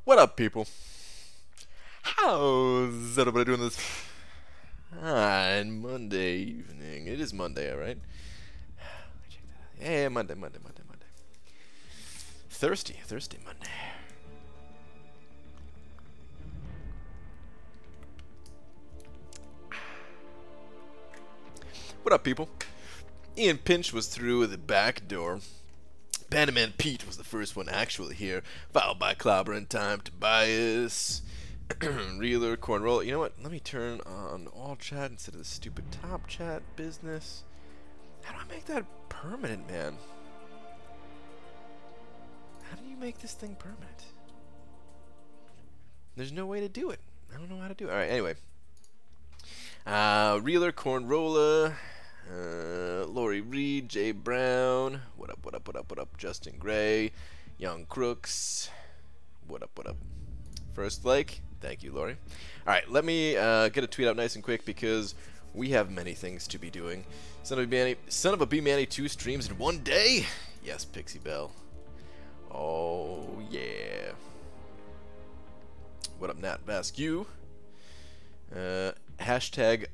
What up, people? How's everybody doing this on Monday evening? It is Monday, alright? Yeah, Monday. Thirsty Monday. What up, people? Ian Pinch was through the back door. Panaman Pete was the first one actually here, followed by Clobber in Time, Tobias, Reeler, Cornroll. You know what? Let me turn on all chat instead of the stupid top chat business. How do I make that permanent, man? How do you make this thing permanent? There's no way to do it. I don't know how to do it. Alright, anyway. Reeler, Cornrolla, Lori Reed, Jay Brown, what up, Justin Gray, Young Crooks, what up. First like, thank you, Lori. Alright, let me get a tweet out nice and quick because we have many things to be doing. Son of a B Manny 2 streams in one day? Yes, Pixie Bell. Oh, yeah. What up, Nat Vasque? Hashtag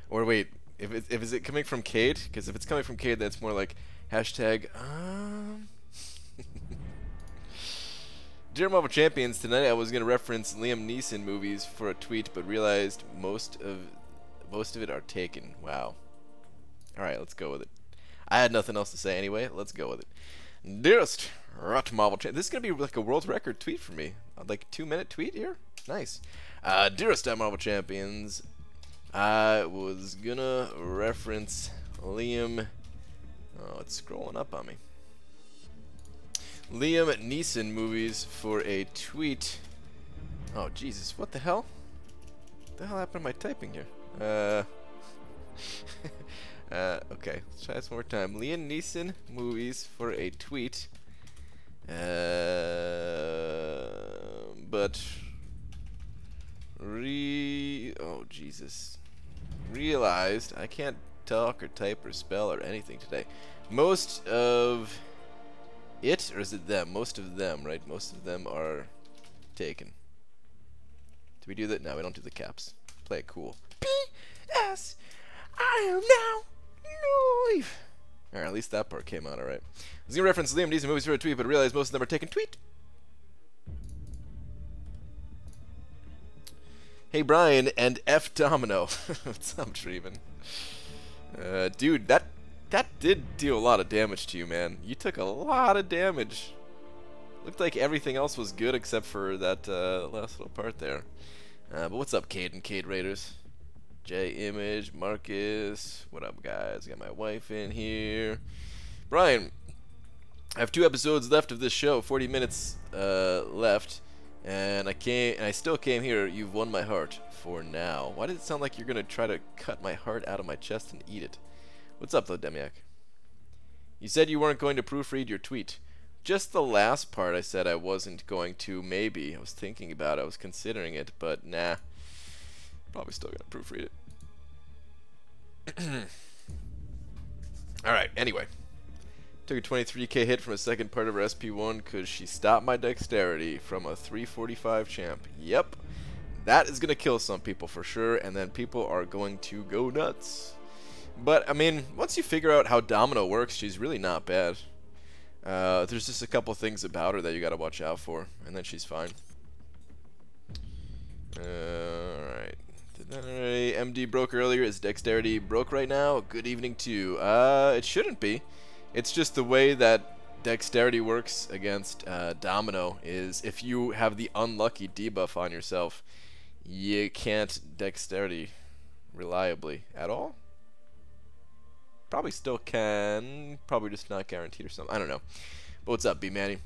or wait, is it coming from Cade? Because if it's coming from Cade, that's more like hashtag Dear Marvel Champions, tonight I was gonna reference Liam Neeson movies for a tweet, but realized most of it are taken. Wow. All right, let's go with it. I had nothing else to say anyway. Let's go with it. Dearest Marvel Champions, this is gonna be like a world record tweet for me. Like a 2-minute tweet here. Nice. Dearest Marvel Champions, I was gonna reference Liam. Oh, it's scrolling up on me. Liam Neeson movies for a tweet. Oh, Jesus, what the hell? What the hell happened to my typing here? Okay, let's try this one more time. Liam Neeson movies for a tweet. But oh, Jesus. Realized I can't talk or type or spell or anything today. Most of it, or is it them? Most of them, right? Most of them are taken. Do we do that? No, we don't do the caps. Play it cool. P.S. I am now live. Alright, at least that part came out alright. I was going to reference Liam Neeson movies for a tweet, but realized most of them are taken. Tweet! Hey Brian and F Domino. What's up, Treven? Dude, that did deal a lot of damage to you, man. You took a lot of damage. Looked like everything else was good except for that last little part there. But what's up, Cade and Cade Raiders? J Image, Marcus. What up, guys? Got my wife in here. Brian, I have 2 episodes left of this show. 40 minutes left. And I still came here. You've won my heart for now. Why did it sound like you're gonna try to cut my heart out of my chest and eat it? What's up, though, Demiak? You said you weren't going to proofread your tweet. Just the last part I said I wasn't going to, maybe. I was thinking about it. I was considering it, but nah. Probably still gonna proofread it. Alright, anyway. Took a 23k hit from a second part of her SP1 because she stopped my dexterity from a 345 champ. Yep. That is going to kill some people for sure, and then people are going to go nuts. But, I mean, once you figure out how Domino works, she's really not bad. There's just a couple things about her that you got to watch out for, and then she's fine. Alright. Did that already? MD broke earlier. Is dexterity broke right now? Good evening to you. It shouldn't be. It's just the way that dexterity works against Domino is if you have the unlucky debuff on yourself, you can't dexterity reliably at all. Probably still can, probably just not guaranteed or something. I don't know. But what's up, B Manny?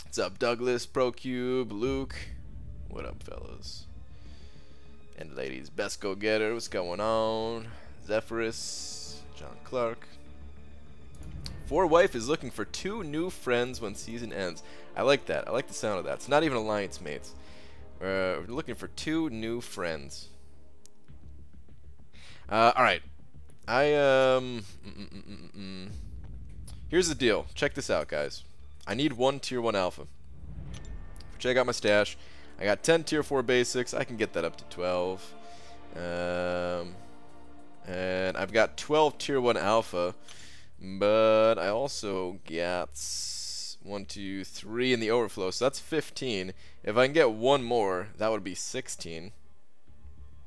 What's up, Douglas, ProCube, Luke? What up, fellas? And ladies, Best Go Getter, what's going on? Zephyrus, John Clark. 4Wife is looking for 2 new friends when season ends. I like that. I like the sound of that. It's not even alliance mates. We're looking for 2 new friends. Alright. Here's the deal. Check this out, guys. I need 1 tier 1 alpha. check out my stash. I got 10 tier 4 basics. I can get that up to 12. And I've got 12 tier 1 alpha. But I also got 1, 2, 3 in the overflow. So that's 15. If I can get one more, that would be 16.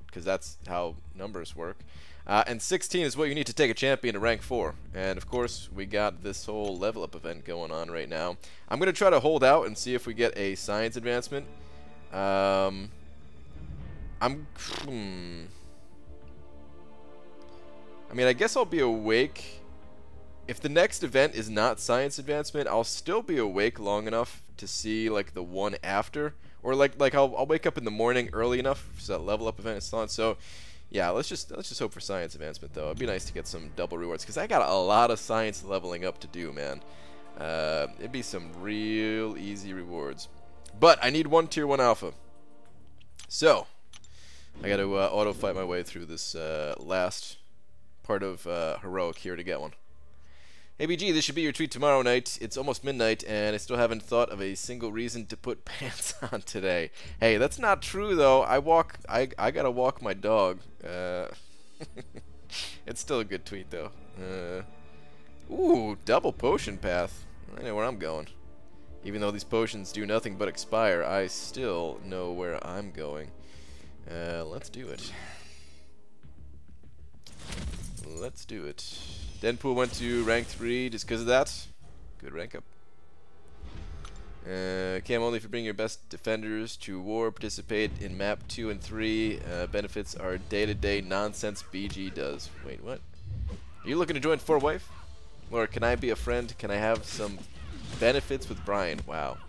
Because that's how numbers work. And 16 is what you need to take a champion to rank 4. And of course, we got this whole level up event going on right now. I'm going to try to hold out and see if we get a science advancement. I mean, I guess I'll be awake. If the next event is not science advancement, I'll still be awake long enough to see like the one after. Or like I'll wake up in the morning early enough so that level up event is on. So yeah, let's just hope for science advancement though. It'd be nice to get some double rewards because I got a lot of science leveling up to do, man. It'd be some real easy rewards. But I need 1 tier 1 alpha. So I got to auto fight my way through this last part of heroic here to get one. Hey BG, this should be your tweet tomorrow night. It's almost midnight, and I still haven't thought of a single reason to put pants on today. Hey, that's not true though. I gotta walk my dog. It's still a good tweet though. Ooh, double potion path. I know where I'm going. Even though these potions do nothing but expire, I still know where I'm going. Let's do it. Let's do it. Denpool went to rank 3 just because of that. Good rank up. Cam only if you bring your best defenders to war. Participate in map 2 and 3. Benefits are day-to-day nonsense BG does. Wait, what? Are you looking to join 4-Wife? Or can I be a friend? Can I have some benefits with Brian? Wow.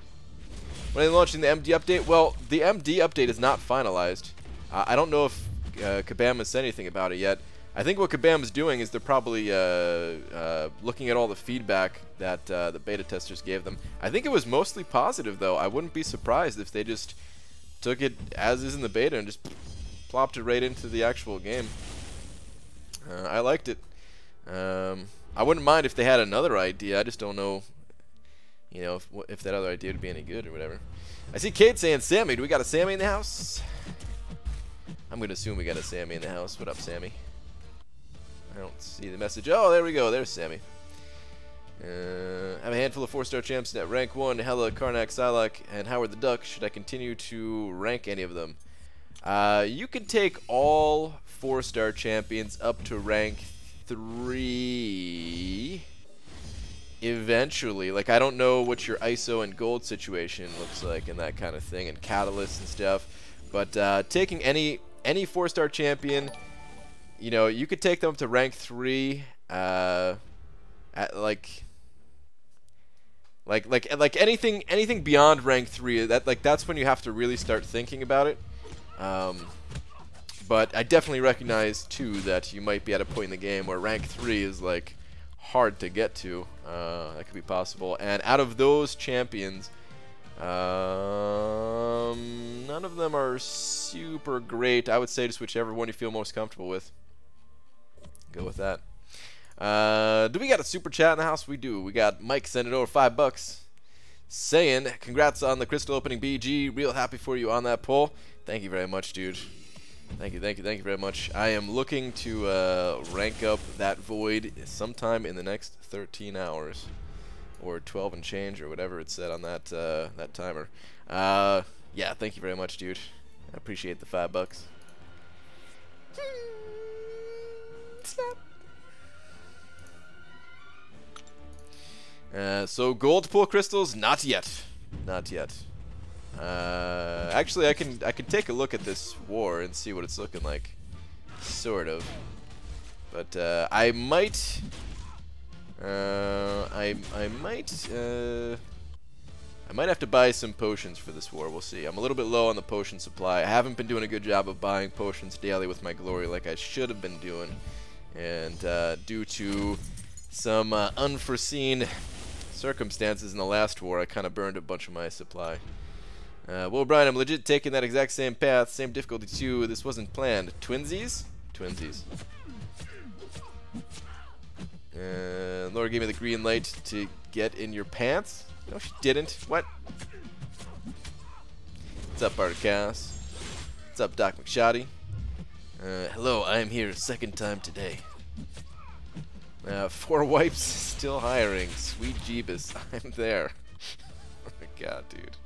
When are they launching the MD update? Well, the MD update is not finalized. I don't know if Kabam has said anything about it yet. I think what Kabam is doing is they're probably looking at all the feedback that the beta testers gave them. I think it was mostly positive, though. I wouldn't be surprised if they just took it as is in the beta and just plopped it right into the actual game. I liked it. I wouldn't mind if they had another idea. I just don't know, you know, if that other idea would be any good or whatever. I see Kate saying, Sammy, do we got a Sammy in the house? I'm going to assume we got a Sammy in the house. What up, Sammy? I don't see the message. Oh, there we go. There's Sammy. I have a handful of 4-star champs at rank 1. Hella, Karnak, Psylocke, and Howard the Duck. Should I continue to rank any of them? You can take all 4-star champions up to rank 3 eventually. Like, I don't know what your ISO and gold situation looks like and that kind of thing, and catalysts and stuff. But taking any 4-star champion, you know, you could take them up to rank 3 at like anything beyond rank 3. That's when you have to really start thinking about it. But I definitely recognize too that you might be at a point in the game where rank 3 is like hard to get to. That could be possible. And out of those champions, none of them are super great. I would say just whichever one you feel most comfortable with. Go with that. Do we got a super chat in the house? We do. We got Mike sending over $5 saying, congrats on the crystal opening BG. Real happy for you on that poll. Thank you very much, dude. Thank you very much. I am looking to rank up that void sometime in the next 13 hours. Or 12 and change, or whatever it said on that that timer. Yeah, thank you very much, dude. I appreciate the $5. Snap. So gold pool crystals, not yet. Not yet. Actually, I can take a look at this war and see what it's looking like, sort of. But I might have to buy some potions for this war. We'll see. I'm a little bit low on the potion supply. I haven't been doing a good job of buying potions daily with my glory like I should have been doing, and due to some unforeseen circumstances in the last war, I kind of burned a bunch of my supply. Well, Brian, I'm legit taking that exact same path, same difficulty too. This wasn't planned. Twinsies? Twinsies. Laura gave me the green light to get in your pants. No, she didn't. What? What's up, Artcast? What's up, Doc McShoddy? Hello, I am here second time today. 4 wipes, still hiring. Sweet Jeebus, I'm there. Oh my god, dude.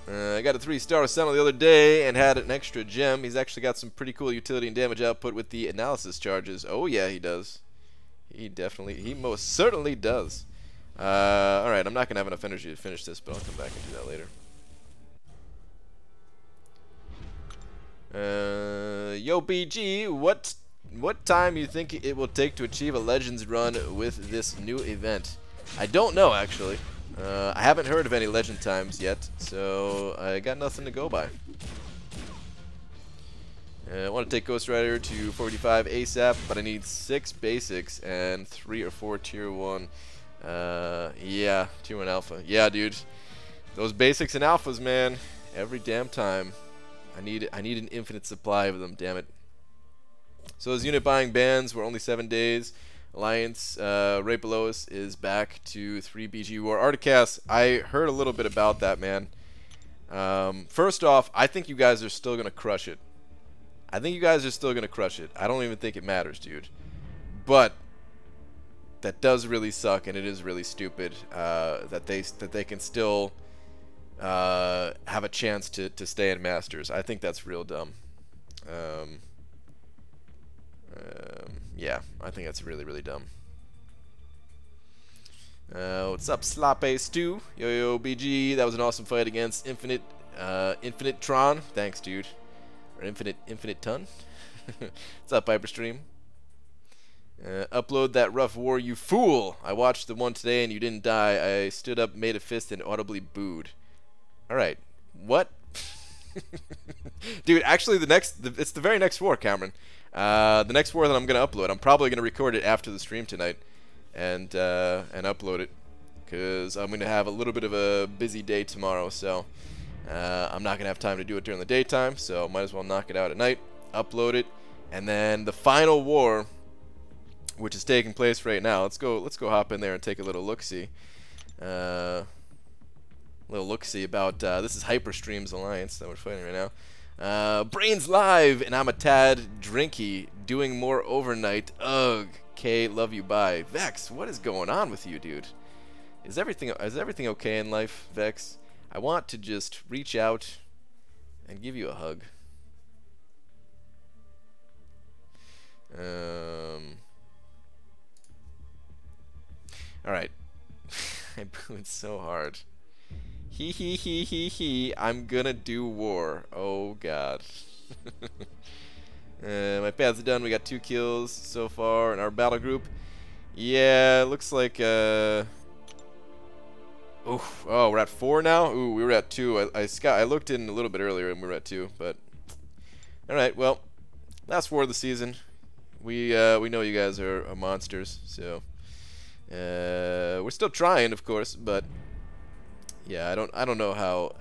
I got a 3-star Sentinel the other day and had an extra gem. He's actually got some pretty cool utility and damage output with the analysis charges. Oh yeah, he does. He most certainly does. Alright, I'm not going to have enough energy to finish this, but I'll come back and do that later. Yo BG, what time you think it will take to achieve a Legends run with this new event? I don't know, actually. I haven't heard of any legend times yet, so I got nothing to go by. I want to take Ghost Rider to 45 ASAP, but I need 6 basics and 3 or 4 tier 1. Yeah, tier 1 alpha. Yeah, dude. Those basics and alphas, man. Every damn time. I need an infinite supply of them, damn it. So those unit buying bans were only 7 days. Alliance, right below us, is back to 3 BG War. Articast, I heard a little bit about that, man. First off, I think you guys are still going to crush it. I don't even think it matters, dude. But that does really suck, and it is really stupid that they can still have a chance to stay in Masters. I think that's real dumb. Yeah, I think that's really, really dumb. What's up, Sloppy Stew? Yo, BG, that was an awesome fight against Infinite Tron. Thanks, dude. Or Infinite Ton. What's up, Hyperstream? Upload that rough war, you fool! I watched the one today and you didn't die. I stood up, made a fist, and audibly booed. Alright. What? Dude, actually, it's the very next war, Cameron. The next war that I'm gonna upload, I'm probably gonna record it after the stream tonight, and upload it, cause I'm gonna have a little bit of a busy day tomorrow, so I'm not gonna have time to do it during the daytime, so might as well knock it out at night, upload it, and then the final war, which is taking place right now. Let's go hop in there and take a little look-see. About this is Hyperstream's alliance that we're fighting right now. Brains live, and I'm a tad drinky, doing more overnight. Ugh. K, love you, bye. Vex, what is going on with you, dude? Is everything okay in life, Vex? I want to just reach out and give you a hug. All right. I booed so hard. He. I'm gonna do war. Oh god. My paths are done. We got 2 kills so far in our battle group. Yeah, looks like oof. Oh, we're at 4 now. Ooh, we were at 2. I looked in a little bit earlier and we were at 2. But all right. Well, last war of the season. We know you guys are monsters. So we're still trying, of course, but. Yeah, I don't know how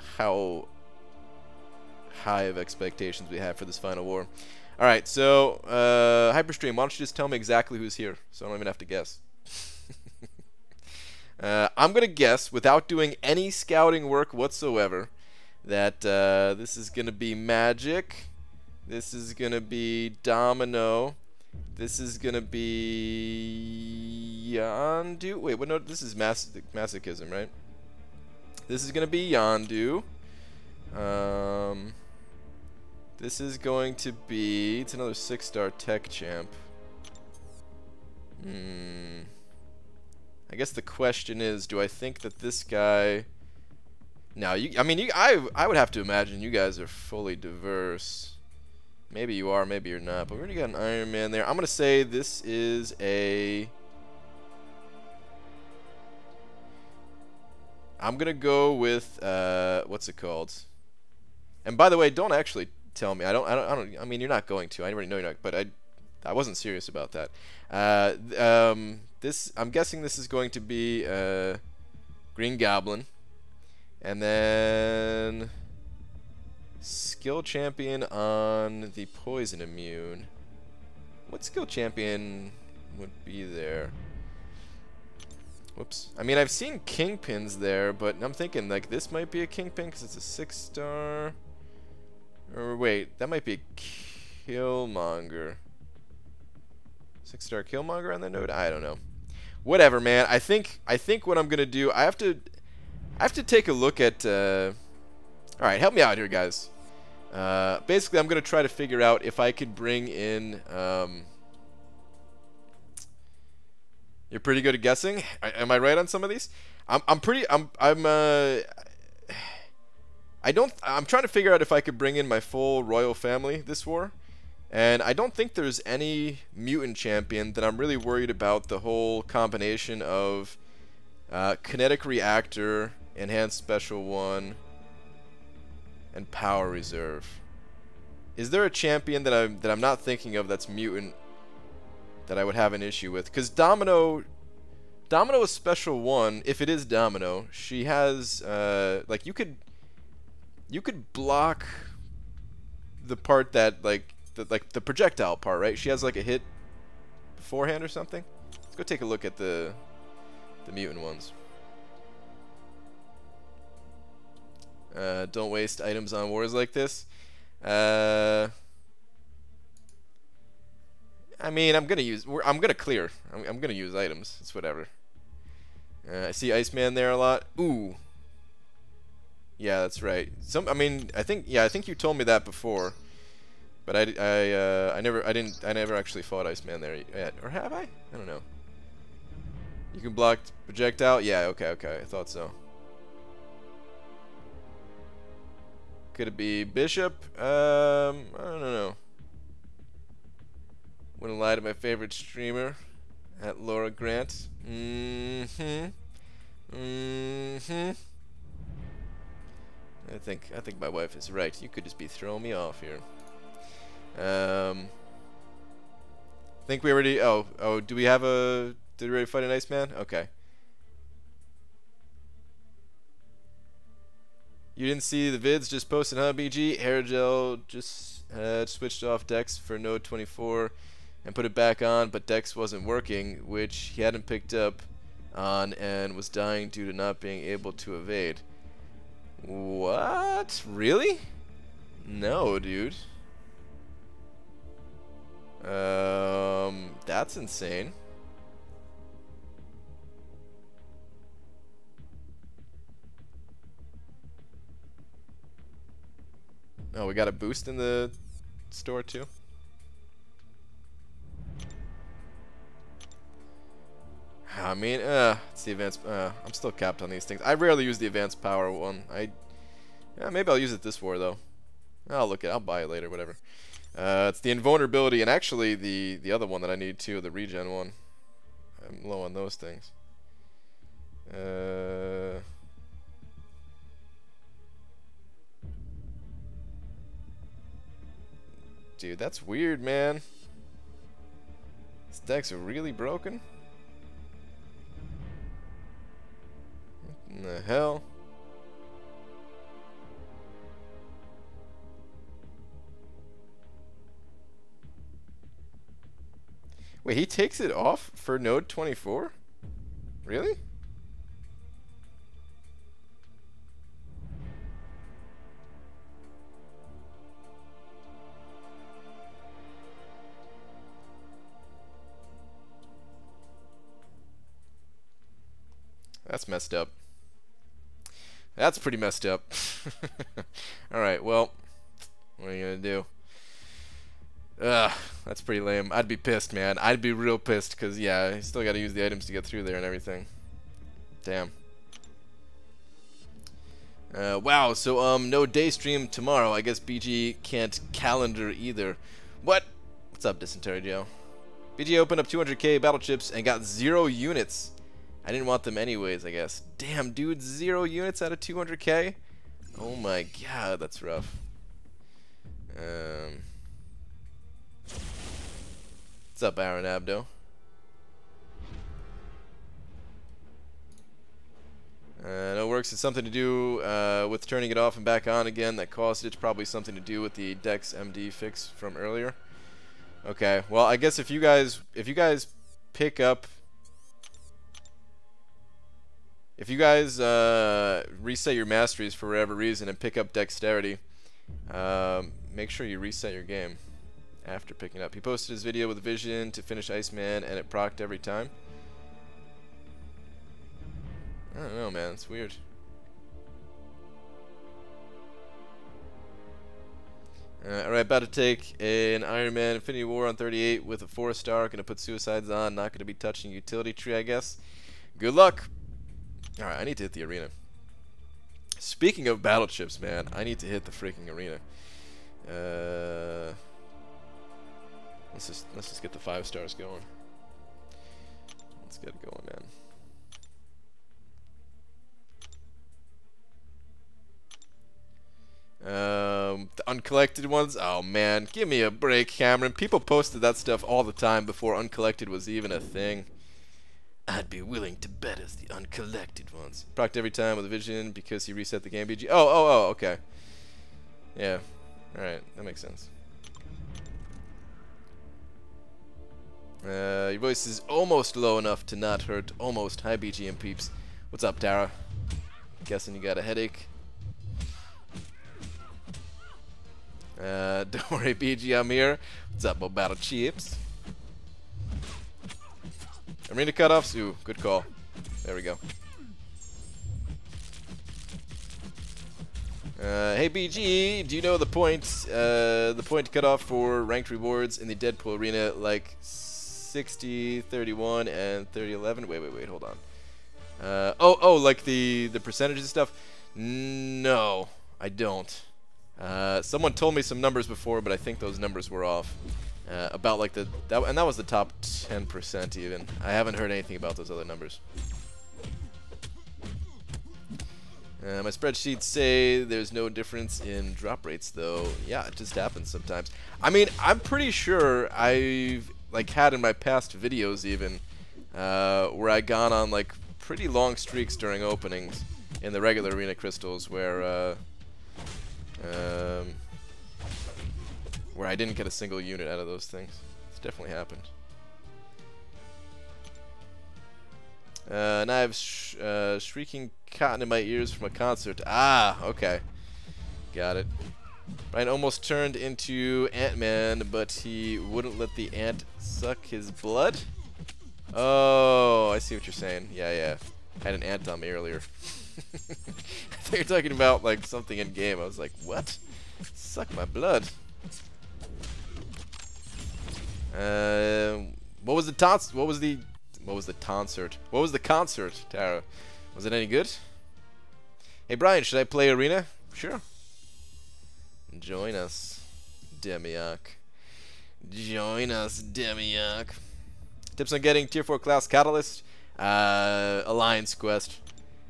high of expectations we have for this final war. All right, so Hyperstream, why don't you just tell me exactly who's here, so I don't even have to guess. I'm gonna guess without doing any scouting work whatsoever that this is gonna be Magic, this is gonna be Domino, this is gonna be Yondu. Wait, what? No, this is Masochism, right? This is going to be Yondu. This is going to be... It's another 6-star tech champ. I guess the question is, do I think that this guy... No, I would have to imagine you guys are fully diverse. Maybe you are, maybe you're not. But we already got an Iron Man there. I'm going to say this is a... I'm gonna go with what's it called? And by the way, don't actually tell me. I mean, you're not going to. I already know you're not. But I wasn't serious about that. I'm guessing this is going to be Green Goblin, and then skill champion on the poison immune. What skill champion would be there? Whoops. I mean, I've seen kingpins there, but I'm thinking like this might be a kingpin because it's a 6-star. Or wait, that might be a Killmonger. 6-star Killmonger on that node? I don't know. Whatever, man. I think what I'm gonna do, I have to take a look at. All right, help me out here, guys. Basically, I'm gonna try to figure out if I could bring in. You're pretty good at guessing. Am I right on some of these? I'm trying to figure out if I could bring in my full royal family this war. And I don't think there's any mutant champion that I'm really worried about the whole combination of kinetic reactor, enhanced special 1, and power reserve. Is there a champion that I'm not thinking of that's mutant that I would have an issue with? Because Domino is special 1. If it is Domino, she has like you could block the part that like the projectile part, right? She has like a hit beforehand or something. Let's go take a look at the mutant ones. Don't waste items on wars like this. I mean, I'm gonna clear. I'm gonna use items. It's whatever. I see Iceman there a lot. Ooh. Yeah, that's right. I mean, I think you told me that before. But I never actually fought Iceman there yet. Or have I? I don't know. You can block projectile? Yeah, okay, I thought so. Could it be Bishop? I don't know. Wouldn't lie to my favorite streamer at Laura Grant. I think my wife is right. You could just be throwing me off here. Think we already. Oh, do we have a? Did we already fight an Iceman? Okay. You didn't see the vids just posted, huh, BG? Hair gel just switched off Dex for node 24 and put it back on, but Dex wasn't working, which he hadn't picked up on and was dying due to not being able to evade. What? Really? No, dude. That's insane. Oh, we got a boost in the store too. I mean, it's the advanced. I'm still capped on these things. I rarely use the advanced power one. Yeah, maybe I'll use it this war though. I'll buy it later, whatever. It's the invulnerability and actually the other one that I need too, the regen one. I'm low on those things. Dude, that's weird, man. This deck's really broken. What in the hell? Wait, he takes it off for node 24? Really? That's messed up. That's pretty messed up. Alright, well, what are you gonna do? Ugh, that's pretty lame. I'd be pissed, man. I'd be real pissed, because, yeah, I still gotta use the items to get through there and everything. Damn. Wow, so, no day stream tomorrow. I guess BG can't calendar either. What? What's up, Dysentery Joe? BG opened up 200k battle chips and got 0 units. I didn't want them anyways, I guess. Damn, dude, 0 units out of 200k? Oh my god, that's rough. What's up, Aaron Abdo? No works. It's something to do with turning it off and back on again. That caused it. Probably something to do with the Dex MD fix from earlier. Okay. Well, I guess if you guys pick up If you guys reset your masteries for whatever reason and pick up dexterity, make sure you reset your game after picking up. He posted his video with vision to finish Iceman, and it procced every time. I don't know, man. It's weird. Alright, about to take an Iron Man Infinity War on 38 with a 4-star. Gonna put Suicides on. Not gonna be touching Utility Tree, I guess. Good luck. Alright, I need to hit the arena. Speaking of battle chips, man, I need to hit the freaking arena. Let's just get the 5 stars going. Let's get it going, man. The uncollected ones, oh man, give me a break, Cameron. People posted that stuff all the time before uncollected was even a thing. I'd be willing to bet it's the uncollected ones. Procced every time with a vision because he reset the game. BG. Oh, okay. Yeah. Alright, that makes sense. Your voice is almost low enough to not hurt. Almost. Hi, BGM peeps. What's up, Tara? Guessing you got a headache. Don't worry, BG, I'm here. What's up, Mo Battle Chips? Arena cutoffs? Ooh, good call. There we go. Hey BG, do you know the point cutoff for ranked rewards in the Deadpool arena, like 60, 31, and 30-11? Wait, hold on. Like the percentages and stuff? No, I don't. Someone told me some numbers before, but I think those numbers were off. About like and that was the top 10% even. I haven't heard anything about those other numbers. My spreadsheets say there's no difference in drop rates, though. Yeah, it just happens sometimes. I mean, I'm pretty sure I've like had in my past videos even where I gone on like pretty long streaks during openings in the regular arena crystals where I didn't get a single unit out of those things. It's definitely happened. And I have shrieking cotton in my ears from a concert. Ah, okay. Got it. Brian almost turned into Ant-Man, but he wouldn't let the ant suck his blood? Oh, I see what you're saying. Yeah. I had an ant on me earlier. I thought you were talking about like something in game. I was like, what? Suck my blood. What was the concert, Tara? Was it any good? Hey Brian, should I play arena? Sure. Join us, Demiok. Join us, Demiok. Tips on getting tier 4 class catalyst. Alliance quest.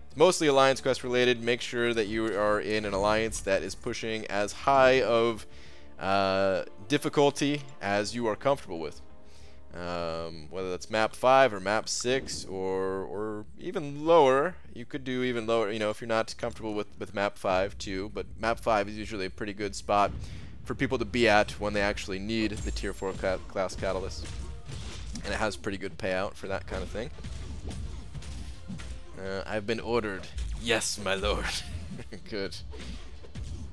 It's mostly Alliance quest related. Make sure that you are in an alliance that is pushing as high of difficulty as you are comfortable with. Whether that's map 5 or map 6 or even lower. You could do even lower, you know, if you're not comfortable with map 5 too, but map 5 is usually a pretty good spot for people to be at when they actually need the tier 4 class catalyst, and it has pretty good payout for that kind of thing. I've been ordered. Yes, my lord. Good.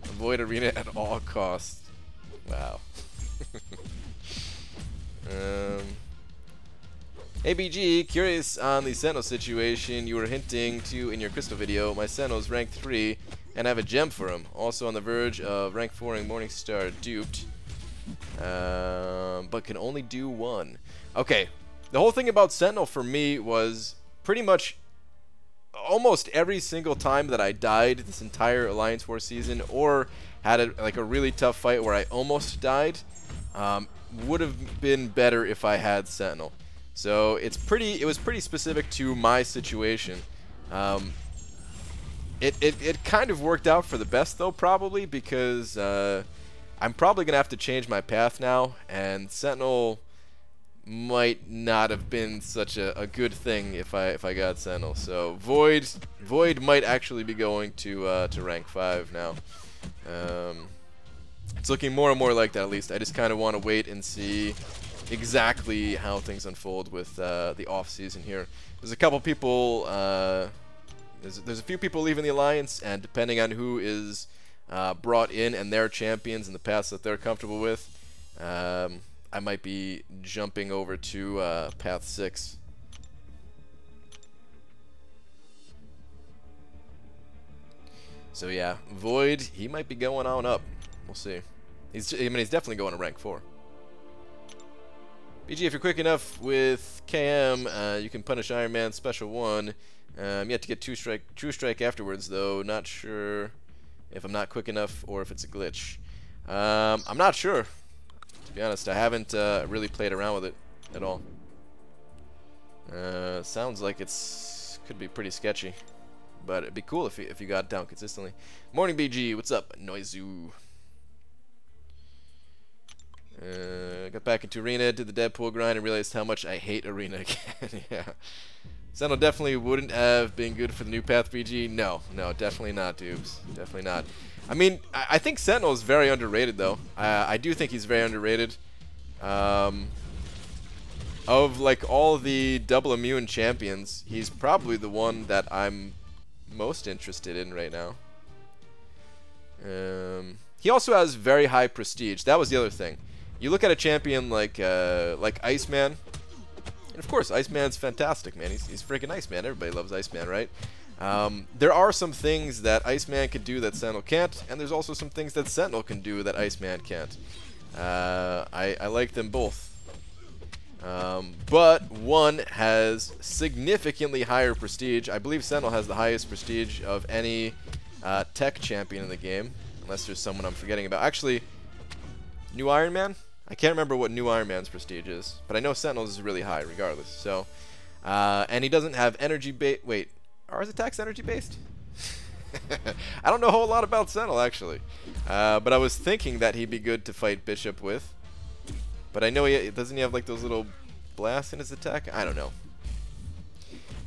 Avoid arena at all costs. Wow. ABG, curious on the Sentinel situation you were hinting to in your Crystal video. My Sentinel's rank 3, and I have a gem for him. Also on the verge of rank 4ing Morningstar duped, but can only do 1. Okay, the whole thing about Sentinel for me was pretty much almost every single time that I died this entire Alliance War season, or had like a really tough fight where I almost died, would have been better if I had Sentinel. So it was pretty specific to my situation. It kind of worked out for the best though, probably, because I'm probably gonna have to change my path now, and Sentinel might not have been such a good thing if I got Sentinel. So Void might actually be going to rank 5 now. It's looking more and more like that, at least. I just kind of want to wait and see exactly how things unfold with the off season here. There's a couple people There's a few people leaving the alliance, and depending on who is brought in and their champions and the paths that they're comfortable with, I might be jumping over to path 6. So yeah, Void, he might be going on up. We'll see. He's definitely going to rank 4. BG, if you're quick enough with KM, you can punish Iron Man Special 1. You have to get True Strike afterwards, though. Not sure if I'm not quick enough or if it's a glitch. I'm not sure, to be honest. I haven't really played around with it at all. Sounds like could be pretty sketchy, but it'd be cool if you got it down consistently. Morning, BG. What's up, Noizu? Got back into Arena, did the Deadpool grind, and realized how much I hate Arena again. Yeah. Sentinel definitely wouldn't have been good for the new path, BG. No, definitely not, Dubes. Definitely not. I mean, I think Sentinel is very underrated, though. I do think he's very underrated. Of, like, all the double immune champions, he's probably the one that I'm most interested in right now. He also has very high prestige. That was the other thing. You look at a champion like Iceman, and of course Iceman's fantastic, man. He's freaking Iceman. Everybody loves Iceman, right? There are some things that Iceman can do that Sentinel can't, and there's also some things that Sentinel can do that Iceman can't. I like them both. But one has significantly higher prestige. I believe Sentinel has the highest prestige of any tech champion in the game, unless there's someone I'm forgetting about. Actually, New Iron Man? I can't remember what New Iron Man's prestige is, but I know Sentinel's is really high regardless. So, and he doesn't have energy base. Wait, are his attacks energy based? I don't know a whole lot about Sentinel actually, but I was thinking that he'd be good to fight Bishop with. But I know doesn't he have like those little blasts in his attack? I don't know.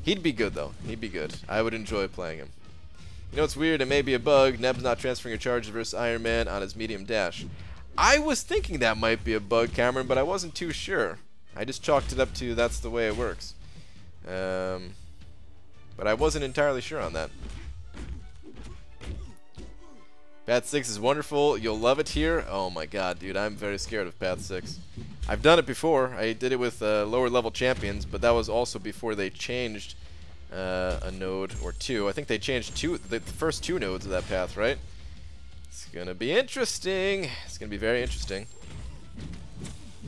He'd be good though. He'd be good. I would enjoy playing him. You know, it's weird. It may be a bug. Neb's not transferring your charges versus Iron Man on his medium dash. I was thinking that might be a bug, Cameron, but I wasn't too sure. I just chalked it up to that's the way it works. But I wasn't entirely sure on that. Path 6 is wonderful. You'll love it here. Oh my god, dude. I'm very scared of Path 6. I've done it before. I did it with lower level champions, but that was also before they changed a node or two. I think they changed the first 2 nodes of that path, right? It's gonna be interesting. It's gonna be very interesting.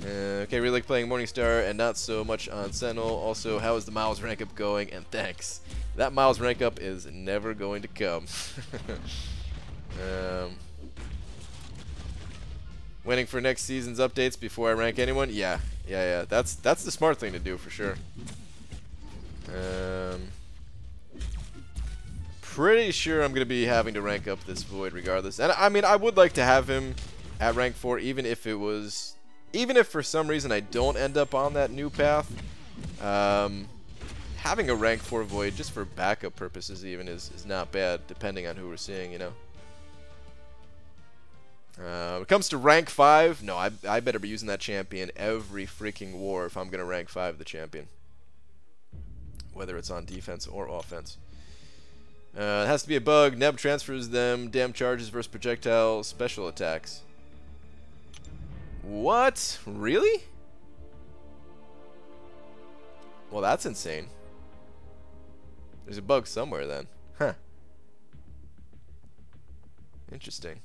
Okay, really like playing Morningstar and not so much on Sentinel. Also, how is the Miles rank up going? And thanks. That Miles rank up is never going to come. Waiting for next season's updates before I rank anyone? Yeah. That's the smart thing to do for sure. Pretty sure I'm gonna be having to rank up this Void regardless. And I mean, I would like to have him at rank 4, even if for some reason I don't end up on that new path. Having a rank 4 Void just for backup purposes even is not bad, depending on who we're seeing, you know. When it comes to rank 5, no, I better be using that champion every freaking war if I'm gonna rank 5 the champion, whether it's on defense or offense. It has to be a bug. Neb transfers them damn charges versus projectile special attacks. What? Really? Well, that's insane. There's a bug somewhere then. Huh. Interesting.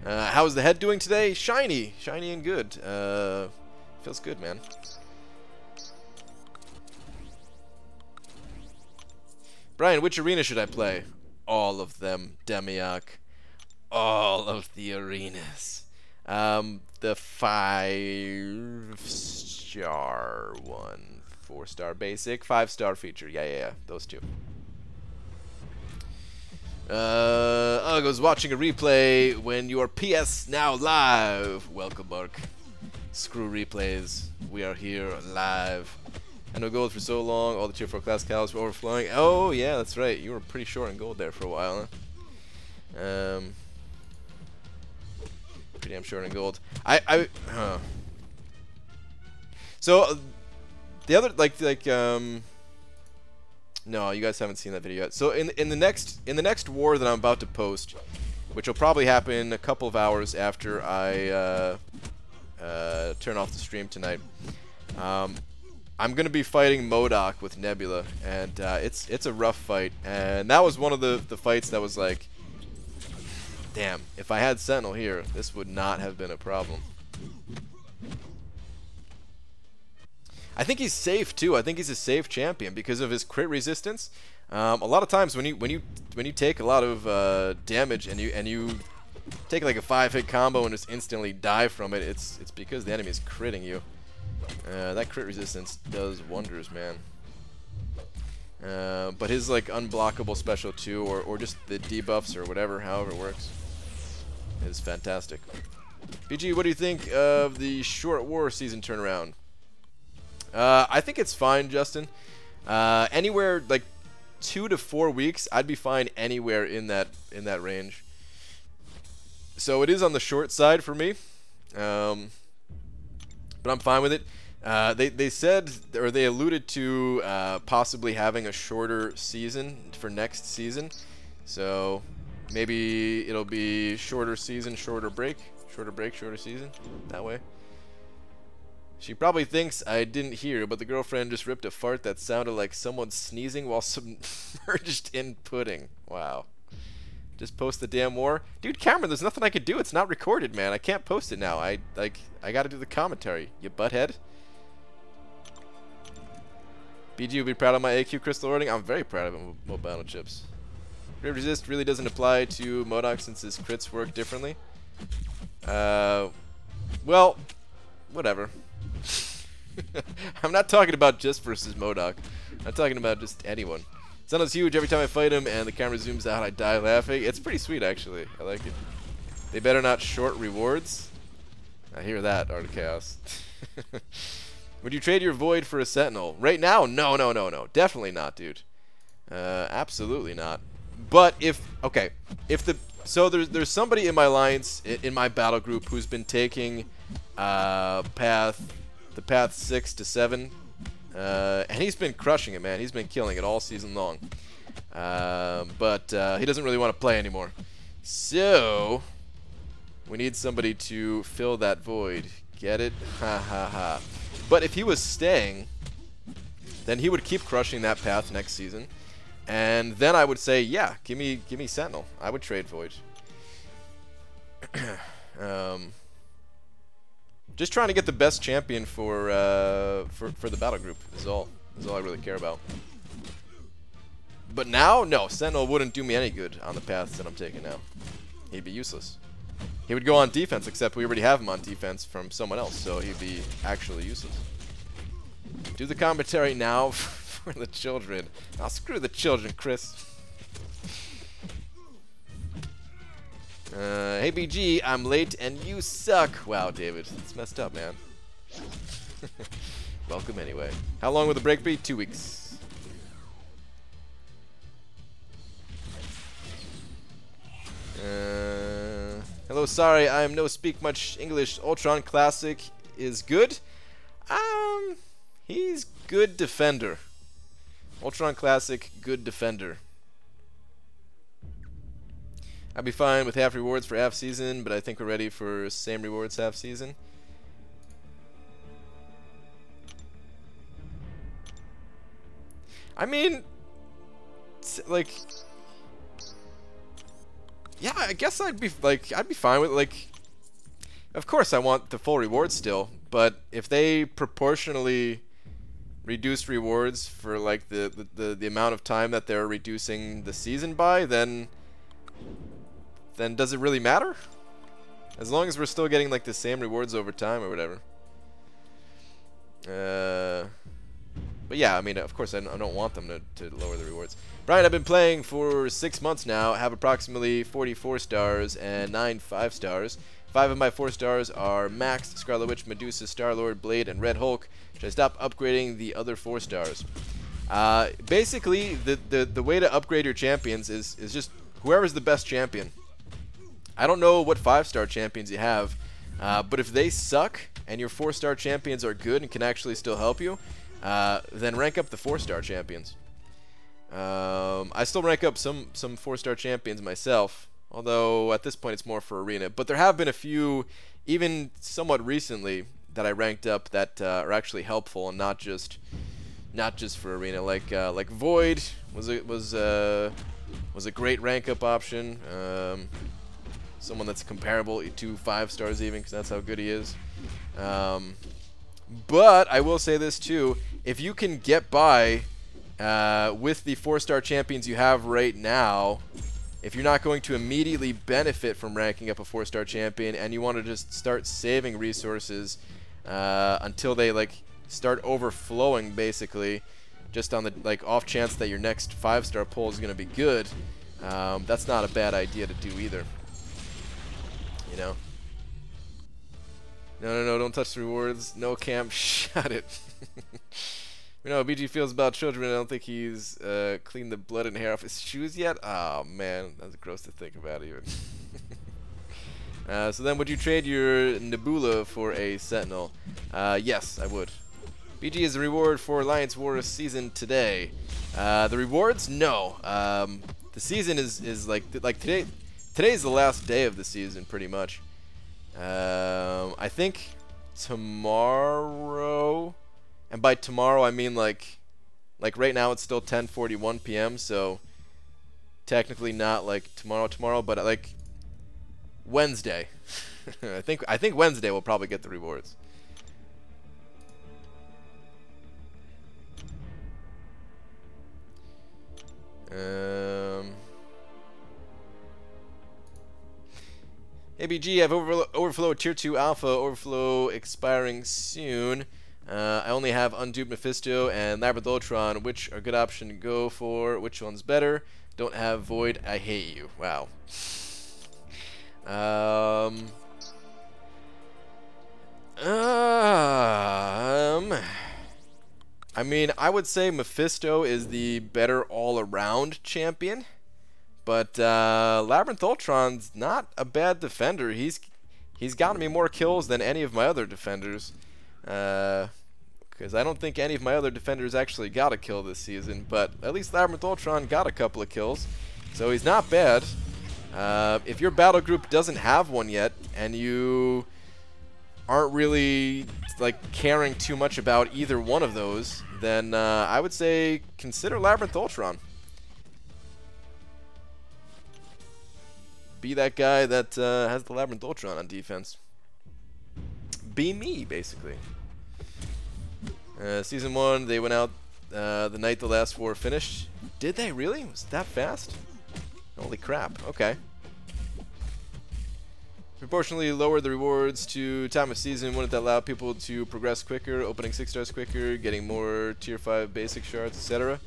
How's the head doing today? Shiny. Shiny and good. Feels good, man. Brian, which arena should I play? All of them, Demiok. All of the arenas. The 5-star one. 4-star basic. 5-star feature. Yeah. Those 2. I was watching a replay when your PS Now live. Welcome, Mark. Screw replays. We are here live. I know gold for so long. All the tier 4 class cows were overflowing. Oh yeah, that's right. You were pretty short in gold there for a while, huh? Pretty damn short in gold. So the other no, you guys haven't seen that video yet. So in the next war that I'm about to post, which will probably happen a couple of hours after I turn off the stream tonight, I'm gonna be fighting MODOK with Nebula, and it's a rough fight. And that was one of the fights that was like, damn, if I had Sentinel here, this would not have been a problem. I think he's safe too. I think he's a safe champion because of his crit resistance. A lot of times when you take a lot of damage and you take like a 5-hit combo and just instantly die from it, it's because the enemy is critting you. That crit resistance does wonders, man. But his like unblockable special too, or just the debuffs or whatever, however it works, is fantastic. BG, what do you think of the short war season turnaround? I think it's fine, Justin. Anywhere like 2 to 4 weeks, I'd be fine anywhere in that range. So it is on the short side for me, but I'm fine with it. They said, or they alluded to possibly having a shorter season for next season. So maybe it'll be shorter season, shorter break, shorter season, that way. She probably thinks I didn't hear, but the girlfriend just ripped a fart that sounded like someone sneezing while submerged in pudding. Wow. Just post the damn war. Dude, Cameron, there's nothing I could do. It's not recorded, man. I can't post it now. I gotta do the commentary, you butthead. BG will be proud of my AQ crystal loading. I'm very proud of it, Battle Chips. Grid resist really doesn't apply to MODOK since his crits work differently. Well, whatever. I'm not talking about just versus MODOK. I'm talking about just anyone. Sentinel's huge. Every time I fight him and the camera zooms out, I die laughing. It's pretty sweet, actually. I like it. They better not short rewards. I hear that, Art of Chaos. Would you trade your Void for a Sentinel? Right now? No, no, no, no. Definitely not, dude. Absolutely not. But if... Okay. If the... So there's somebody in my alliance, in my battle group, who's been taking the path 6 to 7, and he's been crushing it, man. He's been killing it all season long, but he doesn't really want to play anymore. So we need somebody to fill that void. Get it? Ha ha ha. But if he was staying, then he would keep crushing that path next season, and then I would say, yeah, give me Sentinel. I would trade Void. Just trying to get the best champion for the battle group is all I really care about. But now, no, Sentinel wouldn't do me any good on the paths that I'm taking now. He'd be useless. He would go on defense, except we already have him on defense from someone else, so he'd be actually useless. Do the commentary now for the children. Oh, screw the children, Chris. Hey BG, I'm late and you suck. Wow, David, it's messed up, man. Welcome anyway. How long will the break be? 2 weeks. Hello, sorry, I am no speak much English. Ultron Classic is good. He's good defender. Ultron Classic, good defender. I'd be fine with half rewards for half season, but I think we're ready for same rewards half season. I mean, like, yeah, I guess I'd be fine with, like, of course I want the full rewards still, but if they proportionally reduce rewards for like the amount of time that they're reducing the season by, then does it really matter? As long as we're still getting like the same rewards over time or whatever. But yeah, I mean, of course I don't want them to lower the rewards. Brian, I've been playing for 6 months now, have approximately 44 stars and 9 5 stars. 5 of my 4 stars are maxed: Scarlet Witch, Medusa, Star-Lord, Blade, and Red Hulk. Should I stop upgrading the other 4 stars? Basically, the way to upgrade your champions is just whoever's the best champion. I don't know what 5-star champions you have. But if they suck and your 4-star champions are good and can actually still help you, then rank up the 4-star champions. I still rank up some 4-star champions myself, although at this point it's more for arena. But there have been a few, even somewhat recently, that I ranked up that are actually helpful and not just for arena. Like Void was a great rank up option. Someone that's comparable to 5 stars even, because that's how good he is. But I will say this too: if you can get by with the 4-star champions you have right now, if you're not going to immediately benefit from ranking up a 4-star champion, and you want to just start saving resources until they start overflowing, basically, just on the off chance that your next 5-star pull is going to be good, that's not a bad idea to do either. You know? No, don't touch the rewards. No, Cam, shut it. You know how BG feels about children. I don't think he's cleaned the blood and hair off his shoes yet. Oh man, that's gross to think about even. So then, would you trade your Nebula for a Sentinel? Yes, I would. BG is the reward for Alliance Wars season today. The rewards? No. The season is like today. Today's the last day of the season, pretty much. I think tomorrow, and by tomorrow I mean like right now it's still 10:41 p.m. So technically not like tomorrow, but like Wednesday. I think Wednesday we'll probably get the rewards. ABG, I have Overflow Tier 2 Alpha, Overflow expiring soon. I only have Unduped Mephisto and Labradoltron. Which are good option to go for? Which one's better? Don't have Void. I hate you. Wow. I mean, I would say Mephisto is the better all-around champion. But Labyrinth Ultron's not a bad defender. He's gotten me more kills than any of my other defenders. Because I don't think any of my other defenders actually got a kill this season. But at least Labyrinth Ultron got a couple of kills. So he's not bad. If your battle group doesn't have one yet, and you aren't really caring too much about either one of those, then I would say consider Labyrinth Ultron. Be that guy that has the Labyrinth Ultron on defense. Be me, basically. Season 1, they went out the night the last 4 finished. Did they really? Was it that fast? Holy crap. Okay. Proportionally lower the rewards to time of season. Wouldn't that allow people to progress quicker, opening 6 stars quicker, getting more tier 5 basic shards, etc.?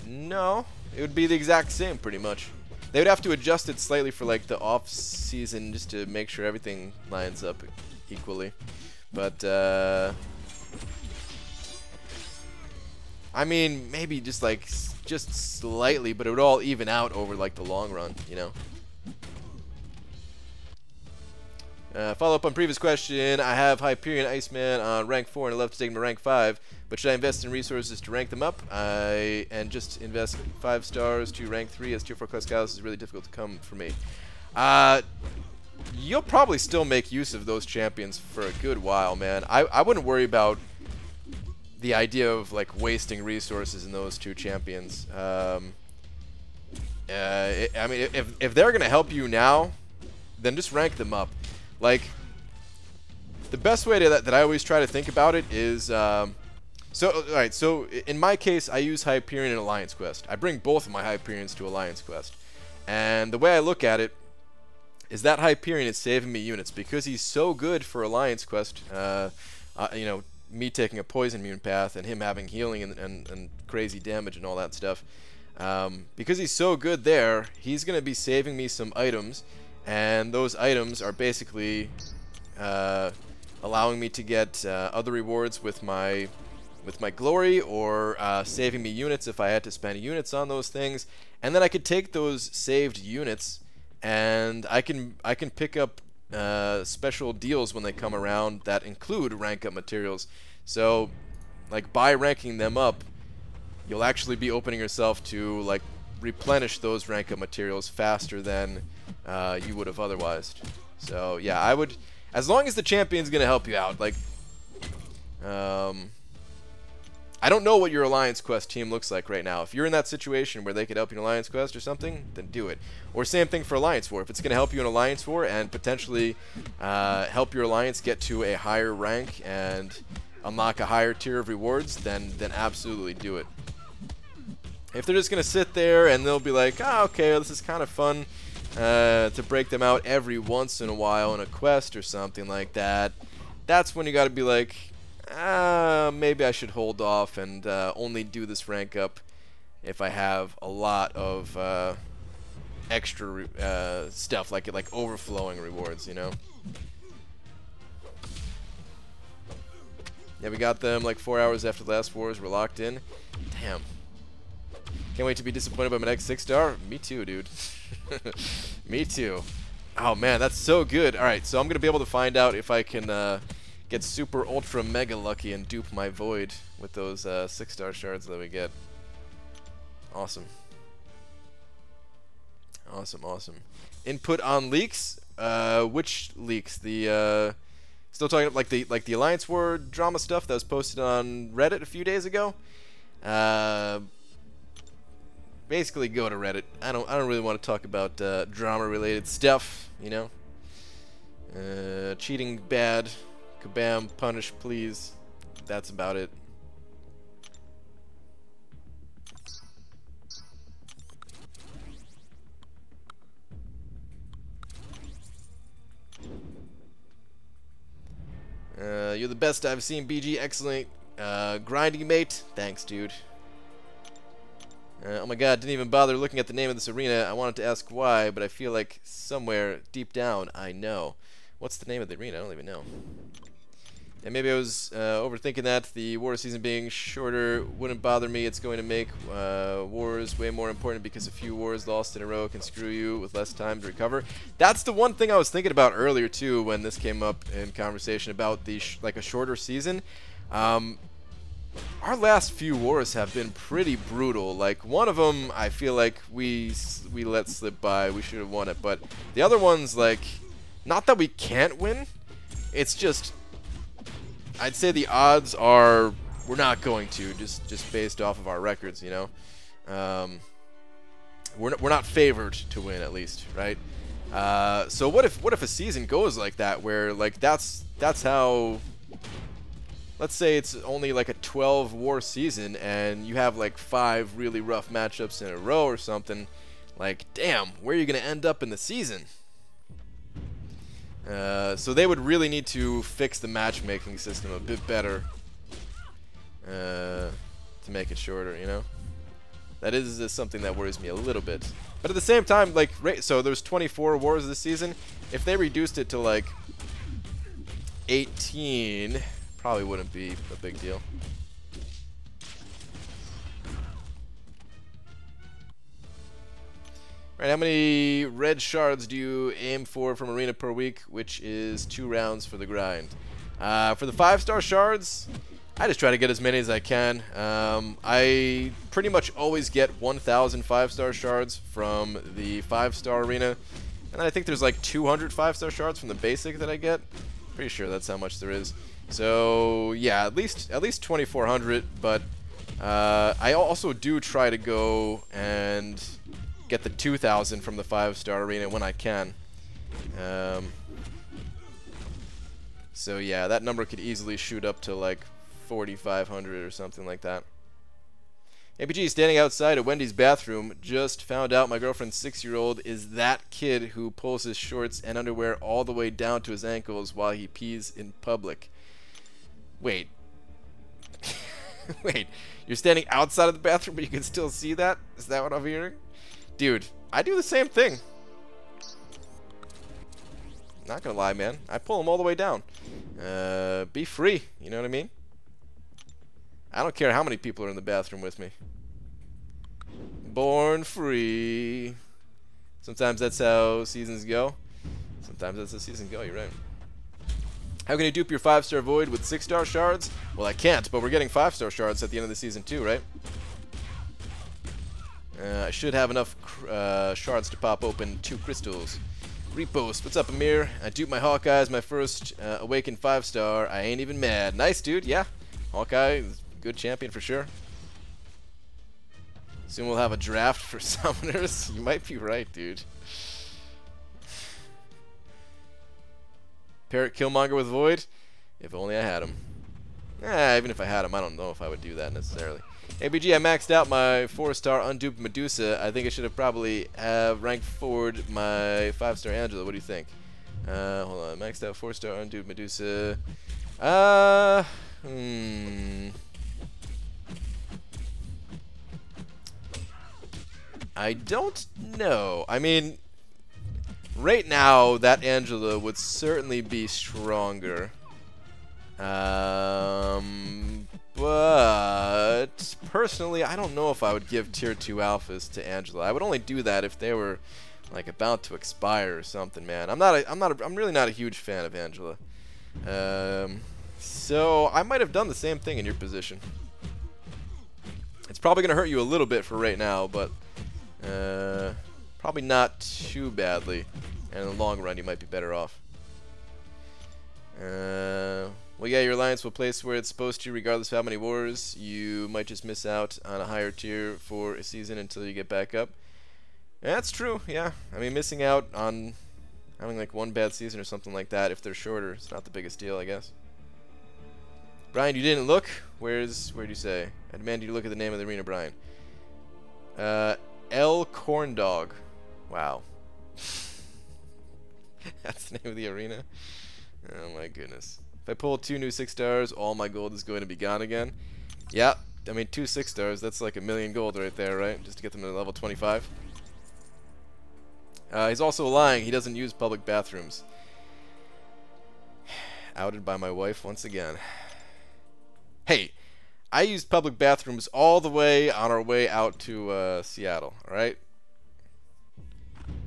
No. It would be the exact same, pretty much. They would have to adjust it slightly for the off season just to make sure everything lines up equally. But I mean, maybe just slightly, but it would all even out over the long run, you know. Follow up on previous question. I have Hyperion Iceman on rank 4 and I'd love to take him to rank 5, but should I invest in resources to rank them up? And just invest 5 stars to rank 3 as tier 4 class Gallus is really difficult to come for me. You'll probably still make use of those champions for a good while, man. I wouldn't worry about the idea of wasting resources in those 2 champions. I mean, if they're gonna help you now, then just rank them up. The best way that I always try to think about it is, alright, so in my case, I use Hyperion in Alliance Quest. I bring both of my Hyperions to Alliance Quest. And the way I look at it is that Hyperion is saving me units because he's so good for Alliance Quest. You know, me taking a poison immune path and him having healing and crazy damage and all that stuff. Because he's so good there, he's going to be saving me some items. And those items are basically allowing me to get other rewards with my glory, or saving me units if I had to spend units on those things. And then I could take those saved units and I can pick up special deals when they come around that include rank up materials. So, like, by ranking them up, you'll actually be opening yourself to, like, replenish those rank up materials faster than you would have otherwise. So, yeah, I would, as long as the champion's going to help you out, like, I don't know what your Alliance Quest team looks like right now. If you're in that situation where they could help you in Alliance Quest or something, then do it. Or same thing for Alliance War. If it's going to help you in Alliance War and potentially help your Alliance get to a higher rank and unlock a higher tier of rewards, then absolutely do it. If they're just going to sit there and they'll be like, oh, okay, this is kind of fun to break them out every once in a while in a quest or something like that, that's when you got to be like, maybe I should hold off and only do this rank up if I have a lot of extra stuff, like overflowing rewards, you know? Yeah, we got them like 4 hours after the last wars. We're locked in. Damn. Can't wait to be disappointed by my next 6-star. Me too, dude. Me too. Oh, man, that's so good. All right, so I'm going to be able to find out if I can get super ultra mega lucky and dupe my void with those 6-star shards that we get. Awesome. Awesome, awesome. Input on leaks? Which leaks? The still talking like the Alliance War drama stuff that was posted on Reddit a few days ago? Basically go to Reddit. I don't really want to talk about drama related stuff, you know? Cheating bad. Kabam, punish, please. That's about it. You're the best I've seen, BG. Excellent grinding, mate. Thanks, dude. Oh my god, didn't even bother looking at the name of this arena. I wanted to ask why, but I feel like somewhere deep down I know. What's the name of the arena? I don't even know. And maybe I was overthinking that. The war season being shorter wouldn't bother me. It's going to make wars way more important because a few wars lost in a row can screw you with less time to recover. That's the one thing I was thinking about earlier too when this came up in conversation about the like a shorter season. Our last few wars have been pretty brutal. Like, one of them, I feel like we let slip by. We should have won it. But the other ones, like, not that we can't win. It's just, I'd say the odds are we're not going to, just based off of our records, you know. We're not favored to win, at least, right? So what if a season goes like that, where like that's how. Let's say it's only like a 12 war season and you have like 5 really rough matchups in a row or something. Like, damn, where are you going to end up in the season? So they would really need to fix the matchmaking system a bit better to make it shorter, you know? That is something that worries me a little bit. But at the same time, like, so there's 24 wars this season. If they reduced it to like 18... probably wouldn't be a big deal. Right, how many red shards do you aim for from arena per week, which is 2 rounds for the grind? For the 5-star shards, I just try to get as many as I can. I pretty much always get 1,000 5-star shards from the 5-star arena, and I think there's like 200 5-star shards from the basic that I get. Pretty sure that's how much there is. So yeah, at least 2,400. But I also do try to go and get the 2,000 from the 5-star arena when I can. So yeah, that number could easily shoot up to like 4,500 or something like that. APG, standing outside a Wendy's bathroom, just found out my girlfriend's 6-year-old is that kid who pulls his shorts and underwear all the way down to his ankles while he pees in public. Wait. Wait, you're standing outside of the bathroom but you can still see that? Is that what I'm hearing? Dude, I do the same thing. Not gonna lie, man. I pull them all the way down. Be free, you know what I mean? I don't care how many people are in the bathroom with me. Born free. Sometimes that's how seasons go. Sometimes that's the season go, you're right. How can you dupe your 5-star Void with 6-star shards? Well, I can't, but we're getting 5-star shards at the end of the season too, right? I should have enough shards to pop open 2 crystals. Repost, what's up, Amir? I duped my Hawkeye as my first Awakened 5-star. I ain't even mad. Nice, dude, yeah. Hawkeye, good champion for sure. Soon we'll have a draft for summoners. You might be right, dude. Parrot Killmonger with Void? If only I had him. Even if I had him, I don't know if I would do that necessarily. ABG, I maxed out my 4-star unduped Medusa. I think I should have probably ranked forward my 5-star Angela. What do you think? Hold on. Maxed out 4-star unduped Medusa. I don't know. I mean, right now, that Angela would certainly be stronger. But personally, I don't know if I would give tier 2 alphas to Angela. I would only do that if they were like about to expire or something, man. I'm really not a huge fan of Angela. So I might have done the same thing in your position. It's probably gonna hurt you a little bit for right now, but probably not too badly. And in the long run, you might be better off. Well, yeah, your alliance will place where it's supposed to, regardless of how many wars. You might just miss out on a higher tier for a season until you get back up. Yeah, that's true, yeah. I mean, missing out on having like one bad season or something like that, if they're shorter, it's not the biggest deal, I guess. Brian, you didn't look? Where'd you say? I demand you to look at the name of the arena, Brian. L Corndog. Wow. That's the name of the arena? Oh my goodness. If I pull 2 new 6-stars, all my gold is going to be gone again. Yeah, I mean 2 6-stars, that's like 1,000,000 gold right there, right? Just to get them to level 25. He's also lying, he doesn't use public bathrooms. Outed by my wife once again. Hey, I used public bathrooms all the way on our way out to Seattle, alright?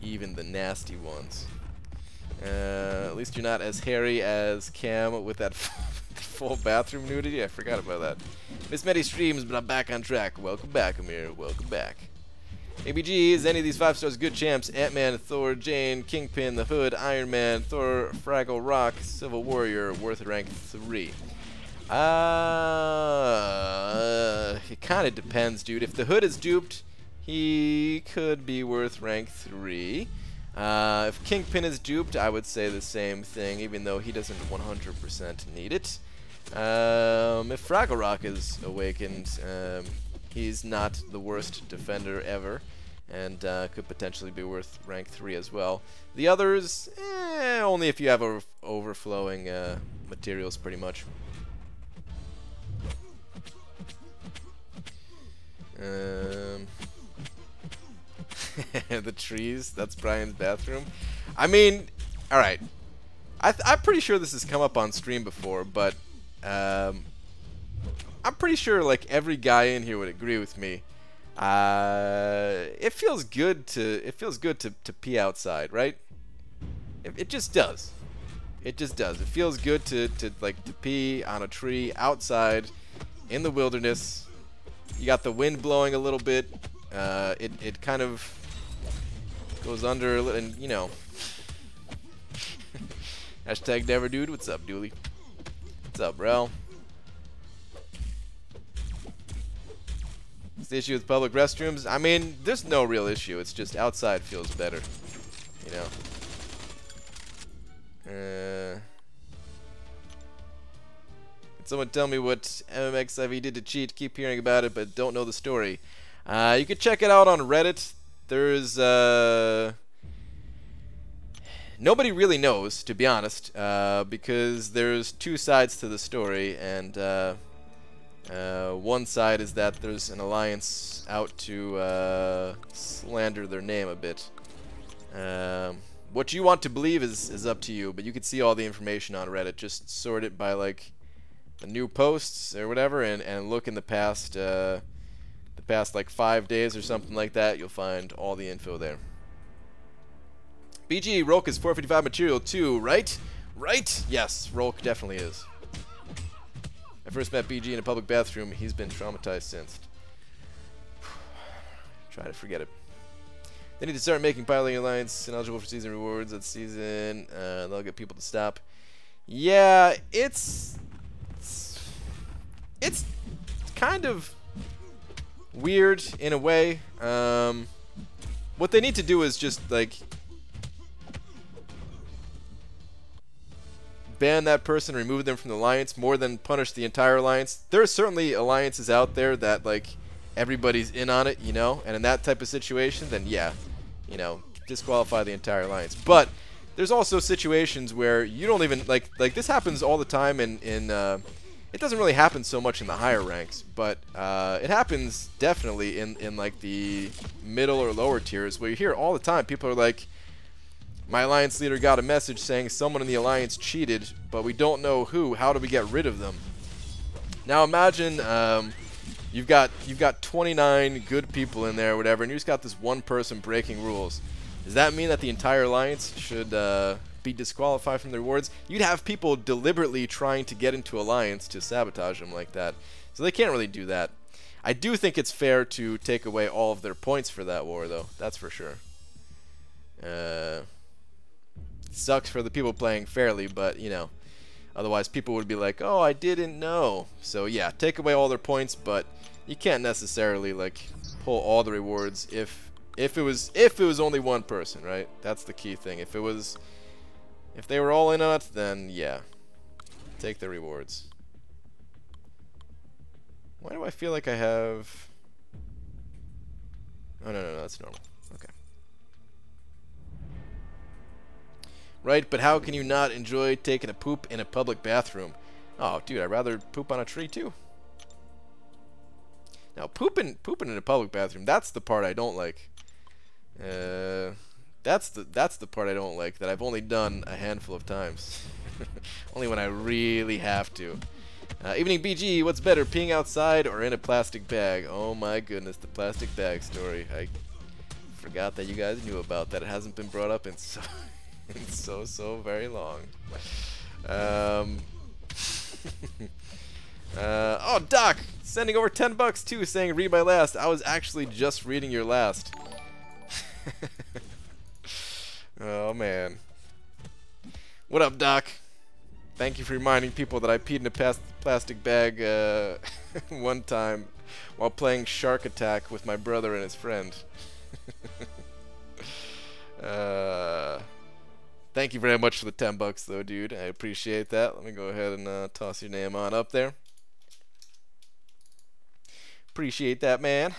Even the nasty ones. At least you're not as hairy as Cam with that full bathroom nudity. I forgot about that. Missed many streams, but I'm back on track. Welcome back, Amir. Welcome back. ABG, is any of these 5-stars good champs? Ant-Man, Thor, Jane, Kingpin, The Hood, Iron Man, Thor, Fraggle Rock, Civil Warrior, worth rank 3. It kind of depends, dude. If The Hood is duped, he could be worth rank 3. If Kingpin is duped, I would say the same thing, even though he doesn't 100% need it. If Fraggle Rock is awakened, he's not the worst defender ever, and could potentially be worth rank 3 as well. The others, only if you have overflowing materials, pretty much. The trees, that's Brian's bathroom. I mean, alright. I'm pretty sure this has come up on stream before, but I'm pretty sure like every guy in here would agree with me. It feels good to pee outside, right? It just does. It just does. It feels good to pee on a tree outside in the wilderness. You got the wind blowing a little bit. It kind of goes under a little, and you know. Hashtag never dude. What's up, Dooley? What's up, bro? What's the issue with public restrooms? I mean, there's no real issue. It's just outside feels better, you know. Can someone tell me what MMXIV did to cheat? Keep hearing about it, but don't know the story. You could check it out on Reddit. There's nobody really knows, to be honest, because there's 2 sides to the story, and one side is that there's an alliance out to slander their name a bit. What you want to believe is up to you, but you can see all the information on Reddit. Just sort it by like the new posts or whatever, and look in the past like 5 days or something like that. You'll find all the info there. BG, Rolk is 455 material too, right? Right? Yes, Rolk definitely is. I first met BG in a public bathroom. He's been traumatized since. Try to forget it. They need to start making piloting alliance ineligible for season rewards that season. They'll get people to stop. Yeah, it's kind of weird in a way. What they need to do is just like ban that person, remove them from the alliance, more than punish the entire alliance. There are certainly alliances out there that like everybody's in on it, you know, and in that type of situation, then yeah, you know, disqualify the entire alliance. But there's also situations where you don't even like this happens all the time in it doesn't really happen so much in the higher ranks, but it happens definitely in like the middle or lower tiers, where you hear all the time people are like, my alliance leader got a message saying someone in the alliance cheated, but we don't know who. How do we get rid of them? Now imagine you've got 29 good people in there or whatever, and you just got this one person breaking rules. Does that mean that the entire alliance should be disqualified from the rewards? You'd have people deliberately trying to get into alliance to sabotage them like that. So they can't really do that. I do think it's fair to take away all of their points for that war, though. That's for sure. Sucks for the people playing fairly, but, you know, otherwise people would be like, oh, I didn't know. So, yeah, take away all their points, but you can't necessarily, like, pull all the rewards if it was only one person, right? That's the key thing. If they were all in on it, then, yeah, take the rewards. Why do I feel like I have... Oh, no, that's normal. Okay. Right, but how can you not enjoy taking a poop in a public bathroom? Oh, dude, I'd rather poop on a tree, too. Now, pooping in a public bathroom, that's the part I don't like. That's the part I don't like, that I've only done a handful of times. Only when I really have to. Evening BG, what's better, peeing outside or in a plastic bag? Oh my goodness, the plastic bag story. I forgot that you guys knew about that. It hasn't been brought up in so very long. Oh, Doc, sending over 10 bucks too, saying read my last. I was actually just reading your last. Oh man. What up, Doc? Thank you for reminding people that I peed in a plastic bag one time while playing Shark Attack with my brother and his friend. Thank you very much for the 10 bucks though, dude. I appreciate that. Let me go ahead and toss your name on up there. Appreciate that, man.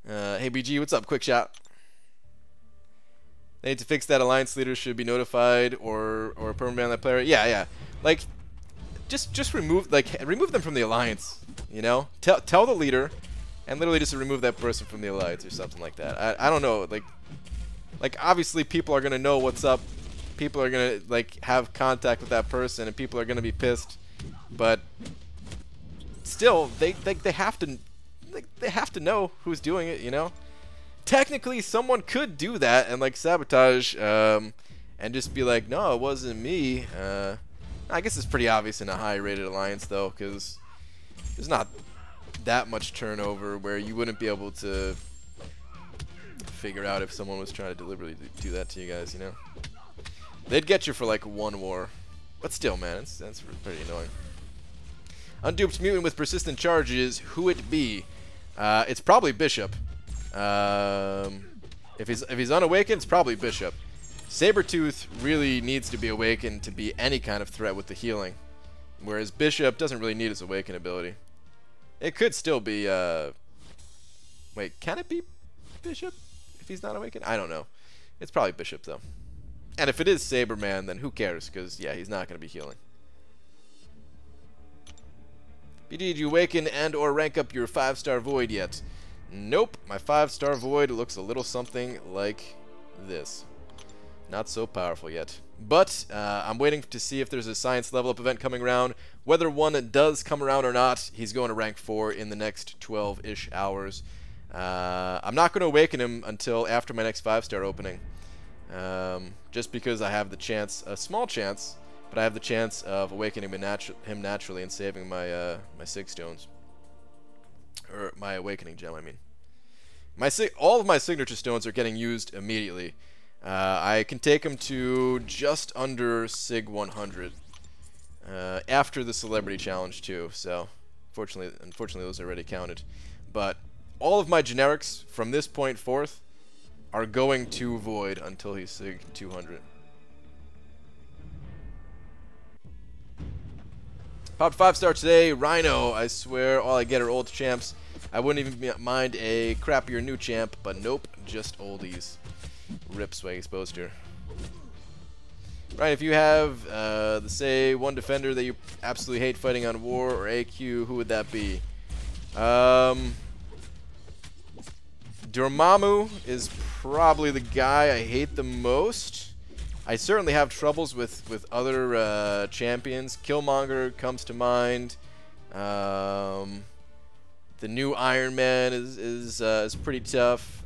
Hey BG, what's up? Quick shot. They need to fix that. Alliance leaders should be notified or permaban that player. Yeah. Like, just remove them from the alliance. You know, tell the leader, and literally just remove that person from the alliance or something like that. I don't know. Like obviously people are gonna know what's up. People are gonna like have contact with that person, and people are gonna be pissed. But still, they have to. They have to know who's doing it, you know? Technically, someone could do that and, like, sabotage, and just be like, no, it wasn't me. I guess it's pretty obvious in a high-rated alliance, though, because there's not that much turnover where you wouldn't be able to figure out if someone was trying to deliberately do that to you guys, you know? They'd get you for, like, one war. But still, man, that's pretty annoying. Unduped mutant with persistent charges, who it be? It's probably Bishop. If he's unawakened, it's probably Bishop. Sabretooth really needs to be awakened to be any kind of threat with the healing, whereas Bishop doesn't really need his awaken ability. It could still be, wait, can it be Bishop if he's not awakened? I don't know. It's probably Bishop, though. And if it is Saberman, then who cares, because, yeah, he's not going to be healing. BG, did you awaken and or rank up your 5-star void yet? Nope, my 5-star void looks a little something like this. Not so powerful yet. But I'm waiting to see if there's a science level up event coming around. Whether one does come around or not, he's going to rank 4 in the next 12-ish hours. I'm not going to awaken him until after my next 5-star opening. Just because I have the chance, a small chance, but I have the chance of awakening him naturally and saving my my Sig stones. Or my awakening gem, I mean. All of my signature stones are getting used immediately. I can take them to just under Sig 100 after the celebrity challenge too. So, unfortunately, those are already counted. But all of my generics from this point forth are going to void until he's Sig 200. Popped 5-star today, Rhino. I swear, all I get are old champs. I wouldn't even mind a crappier new champ, but nope, just oldies. Rip Swag Exposed here. Right, if you have, say, one defender that you absolutely hate fighting on War or AQ, who would that be? Dormammu is probably the guy I hate the most. I certainly have troubles with other champions. Killmonger comes to mind. The new Iron Man is pretty tough.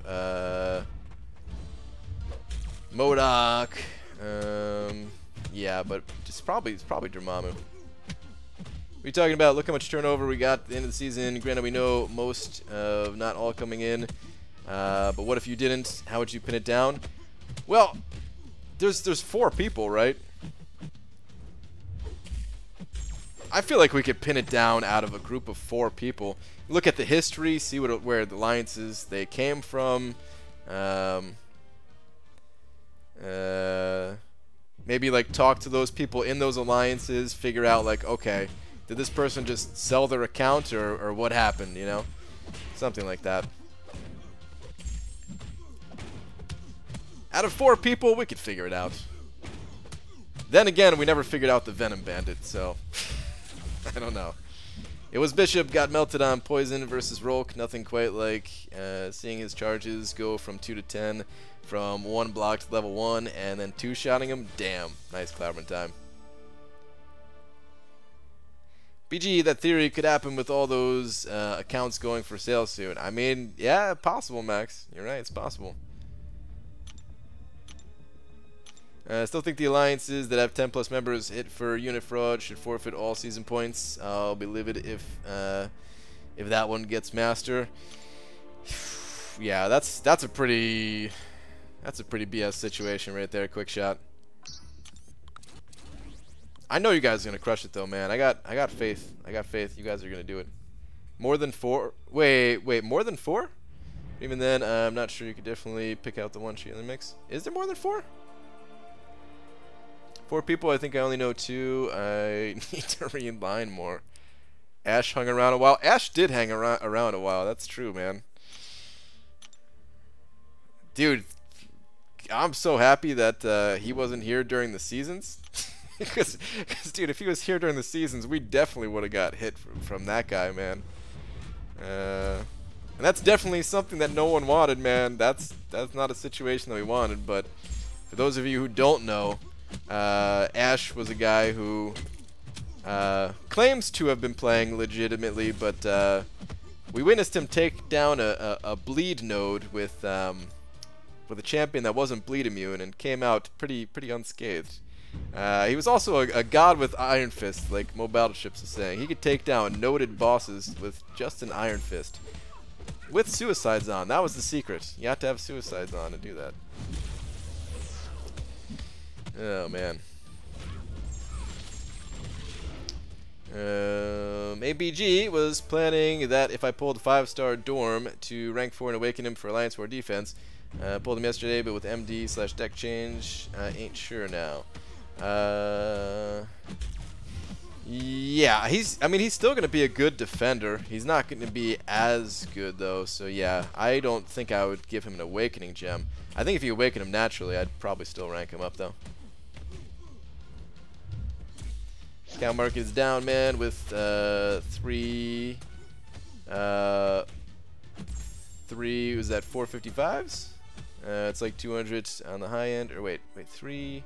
MODOK. Yeah, but it's probably Dormammu. What are you talking about? Look how much turnover we got at the end of the season. Granted, we know most of not all coming in. But what if you didn't? How would you pin it down? Well, there's 4 people, right? I feel like we could pin it down out of a group of 4 people. Look at the history, see where the alliances they came from. Maybe like talk to those people in those alliances, figure out like, okay, did this person just sell their account or what happened, you know? Something like that. Out of 4 people, we could figure it out. Then again, we never figured out the Venom Bandit, so I don't know. It was Bishop got melted on Poison versus Rolk. Nothing quite like seeing his charges go from 2 to 10, from 1 block to level 1, and then 2-shotting him. Damn, nice Cloudman time. BG, that theory could happen with all those accounts going for sale soon. I mean, yeah, possible, Max. You're right, it's possible. I still think the alliances that have 10+ members hit for unit fraud should forfeit all season points. I'll be livid if that one gets master. Yeah, that's a pretty BS situation right there. Quick shot. I know you guys are gonna crush it though, man. I got faith. I got faith. You guys are gonna do it. More than 4? Wait, more than 4? Even then, I'm not sure. You could definitely pick out the one sheet in the mix. Is there more than 4? 4 people, I think I only know 2. I need to read line more. Ash hung around a while. Ash did hang around a while. That's true, man. Dude, I'm so happy that he wasn't here during the seasons. Because, dude, if he was here during the seasons, we definitely would have got hit from that guy, man. And that's definitely something that no one wanted, man. That's not a situation that we wanted. But for those of you who don't know, Ash was a guy who claims to have been playing legitimately, but we witnessed him take down a bleed node with a champion that wasn't bleed immune and came out pretty unscathed. He was also a god with Iron Fist, like Mo Battleships is saying. He could take down noted bosses with just an Iron Fist. With suicides on. That was the secret. You have to have suicides on to do that. Oh, man. ABG was planning that if I pulled 5-star Dorm to rank 4 and awaken him for Alliance War defense. Pulled him yesterday, but with MD/deck change, ain't sure now. Yeah, I mean, he's still going to be a good defender. He's not going to be as good, though. So, yeah, I don't think I would give him an awakening gem. I think if you awaken him naturally, I'd probably still rank him up, though. Count market is down, man, with 3 was that 455s? It's like 200 on the high end. Or wait, 3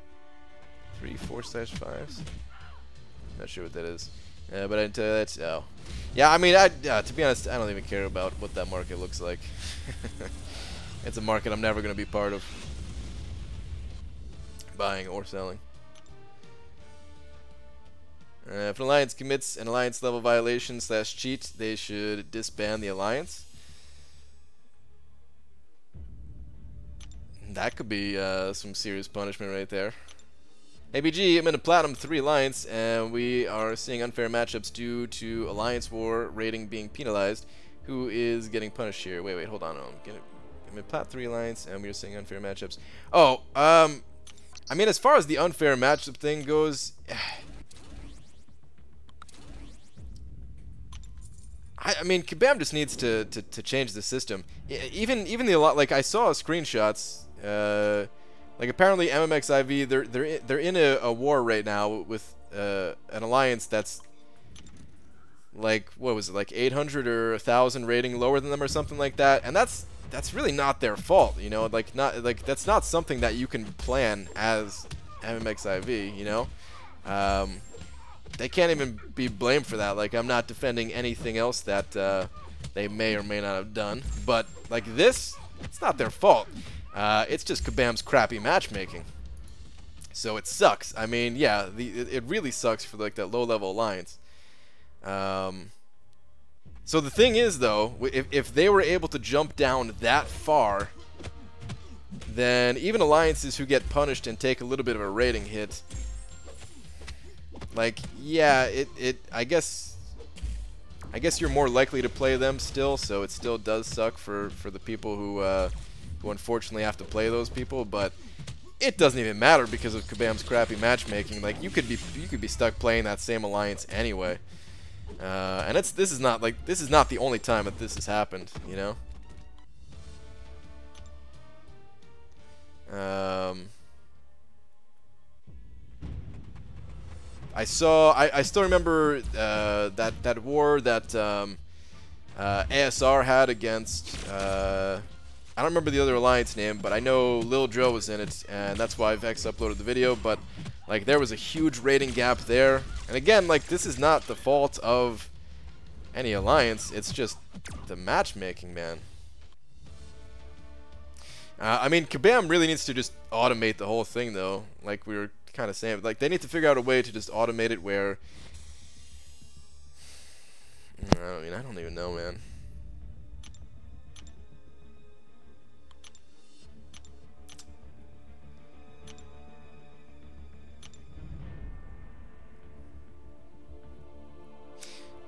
4/5s? Not sure what that is. But I didn't tell you that. Oh. Yeah, I mean, to be honest, I don't even care about what that market looks like. It's a market I'm never going to be part of. Buying or selling. If an alliance commits an alliance level violation / cheat, they should disband the alliance. That could be some serious punishment right there. Hey BG, I'm in a Platinum 3 alliance, and we are seeing unfair matchups due to alliance war rating being penalized. Who is getting punished here? Wait, hold on. I'm in Plat 3 alliance, and we're seeing unfair matchups. Oh, I mean, as far as the unfair matchup thing goes, I mean, Kabam just needs to change the system. Even the like I saw screenshots. Like apparently MMXIV, they're in a war right now with an alliance that's like, what was it, like 800 or 1,000 rating lower than them or something like that, and that's really not their fault, you know. Like that's not something that you can plan as MMXIV, you know. They can't even be blamed for that. Like, I'm not defending anything else that they may or may not have done, but like this, it's not their fault. It's just Kabam's crappy matchmaking. So it sucks. I mean, yeah, it really sucks for like that low-level alliance. So the thing is, though, if they were able to jump down that far, then even alliances who get punished and take a little bit of a rating hit, like, yeah, I guess you're more likely to play them still. So it still does suck for the people who unfortunately have to play those people, but it doesn't even matter because of Kabam's crappy matchmaking. Like, you could be stuck playing that same alliance anyway, and this is not the only time that this has happened, you know. I still remember that war that ASR had against I don't remember the other alliance name, but I know Lil Joe was in it, and that's why Vex uploaded the video. But like, there was a huge rating gap there, and again, like, this is not the fault of any alliance, it's just the matchmaking, man. I mean, Kabam really needs to just automate the whole thing, though. Like we were kind of saying, like, they need to figure out a way to just automate it where, I mean, I don't even know, man.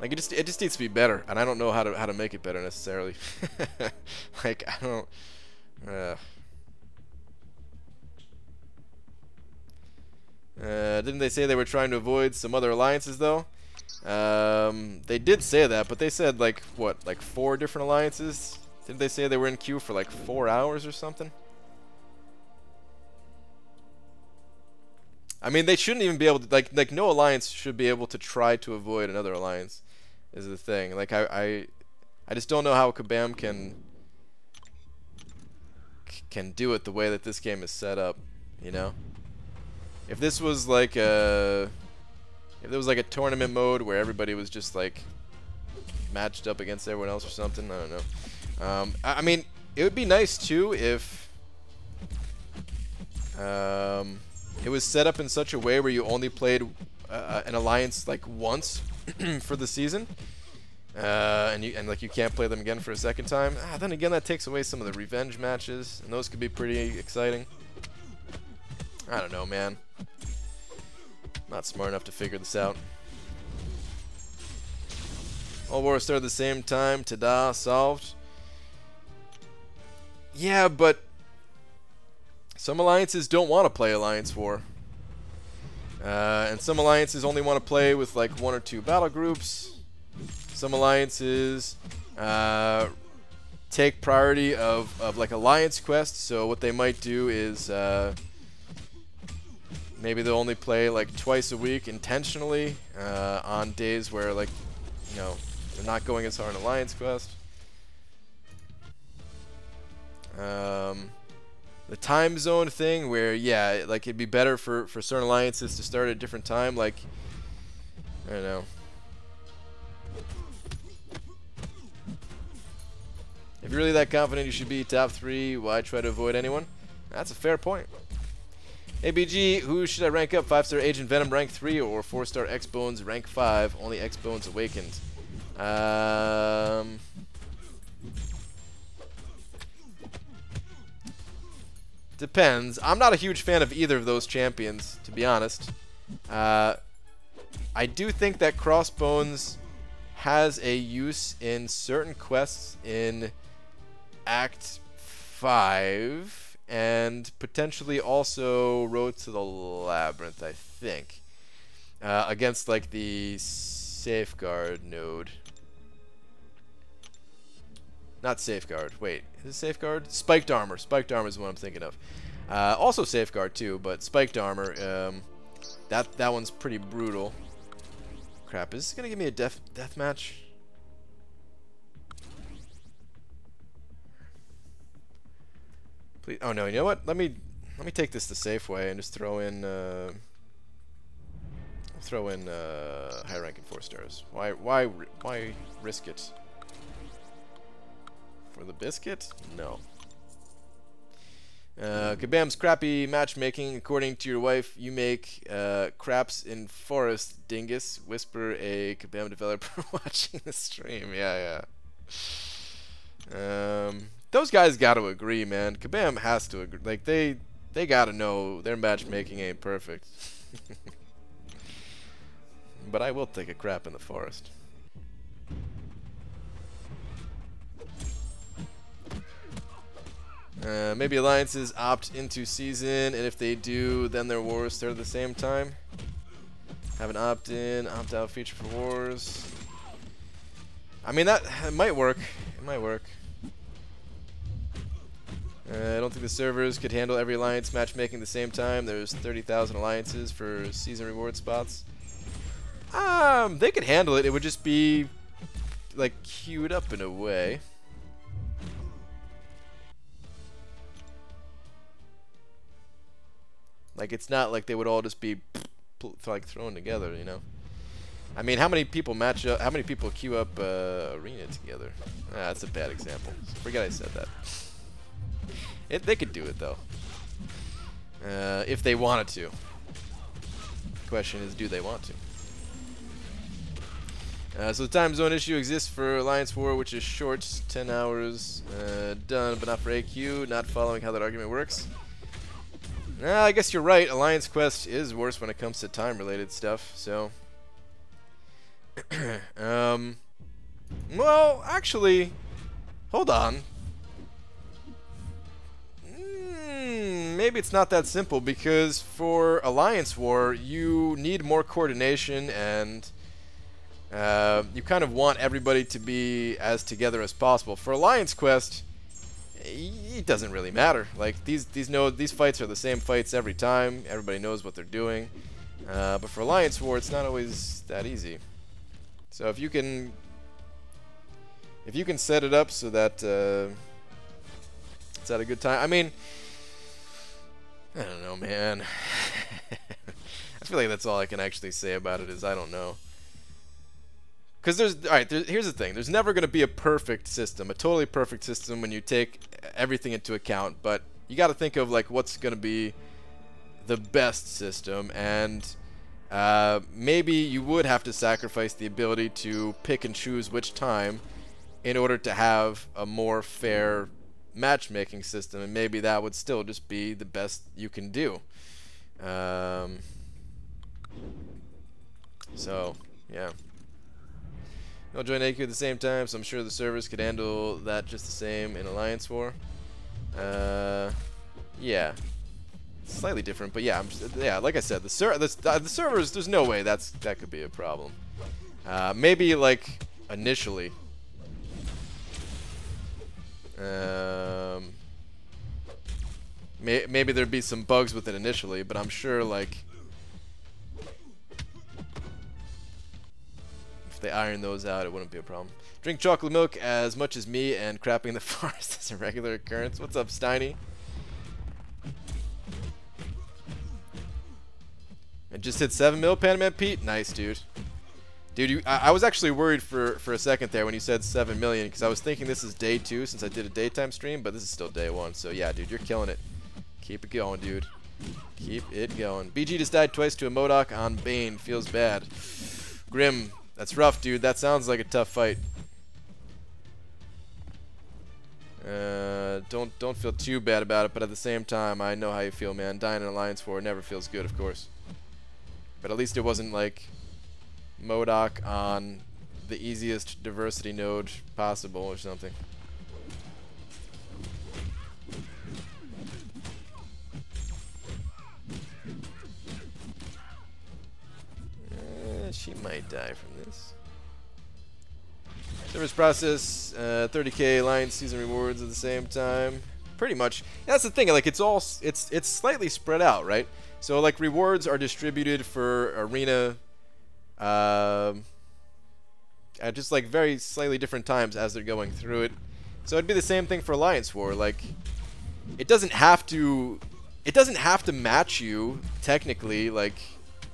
Like, it just needs to be better, and I don't know how to make it better necessarily. Like, I don't. Didn't they say they were trying to avoid some other alliances though? They did say that, but they said like what, like 4 different alliances? Didn't they say they were in queue for like 4 hours or something? I mean, they shouldn't even be able to, like no alliance should be able to try to avoid another alliance, is the thing. Like, I just don't know how Kabam can do it the way that this game is set up, you know? If this was like a tournament mode where everybody was just like matched up against everyone else or something, I don't know. I mean, it would be nice too if it was set up in such a way where you only played an alliance like once for the season, and like you can't play them again for a second time. Then again, that takes away some of the revenge matches, and those could be pretty exciting. I don't know, man. Not smart enough to figure this out. All wars start at the same time. Ta-da, solved. Yeah, but some alliances don't want to play Alliance War. And some alliances only want to play with like 1 or 2 battle groups. Some alliances take priority of like alliance quests. So what they might do is maybe they'll only play like twice a week intentionally on days where, like, you know, they're not going as hard on alliance quest. The time zone thing where, yeah, like it'd be better for certain alliances to start at a different time. Like, I don't know. If you're really that confident you should be top 3, why try to avoid anyone? That's a fair point. ABG, who should I rank up? 5-star Agent Venom rank 3 or 4-star X-Bones rank 5? Only X-Bones awakened. Depends. I'm not a huge fan of either of those champions, to be honest. I do think that Crossbones has a use in certain quests in Act 5 and potentially also Road to the Labyrinth, I think. Against like the Safeguard node. Not Safeguard. Wait, is it Safeguard? Spiked Armor. Spiked Armor is what I'm thinking of. Also Safeguard too, but Spiked Armor. That one's pretty brutal. Crap, is this gonna give me a death match? Please. Oh no, you know what? Let me take this the safe way and just throw in high ranking 4 stars. Why risk it? For the biscuit? No. Kabam's crappy matchmaking. According to your wife, you make craps in forest, dingus. Whisper a Kabam developer watching the stream. Yeah. Those guys got to agree, man. Kabam has to agree. Like they got to know their matchmaking ain't perfect. But I will take a crap in the forest. Maybe alliances opt into season, and if they do, then their wars start at the same time. Have an opt-in, opt-out feature for wars. I mean, it might work. It might work. I don't think the servers could handle every alliance matchmaking at the same time. There's 30,000 alliances for season reward spots. They could handle it. It would just be like queued up in a way. Like, it's not like they would all just be like thrown together, you know. I mean, how many people match up? How many people queue up arena together? That's a bad example. Forget I said that. They could do it though, if they wanted to. The question is, do they want to? So the time zone issue exists for Alliance War, which is short, 10 hours, done, but not for AQ. Not following how that argument works. I guess you're right. Alliance Quest is worse when it comes to time-related stuff. So, well, actually, hold on. Maybe it's not that simple, because for Alliance War, you need more coordination, and you kind of want everybody to be as together as possible. For Alliance Quest, it doesn't really matter. Like these fights are the same fights every time. Everybody knows what they're doing. But for Alliance War, it's not always that easy. So if you can set it up so that it's at a good time. I mean, I don't know, man. I feel like that's all I can actually say about it is I don't know. Because here's the thing. There's never going to be a perfect system, a totally perfect system when you take everything into account. But you got to think of like what's going to be the best system, and maybe you would have to sacrifice the ability to pick and choose which time in order to have a more fair matchmaking system, and maybe that would still just be the best you can do. So, yeah. I'll join AQ at the same time, so I'm sure the servers could handle that just the same in Alliance War. Yeah. Slightly different, but yeah, like I said, the servers, there's no way that could be a problem. Maybe, like, initially. Maybe there'd be some bugs with it initially, but I'm sure, like, if they iron those out, it wouldn't be a problem. Drink chocolate milk as much as me, and crapping in the forest is a regular occurrence. What's up, Steiny? I just hit 7 mil, Panaman Pete. Nice, dude. Dude, I was actually worried for a second there when you said 7 million, because I was thinking this is day 2 since I did a daytime stream, but this is still day 1. So yeah, dude, you're killing it. Keep it going, dude. Keep it going. BG just died twice to a MODOK on Bane. Feels bad. Grim, that's rough, dude. That sounds like a tough fight. Don't feel too bad about it, but at the same time, I know how you feel, man. Dying in Alliance War never feels good, of course. But at least it wasn't like MODOK on the easiest diversity node possible or something. She might die from this. Service process, 30k Alliance season rewards at the same time. Pretty much. That's the thing. Like it's slightly spread out, right? So like rewards are distributed for arena, at just like very slightly different times as they're going through it. So it'd be the same thing for Alliance War. Like it doesn't have to match you technically, like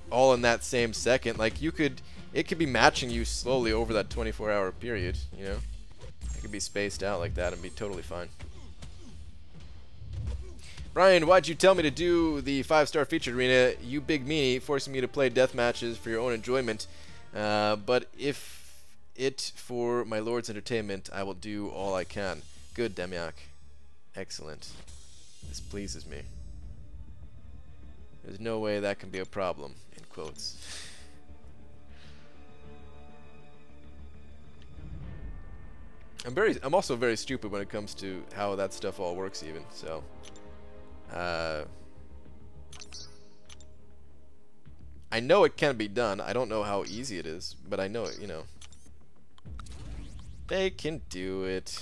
all in that same second. Like it could be matching you slowly over that 24-hour period, you know? It could be spaced out like that and be totally fine. Brian, why'd you tell me to do the 5-star featured arena? You big meanie, forcing me to play death matches for your own enjoyment. But if it for my lord's entertainment, I will do all I can. Good, Demiak. Excellent. This pleases me. There's no way that can be a problem, in quotes. I'm also very stupid when it comes to how that stuff all works even, so I know it can be done. I don't know how easy it is, but I know it, you know. They can do it.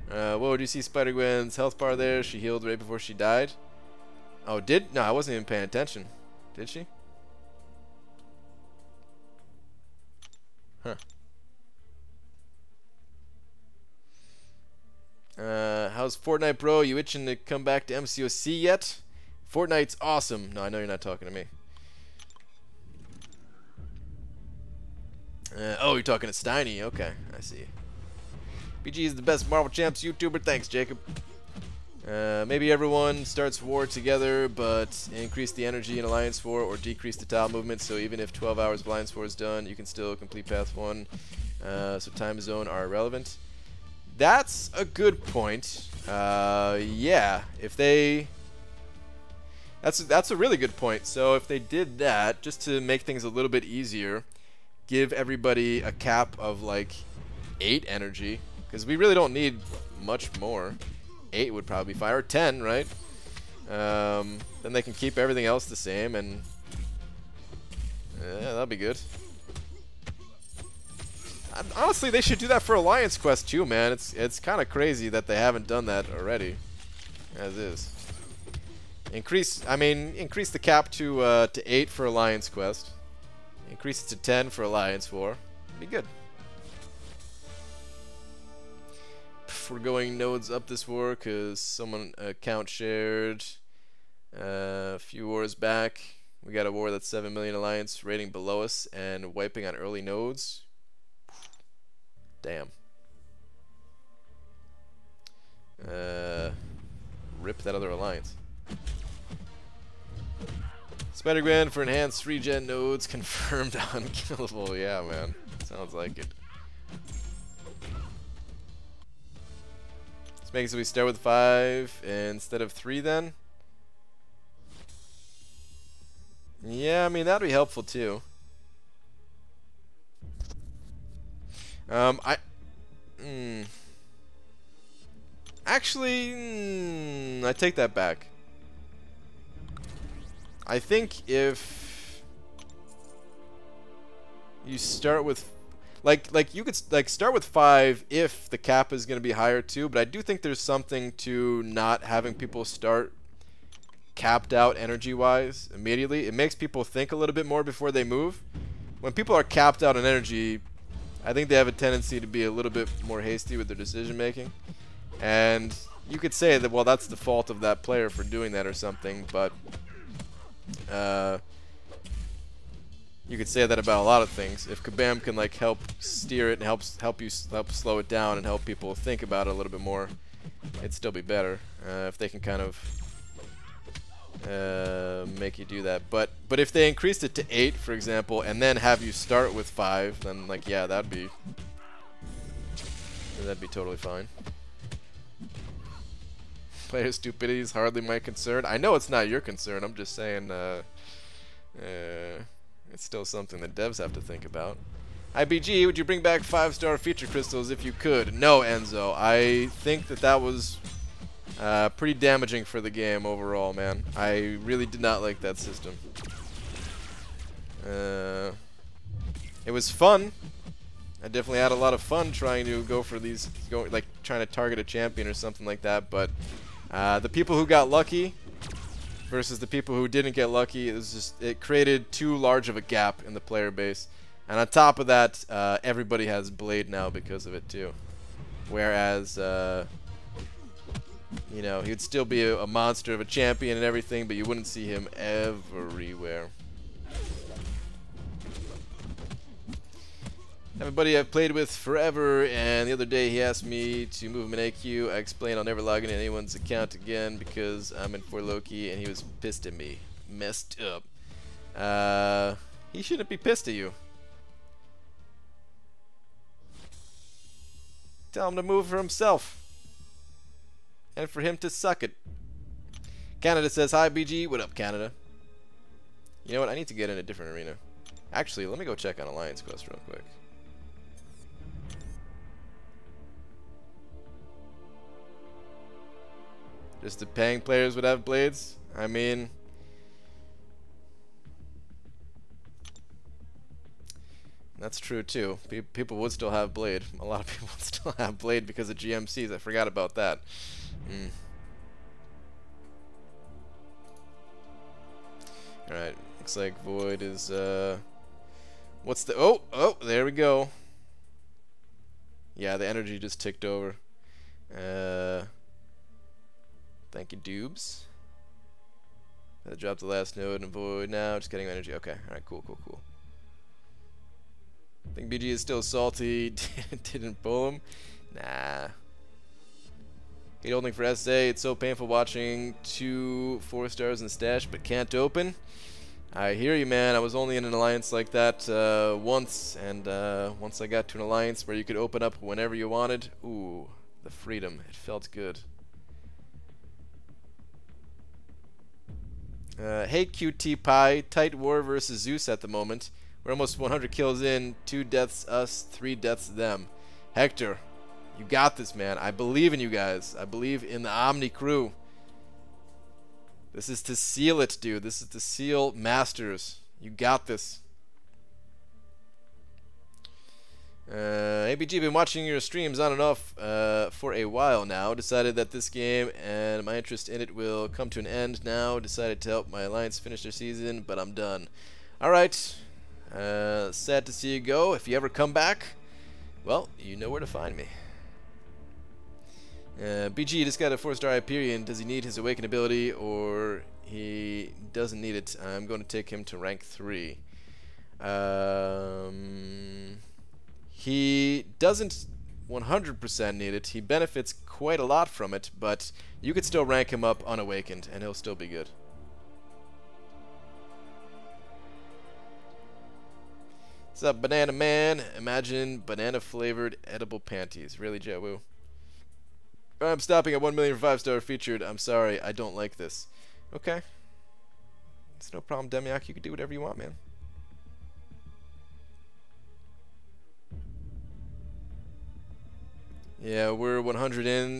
Whoa, do you see Spider-Gwen's health bar there? She healed right before she died. Oh, no, I wasn't even paying attention. Did she? Huh. How's Fortnite, bro? You itching to come back to MCOC yet? Fortnite's awesome. No, I know you're not talking to me. Oh, you're talking to Steiny. Okay, I see. BG is the best Marvel Champs YouTuber. Thanks, Jacob. Maybe everyone starts war together, but increase the energy in Alliance War or decrease the tile movement, so even if 12 hours of Alliance War is done, you can still complete Path 1, so time zone are irrelevant. That's a good point. Yeah, if they... That's a really good point. So if they did that, just to make things a little bit easier, give everybody a cap of like 8 energy, because we really don't need much more. 8 would probably be fine, or 10, right? Then they can keep everything else the same, and yeah, that'll be good. Honestly, they should do that for Alliance Quest too, man. It's kind of crazy that they haven't done that already, as is. Increase the cap to 8 for Alliance Quest. Increase it to 10 for Alliance War. Be good. We're going nodes up this war because someone account shared a few wars back. We got a war that's 7 million Alliance rating below us and wiping on early nodes. Damn. Rip that other alliance. Spider-Gwen for enhanced regen nodes confirmed unkillable. Yeah, man. Sounds like it. Let's make it so we start with 5 instead of 3 then. Yeah, I mean, that'd be helpful too. Actually, I take that back. I think if you start with like you could like start with 5 if the cap is going to be higher too, but I do think there's something to not having people start capped out energy wise immediately. It makes people think a little bit more before they move. When people are capped out in energy, I think they have a tendency to be a little bit more hasty with their decision making. And you could say that, well, that's the fault of that player for doing that or something, but You could say that about a lot of things. If Kabam can like help steer it and help slow it down and help people think about it a little bit more, it'd still be better. If they can kind of make you do that. But if they increased it to 8, for example, and then have you start with 5, then like yeah, that'd be totally fine. Player stupidity is hardly my concern. I know it's not your concern. I'm just saying. It's still something that devs have to think about. IBG, would you bring back 5-star feature crystals if you could? No, Enzo. I think that was pretty damaging for the game overall, man. I really did not like that system. It was fun. I definitely had a lot of fun trying to go for these, like trying to target a champion or something like that. But the people who got lucky versus the people who didn't get lucky, it created too large of a gap in the player base. And on top of that, everybody has Blade now because of it too. Whereas, you know, he'd still be a monster of a champion and everything, but you wouldn't see him everywhere. Everybody I've played with forever, and the other day he asked me to move him in AQ. I explained I'll never log into anyone's account again because I'm in for Loki, and he was pissed at me. Messed up. He shouldn't be pissed at you. Tell him to move for himself. And for him to suck it. Canada says, hi BG. What up, Canada? You know what? I need to get in a different arena. Actually, let me go check on Alliance Quest real quick. Just the paying players would have blades? I mean, that's true too. People would still have blade. A lot of people would still have blade because of GMCs. I forgot about that. Alright, looks like Void is, what's the, oh, there we go. Yeah, the energy just ticked over. Thank you, Doobs. I dropped the last node and Void now, just getting energy. Okay, alright, cool. I think BG is still salty. Didn't pull him. Nah. Hate holding for SA. It's so painful watching 2 4-stars in stash, but can't open. I hear you, man. I was only in an alliance like that once, and once I got to an alliance where you could open up whenever you wanted, ooh, the freedom. It felt good. Hey QT Pie, tight war versus Zeus at the moment. We're almost 100 kills in, 2 deaths us, 3 deaths them. Hector, you got this, man. I believe in you guys. I believe in the Omni crew. This is to seal it, dude. This is to seal Masters. You got this. ABG, been watching your streams on and off for a while now. Decided that this game and my interest in it will come to an end now. Decided to help my alliance finish their season, but I'm done. Alright. Sad to see you go. If you ever come back, well, you know where to find me. BG just got a 4-star Hyperion. Does he need his Awaken ability, or he doesn't need it? I'm going to take him to rank 3. He doesn't 100% need it. He benefits quite a lot from it, but you could still rank him up unawakened, and he'll still be good. What's up, Banana Man? Imagine banana-flavored edible panties. Really, Jawu? I'm stopping at 1 million for 5-star featured. I'm sorry, I don't like this. Okay. It's no problem, Demiak. You can do whatever you want, man. Yeah, we're 100 in.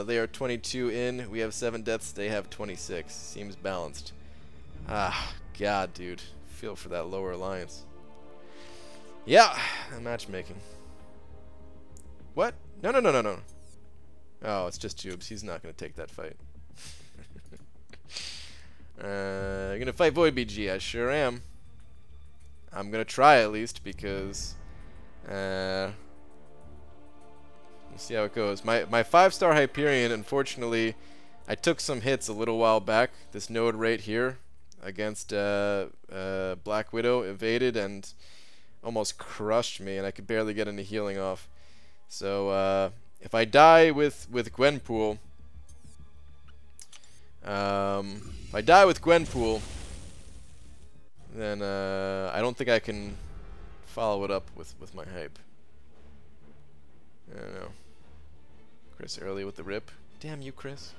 They are 22 in. We have 7 deaths. They have 26. Seems balanced. Ah, God, dude. Feel for that lower alliance. Yeah, matchmaking. What? No. Oh, it's just Tubes. He's not going to take that fight. You're going to fight Void BG? I sure am. I'm going to try at least because... we'll see how it goes. My 5-star Hyperion, unfortunately, I took some hits a little while back. This node right here. against Black Widow, evaded and almost crushed me, and I could barely get any healing off. So if I die with Gwenpool, then I don't think I can follow it up with my hype. I don't know. Chris early with the rip. Damn you, Chris.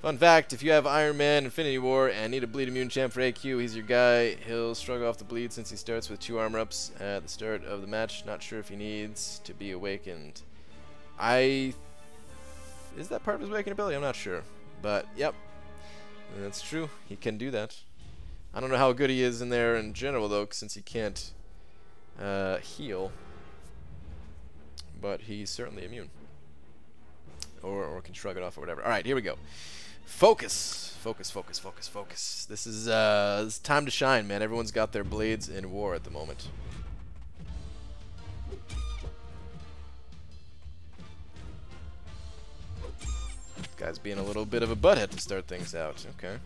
Fun fact, if you have Iron Man Infinity War and need a bleed immune champ for AQ, he's your guy. He'll struggle off the bleed since he starts with 2 armor ups at the start of the match. Not sure if he needs to be awakened. Is that part of his awakened ability? I'm not sure. But, yep. That's true. He can do that. I don't know how good he is in there in general, though, since he can't heal. But he's certainly immune. Or can shrug it off or whatever. Alright, here we go. Focus. Focus, focus, focus, focus. This is time to shine, man. Everyone's got their blades in war at the moment. This guy's being a little bit of a butthead to start things out. Okay.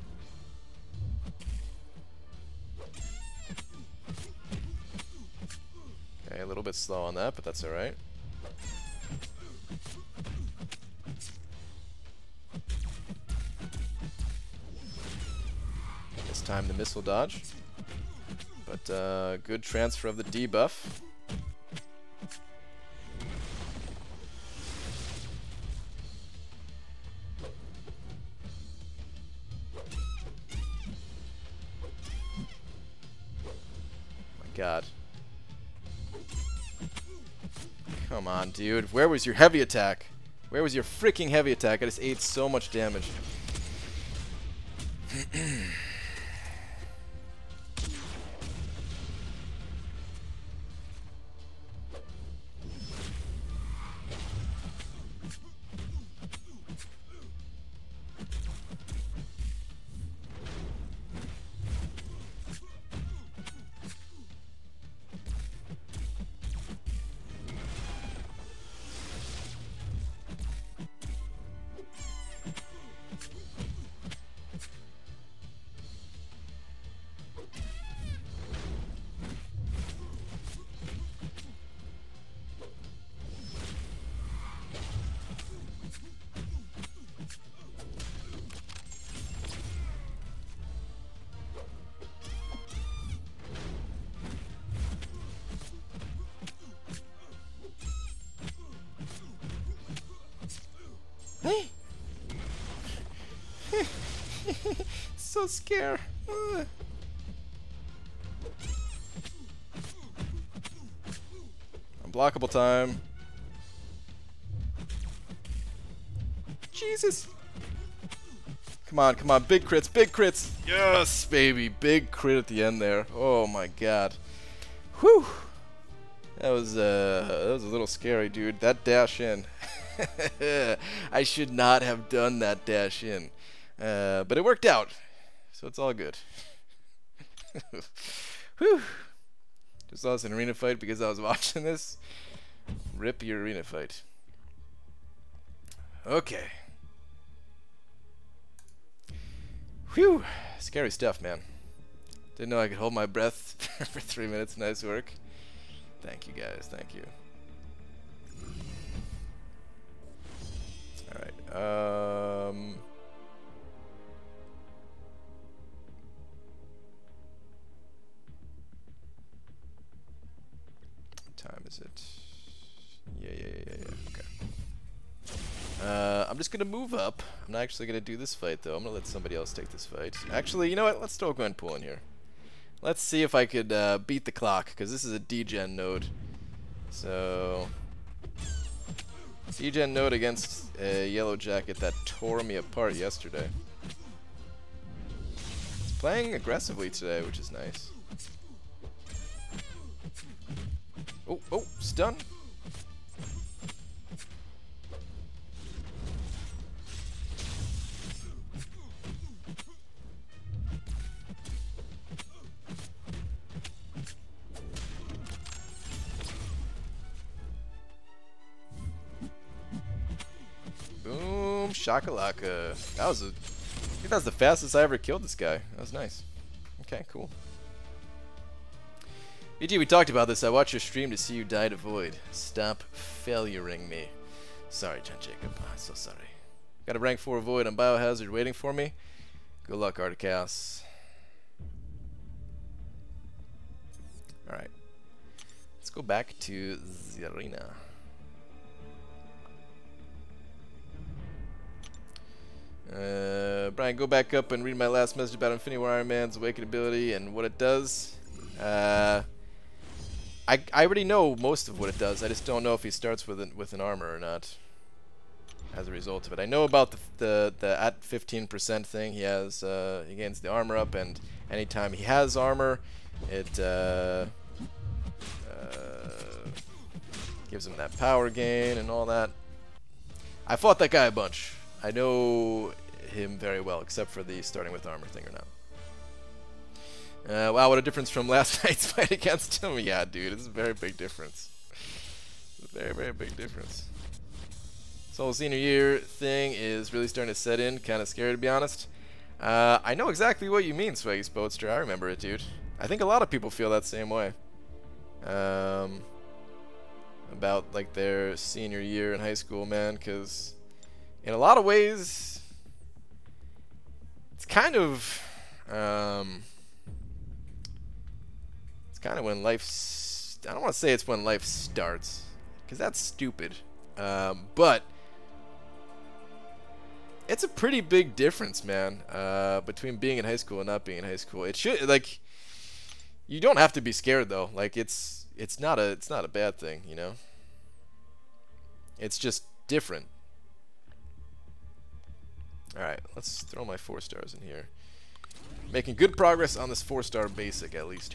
Okay, a little bit slow on that, but that's alright. This time the missile dodge. But good transfer of the debuff. My God. Come on, dude. Where was your heavy attack? Where was your freaking heavy attack? I just ate so much damage. So scared. Unblockable time. Jesus. Come on, come on. Big crits, big crits. Yes, baby. Big crit at the end there. Oh my God. Whew. That was a little scary, dude. That dash in. I should not have done that dash in. But it worked out. So it's all good. Whew. Just lost an arena fight because I was watching this. Rip your arena fight. Okay. Whew. Scary stuff, man. Didn't know I could hold my breath for 3 minutes. Nice work. Thank you, guys. Thank you. Alright. Time is it? Yeah. Okay. I'm just gonna move up. I'm not actually gonna do this fight though. I'm gonna let somebody else take this fight. Actually, you know what? Let's throw Gwenpool in here. Let's see if I could beat the clock, because this is a degen node. So degen node against a yellow jacket that tore me apart yesterday. It's playing aggressively today, which is nice. Oh, stun. Boom, shakalaka. That was a That's the fastest I ever killed this guy. That was nice. Okay, cool. BG, we talked about this. I watched your stream to see you die to Void. Stop failuring me. Sorry, John Jacob. I'm so sorry. Got a rank 4 Void on Biohazard waiting for me. Good luck, Articas. Alright. Let's go back to the arena. Brian, go back up and read my last message about Infinity War Iron Man's awakened ability and what it does. I already know most of what it does. I just don't know if he starts with an armor or not. As a result of it, I know about the at 15% thing. He has he gains the armor up, and anytime he has armor, it gives him that power gain and all that. I fought that guy a bunch. I know him very well, except for the starting with armor thing or not. Wow, what a difference from last night's fight against him. Yeah, dude, it's a very big difference. It's a very, very big difference. This whole senior year thing is really starting to set in. Kind of scary, to be honest. I know exactly what you mean, Swaggy Spoadster. I remember it, dude. I think a lot of people feel that same way. About, like, their senior year in high school, man, because in a lot of ways, it's kind of when life, I don't want to say it's when life starts, because that's stupid, but it's a pretty big difference, man, between being in high school and not being in high school. It should, like, you don't have to be scared, though. Like, it's not a bad thing, you know? It's just different. Alright, let's throw my 4 stars in here. Making good progress on this 4-star basic, at least.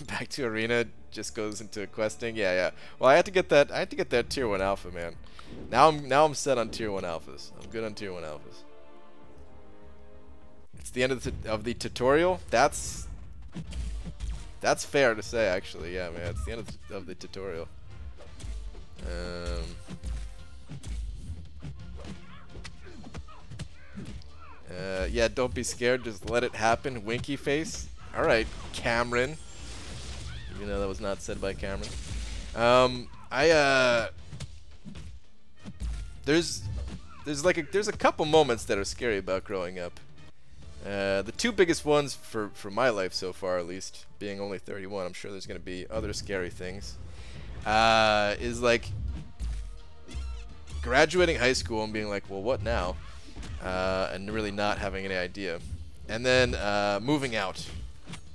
Back to arena, just goes into questing. Yeah. Well, I had to get that tier 1 alpha, man. Now I'm set on tier 1 alphas. I'm good on tier 1 alphas. It's the end of the tutorial. That's fair to say, actually. Yeah, man. It's the end of the tutorial. Yeah, don't be scared. Just let it happen. Winky face. All right, Cameron. Even though that was not said by Cameron. There's a couple moments that are scary about growing up. The 2 biggest ones for my life so far, at least, being only 31, I'm sure there's gonna be other scary things. Is like graduating high school and being like, well, what now? And really not having any idea. And then moving out.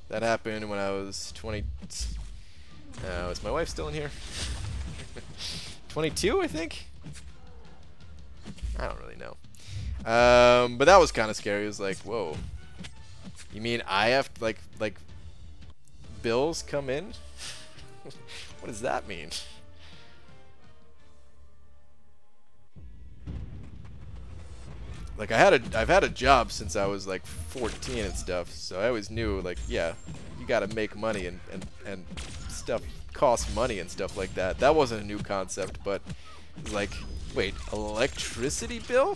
That happened when I was 20. Is my wife still in here? 22, I think. I don't really know. But that was kind of scary. It was like, whoa. You mean I have to, like bills come in? What does that mean? Like I've had a job since I was like 14 and stuff, so I always knew, like, yeah, you gotta make money and stuff costs money and stuff like that. That wasn't a new concept, but it was like, wait, electricity bill?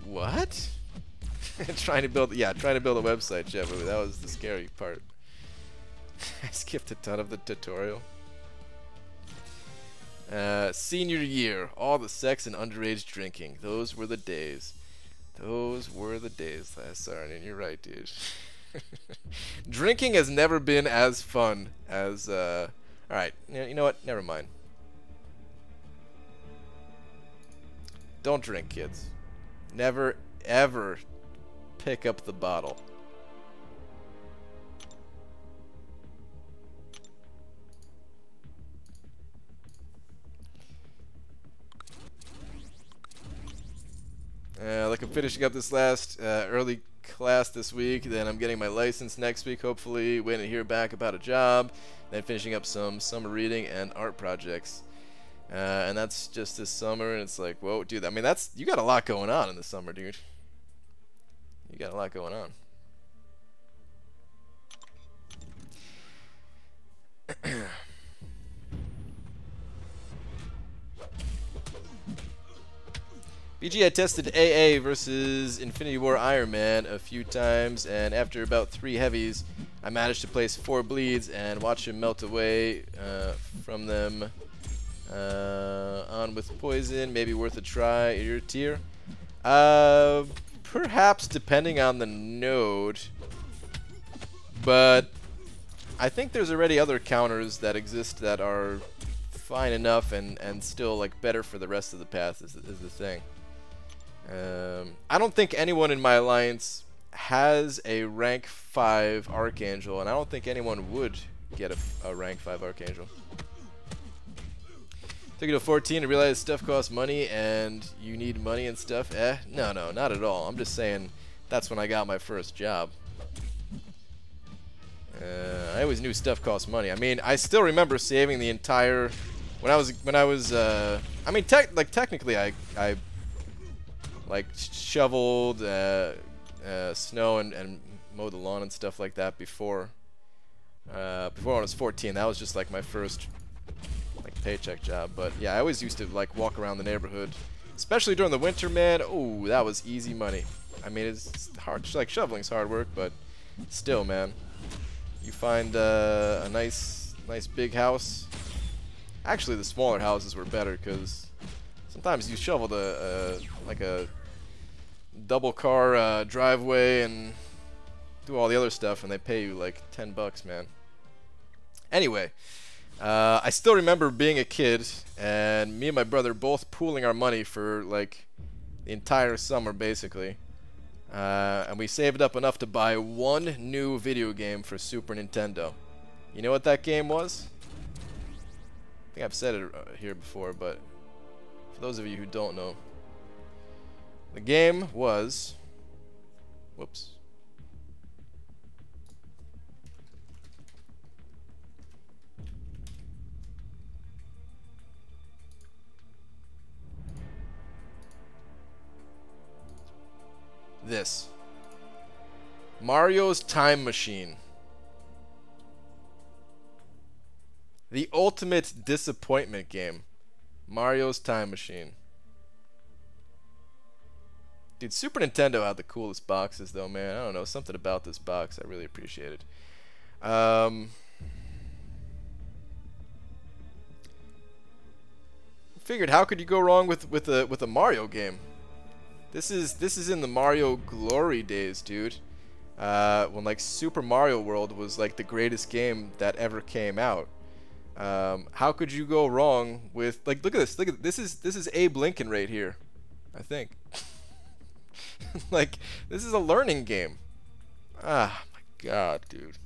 What? trying to build a website, yeah, but that was the scary part. I skipped a ton of the tutorial. Senior year, all the sex and underage drinking. Those were the days. Those were the days, Sarn, and you're right, dude. Drinking has never been as fun as, alright, you know what? Never mind. Don't drink, kids. Never, ever pick up the bottle. Like, I'm finishing up this last early class this week, then I'm getting my license next week, hopefully, waiting to hear back about a job, then finishing up some summer reading and art projects. And that's just this summer, and it's like, whoa, dude, I mean, you got a lot going on in the summer, dude. You got a lot going on. BG, I tested AA versus Infinity War Iron Man a few times, and after about 3 heavies, I managed to place 4 bleeds and watch him melt away from them. On with poison, maybe worth a try. Your tier? Perhaps depending on the node, but I think there's already other counters that exist that are fine enough and still like better for the rest of the path is the thing. I don't think anyone in my alliance has a rank 5 Archangel, and I don't think anyone would get a rank 5 Archangel. Took it to 14 to realize stuff costs money and you need money and stuff. No, not at all. I'm just saying that's when I got my first job. I always knew stuff costs money. I mean, I still remember saving the entire when I was I mean technically I like shoveled snow and mowed the lawn and stuff like that before I was 14. That was just like my first like paycheck job. But yeah, I always used to like walk around the neighborhood, especially during the winter, man. Oh, that was easy money. I mean, it's hard, like shoveling's hard work, but still, man. You find a nice big house. Actually, the smaller houses were better because sometimes you shoveled like a double car driveway and do all the other stuff, and they pay you like 10 bucks, man. Anyway, I still remember being a kid and me and my brother both pooling our money for like the entire summer, basically. And we saved up enough to buy 1 new video game for Super Nintendo. You know what that game was? I think I've said it here before, but for those of you who don't know, the game was... Whoops. This. Mario's Time Machine. The ultimate disappointment game. Mario's Time Machine. Dude, Super Nintendo had the coolest boxes though, man. I don't know, something about this box I really appreciated. Figured, how could you go wrong with a Mario game? This is in the Mario glory days, dude. When like Super Mario World was like the greatest game that ever came out. How could you go wrong with, like, look at this. Look at this is Abe Lincoln right here, I think. Like, this is a learning game. Ah, my God, dude.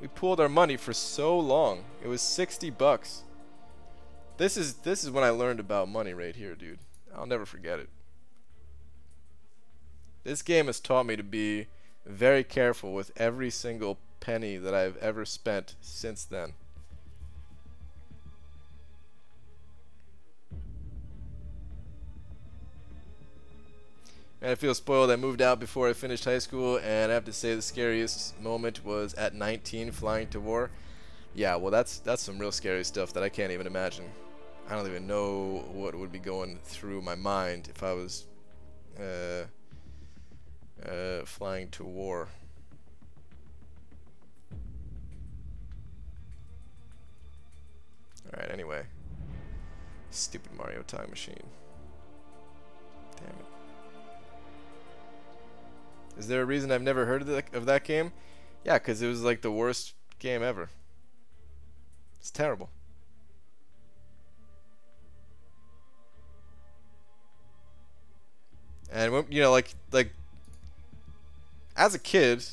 We pooled our money for so long. It was 60 bucks. This is when I learned about money right here, dude. I'll never forget it. This game has taught me to be very careful with every single penny that I've ever spent since then. And I feel spoiled. I moved out before I finished high school, and I have to say the scariest moment was at 19 flying to war. Yeah, well that's some real scary stuff that I can't even imagine. I don't even know what would be going through my mind if I was flying to war. Alright, anyway. Stupid Mario Time Machine. Damn it. Is there a reason I've never heard of that game? Yeah, because it was like the worst game ever. It's terrible. And when, you know, like as a kid,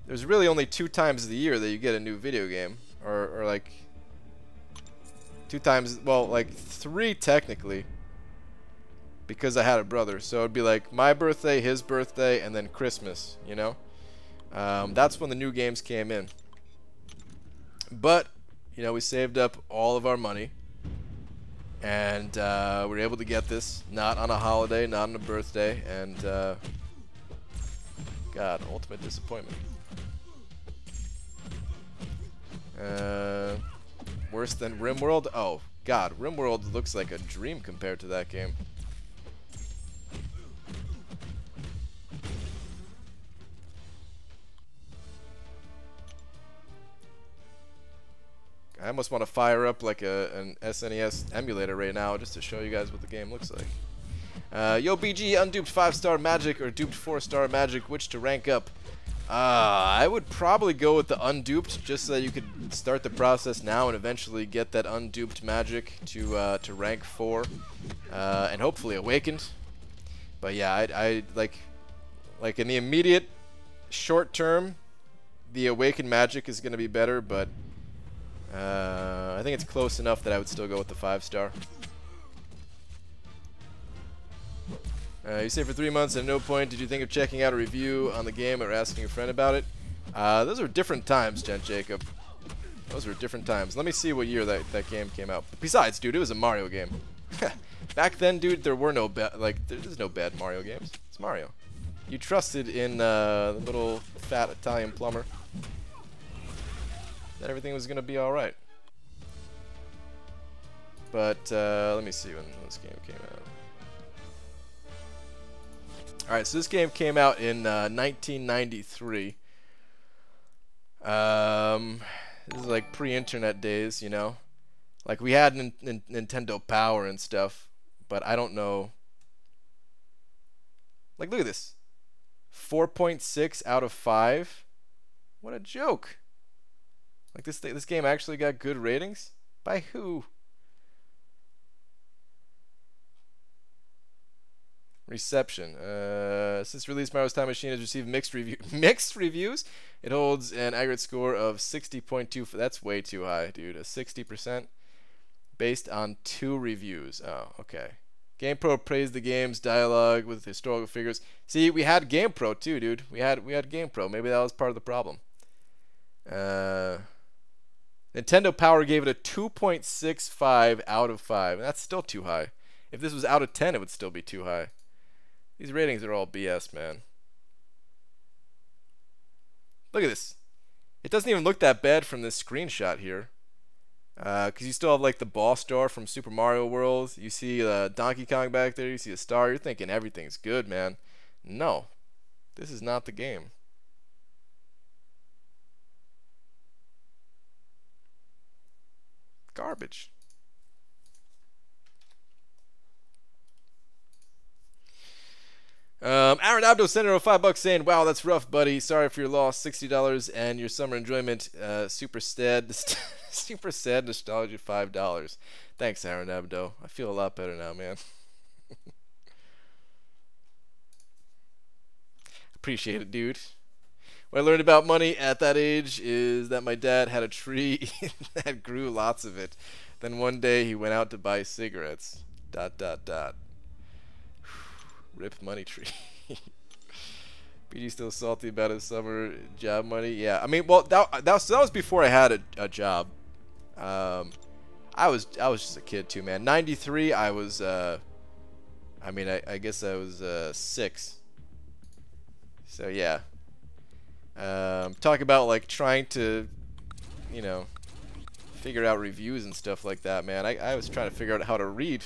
there's really only 2 times of the year that you get a new video game, or like 2 times, well, like 3 technically, because I had a brother. So it'd be like my birthday, his birthday, and then Christmas, you know. That's when the new games came in. But you know, we saved up all of our money, and we were able to get this, not on a holiday, not on a birthday, and God, ultimate disappointment. Worse than RimWorld? Oh, God. RimWorld looks like a dream compared to that game. I almost want to fire up like an SNES emulator right now just to show you guys what the game looks like. Yo, BG, unduped 5-star Magic or duped 4-star Magic, which to rank up? I would probably go with the unduped, just so that you could start the process now and eventually get that unduped Magic to rank 4, and hopefully awakened. But yeah, I like in the immediate short term, the awakened Magic is going to be better, but I think it's close enough that I would still go with the 5-star. You say for 3 months and at no point did you think of checking out a review on the game or asking a friend about it? Those are different times, Gent Jacob. Those were different times. Let me see what year that game came out. Besides, dude, it was a Mario game. Back then, dude, there were no there's no bad Mario games. It's Mario. You trusted in the little fat Italian plumber that everything was gonna be all right. But let me see when this game came out. Alright, so this game came out in 1993. This is like pre-internet days, you know? Like, we had Nintendo Power and stuff, but I don't know. Like, look at this. 4.6 out of 5? What a joke. Like, this game actually got good ratings? By who? Reception. Since release, Mario's Time Machine has received mixed reviews. It holds an aggregate score of 60.2. That's way too high, dude. A 60% based on 2 reviews. Oh, okay. GamePro praised the game's dialogue with historical figures. See, we had GamePro too, dude. We had GamePro. Maybe that was part of the problem. Nintendo Power gave it a 2.65 out of 5. That's still too high. If this was out of 10, it would still be too high. These ratings are all BS, man. Look at this. It doesn't even look that bad from this screenshot here. Because you still have like the boss star from Super Mario World. You see Donkey Kong back there. You see a star. You're thinking everything's good, man. No. This is not the game. Garbage. Aaron Abdo sent her $5 saying, "Wow, that's rough, buddy. Sorry for your loss. $60 and your summer enjoyment. Super sad, super sad nostalgia. $5. Thanks, Aaron Abdo. I feel a lot better now, man. Appreciate it, dude. What I learned about money at that age is that my dad had a tree that grew lots of it. Then one day he went out to buy cigarettes. ... Rip money tree." BG still salty about his summer job money. Yeah, I mean, well, that was before I had a job. I was just a kid too, man. 93, I was. I mean, I guess I was 6. So yeah. Talk about like trying to, you know, figure out reviews and stuff like that, man. I was trying to figure out how to read.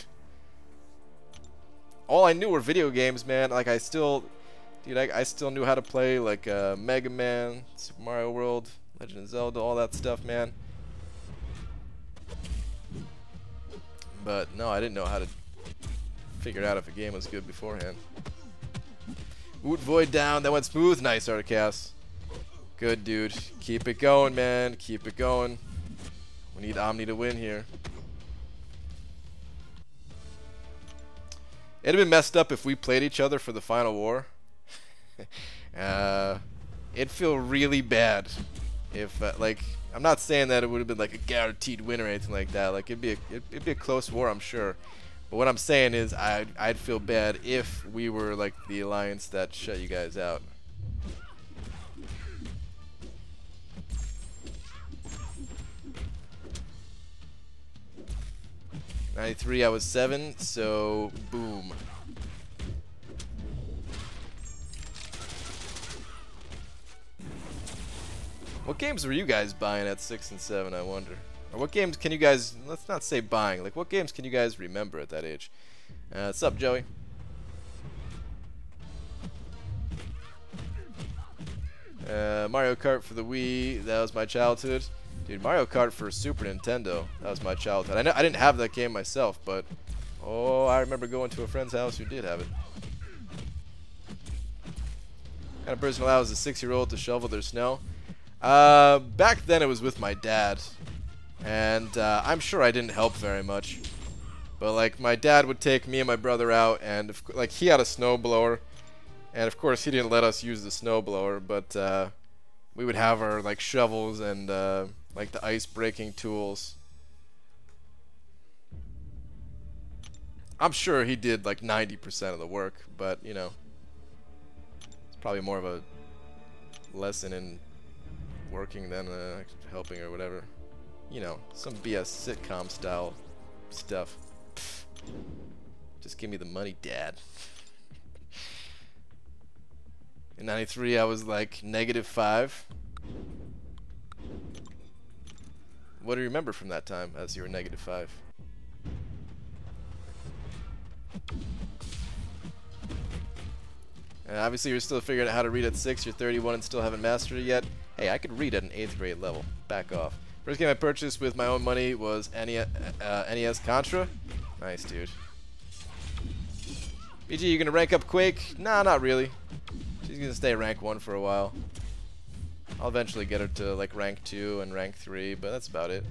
All I knew were video games, man. Like I still knew how to play like Mega Man, Super Mario World, Legend of Zelda, all that stuff, man. But no, I didn't know how to figure out if a game was good beforehand. Woot Void down. That went smooth. Nice, Articast. Good, dude. Keep it going, man. Keep it going. We need Omni to win here. It'd have been messed up if we played each other for the final war. It'd feel really bad if, like, I'm not saying that it would have been like a guaranteed win or anything like that. Like it'd be a close war, I'm sure. But what I'm saying is, I'd feel bad if we were like the alliance that shut you guys out. '93, I was 7, so boom. What games were you guys buying at 6 and 7, I wonder? Or what games can you guys, let's not say buying, like what games can you guys remember at that age? What's up, Joey? Mario Kart for the Wii, that was my childhood. Dude, Mario Kart for Super Nintendo, that was my childhood. I didn't have that game myself, but oh, I remember going to a friend's house who did have it. What kind of person allows a 6-year-old to shovel their snow? Back then it was with my dad, and I'm sure I didn't help very much. But like my dad would take me and my brother out, and like he had a snowblower, and of course he didn't let us use the snowblower, but we would have our like shovels and like the ice breaking tools. I'm sure he did like 90% of the work, but you know, it's probably more of a lesson in working than helping or whatever. You know, some BS sitcom style stuff. Pfft. Just give me the money, Dad. In '93, I was like -5. What do you remember from that time as you were -5? Obviously, you're still figuring out how to read at 6. You're 31 and still haven't mastered it yet. Hey, I could read at an 8th grade level. Back off. First game I purchased with my own money was NES Contra. Nice, dude. BG, you gonna rank up Quake? Nah, not really. She's gonna stay rank 1 for a while. I'll eventually get her to like rank 2 and rank 3, but that's about it.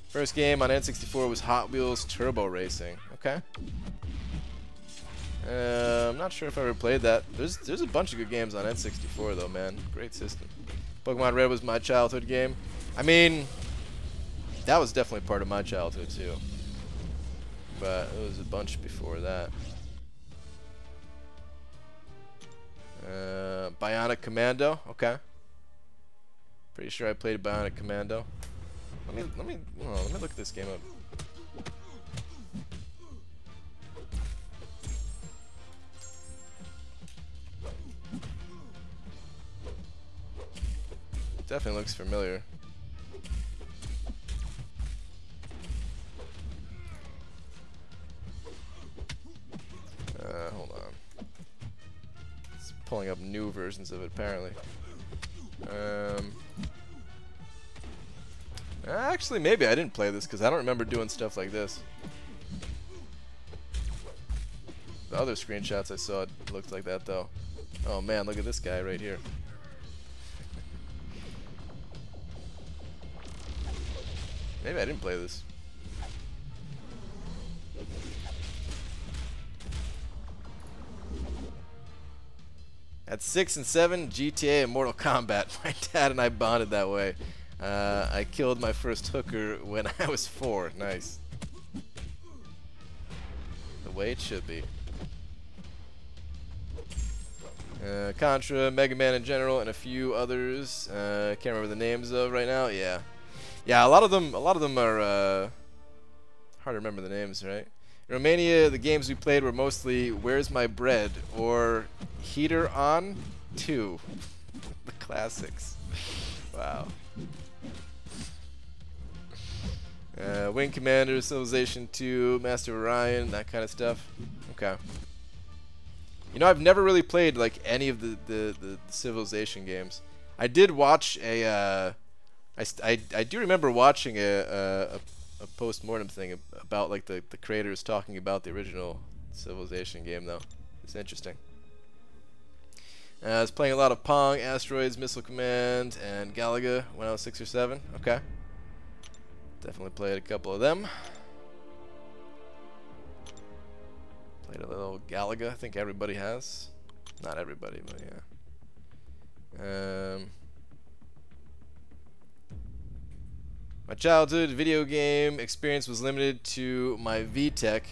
First game on N64 was Hot Wheels Turbo Racing. Okay. I'm not sure if I ever played that. There's a bunch of good games on N64 though, man. Great system. Pokemon Red was my childhood game. I mean, that was definitely part of my childhood too. But it was a bunch before that. Bionic Commando. Okay. Pretty sure I played Bionic Commando. Let me look at this game up. Definitely looks familiar. Hold on. It's pulling up new versions of it, apparently. Actually, maybe I didn't play this because I don't remember doing stuff like this. The other screenshots I saw looked like that, though. Oh man, look at this guy right here. Maybe I didn't play this. At 6 and 7, GTA and Mortal Kombat. My dad and I bonded that way. I killed my first hooker when I was 4. Nice. The way it should be. Contra, Mega Man in general, and a few others. Can't remember the names of right now. Yeah. Yeah, a lot of them are hard to remember the names, right? In Romania, the games we played were mostly Where's My Bread or Heater On 2. The classics. Wow. Wing Commander, Civilization 2, Master of Orion, that kind of stuff. Okay. You know, I've never really played like any of the Civilization games. I did watch a I do remember watching a post-mortem thing about like the creators talking about the original Civilization game, though. It's interesting. I was playing a lot of Pong, Asteroids, Missile Command, and Galaga when I was 6 or 7. Okay. Definitely played a couple of them. Played a little Galaga. I think everybody has. Not everybody, but yeah. My childhood video game experience was limited to my VTech,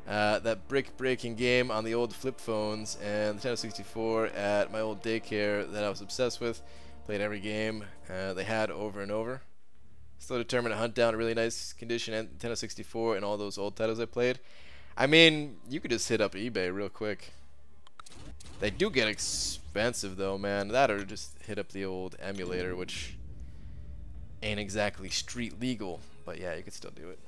that brick-breaking game on the old flip phones, and the Nintendo 64 at my old daycare that I was obsessed with. Played every game they had over and over. Still determined to hunt down a really nice condition Nintendo 64 and all those old titles I played. I mean, you could just hit up eBay real quick. They do get expensive though, man. That or just hit up the old emulator, which ain't exactly street legal, but yeah, you could still do it.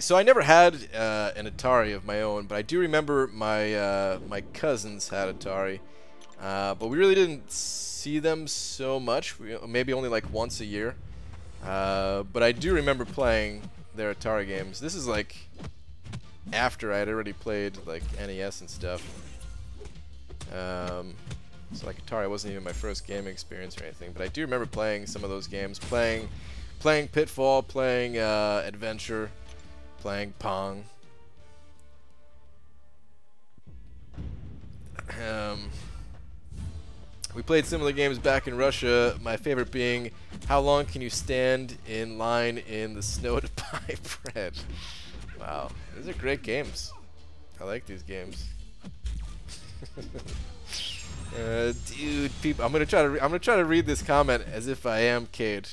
So I never had an Atari of my own, but I do remember my my cousins had Atari, but we really didn't see them so much. Maybe only like once a year. But I do remember playing their Atari games. This is like after I had already played like NES and stuff. So like Atari wasn't even my first gaming experience or anything, but I do remember playing some of those games, playing Pitfall, playing Adventure, playing Pong. We played similar games back in Russia, my favorite being how long can you stand in line in the snow to buy bread? Wow, these are great games. I like these games. Dude, people, I'm gonna try to read this comment as if I am Cade.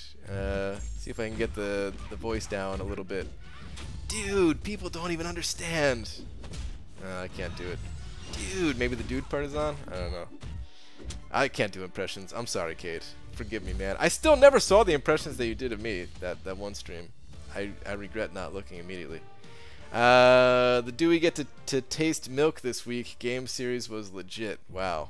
See if I can get the voice down a little bit. Dude, people don't even understand. I can't do it. Dude, maybe the dude part is on? I don't know. I can't do impressions. I'm sorry, Cade. Forgive me, man. I still never saw the impressions that you did of me that one stream. I regret not looking immediately. The do we get to taste milk this week? Game series was legit. Wow.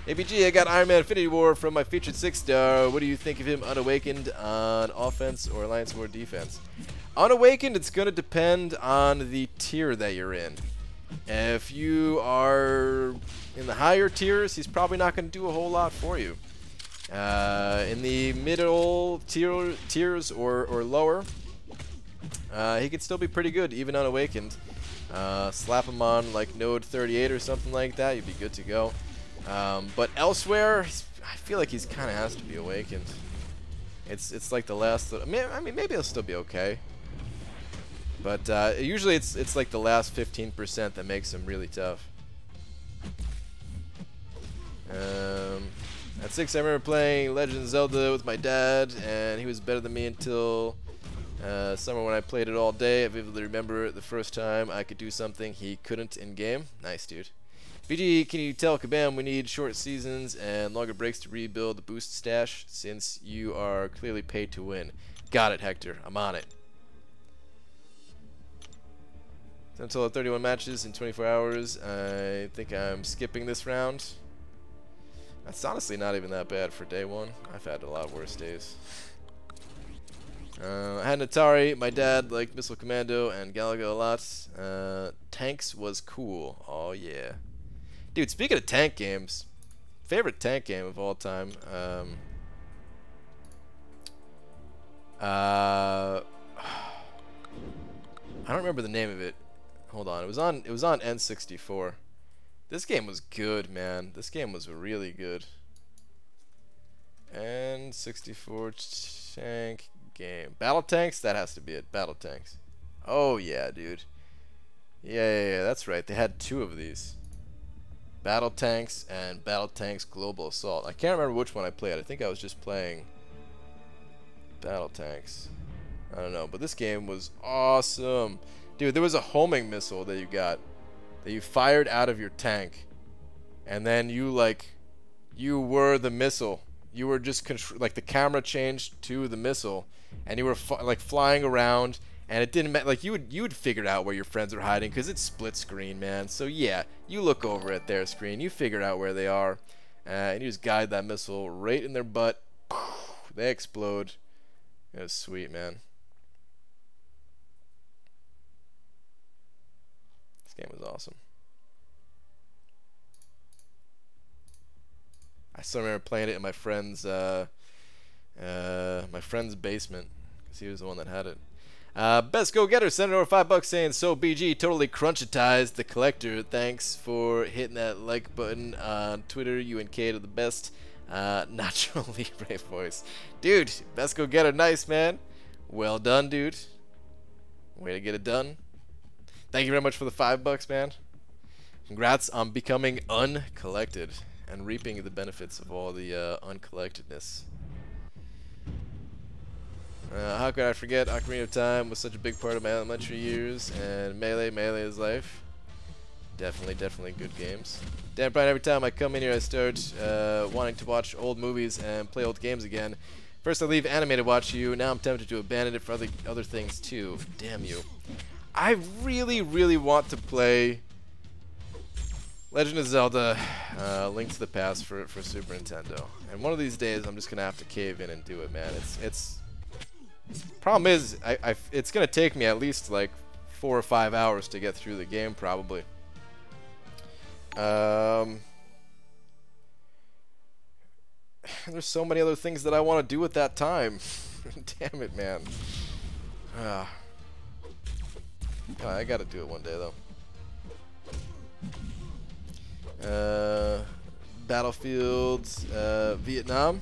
ABG, I got Iron Man Infinity War from my featured 6-star. What do you think of him unawakened on offense or Alliance War defense? Unawakened, it's going to depend on the tier that you're in. If you are in the higher tiers, he's probably not going to do a whole lot for you. In the middle tiers or lower, he could still be pretty good, even unawakened. Slap him on like node 38 or something like that, you'd be good to go. But elsewhere, I feel like he's kind of has to be awakened. It's like the last. I mean, maybe he'll still be okay. But usually it's like the last 15% that makes him really tough. At 6, I remember playing Legend of Zelda with my dad, and he was better than me until summer when I played it all day. I vividly remember the first time I could do something he couldn't in game. Nice, dude. BG, can you tell Kabam we need short seasons and longer breaks to rebuild the boost stash since you are clearly paid to win? Got it, Hector. I'm on it. Until 31 matches in 24 hours. I think I'm skipping this round. That's honestly not even that bad for day one. I've had a lot worse days. I had an Atari. My dad liked Missile Commando and Galaga a lot. Tanks was cool. Oh yeah. Dude, speaking of tank games, favorite tank game of all time. I don't remember the name of it. Hold on, it was on N64. This game was good, man. This game was really good. N64 tank game. Battle Tanks? That has to be it. Battle Tanks. Oh yeah, dude. Yeah, that's right. They had 2 of these. Battle Tanks and Battle Tanks Global Assault. I can't remember which one I played. I think I was just playing Battle Tanks. I don't know, but this game was awesome. Dude, there was a homing missile that you got that you fired out of your tank, and then you were the missile. You were just like the camera changed to the missile, and you were like flying around, and it didn't matter. Like you would figure out where your friends are hiding because it's split screen, man. So yeah, you look over at their screen, you figure out where they are, and you just guide that missile right in their butt. They explode. It was sweet, man. This game was awesome. I still remember playing it in my friend's basement because he was the one that had it. Best Go Getter sent over $5 saying, "So BG totally crunchitized the collector. Thanks for hitting that like button on Twitter. You and Kate are the best." Nacho Libre voice, dude. Best Go Getter, nice, man. Well done, dude. Way to get it done. Thank you very much for the $5, man. Congrats on becoming uncollected and reaping the benefits of all the uncollectedness. How could I forget? Ocarina of Time was such a big part of my elementary years, and Melee is life. Definitely good games. Dan Brian, every time I come in here I start wanting to watch old movies and play old games again. First I leave anime to watch you, now I'm tempted to abandon it for other things too. Damn you. I really want to play Legend of Zelda Link to the Past for Super Nintendo. And one of these days I'm just going to have to cave in and do it, man. It's problem is it's going to take me at least like 4 or 5 hours to get through the game probably. There's so many other things that I want to do at that time. Damn it, man. I gotta do it one day, though. Battlefields, Vietnam.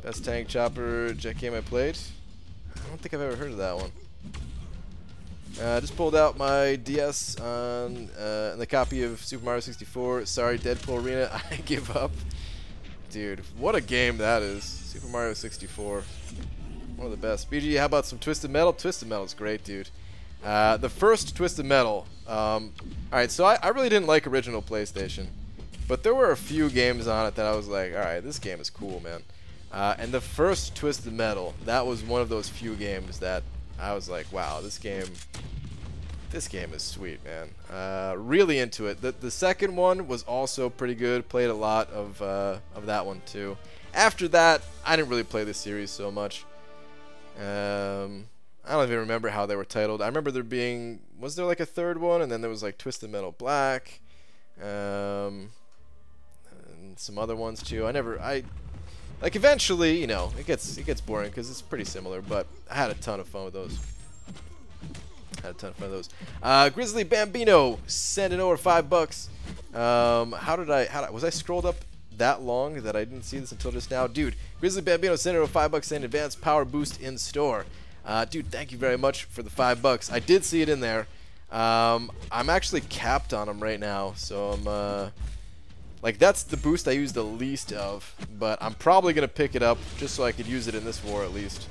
Best tank chopper jet game I played. I don't think I've ever heard of that one. I just pulled out my DS on the copy of Super Mario 64. Sorry, Deadpool Arena. I give up. Dude, what a game that is. Super Mario 64. One of the best. BG, how about some Twisted Metal? Twisted Metal is great, dude. The first Twisted Metal. Alright, so I really didn't like original PlayStation. But there were a few games on it that I was like, alright, this game is cool, man. And the first Twisted Metal, that was one of those few games that I was like, wow, this game is sweet, man. Really into it. The second one was also pretty good. Played a lot of that one too. After that, I didn't really play this series so much. I don't even remember how they were titled. I remember there being, was there like a third one, and then there was like Twisted Metal Black, and some other ones too. Like eventually, you know, it gets boring because it's pretty similar, but I had a ton of fun with those. Grizzly Bambino sending over $5. Was I scrolled up that long that I didn't see this until just now? Dude, Grizzly Bambino sent over $5 saying advanced power boost in store. Dude, thank you very much for the $5. I did see it in there. I'm actually capped on them right now, so I'm like, that's the boost I use the least of, but I'm probably gonna pick it up just so I could use it in this war at least.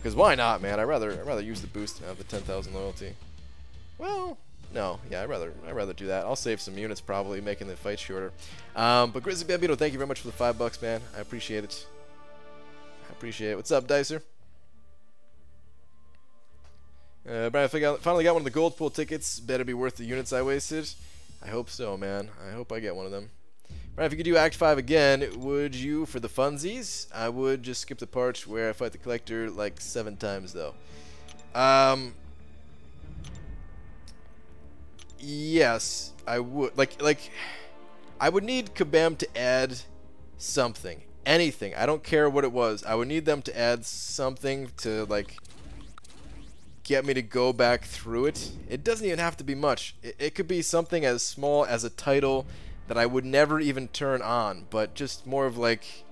Cause why not, man? I'd rather use the boost and have the 10,000 loyalty. Well, no, yeah, I'd rather do that. I'll save some units probably, making the fight shorter. But Grizzly Bambino, thank you very much for the $5, man. I appreciate it. What's up, Dicer? Brian, I finally got one of the gold pool tickets. Better be worth the units I wasted. I hope so, man. I hope I get one of them. Brian, if you could do Act 5 again, would you for the funsies? I would just skip the part where I fight the collector like 7 times, though. Yes, I would. Like, I would need Kabam to add something. Anything. I don't care what it was. I would need them to add something to, like, get me to go back through it. It doesn't even have to be much. It could be something as small as a title that I would never even turn on, but just more of like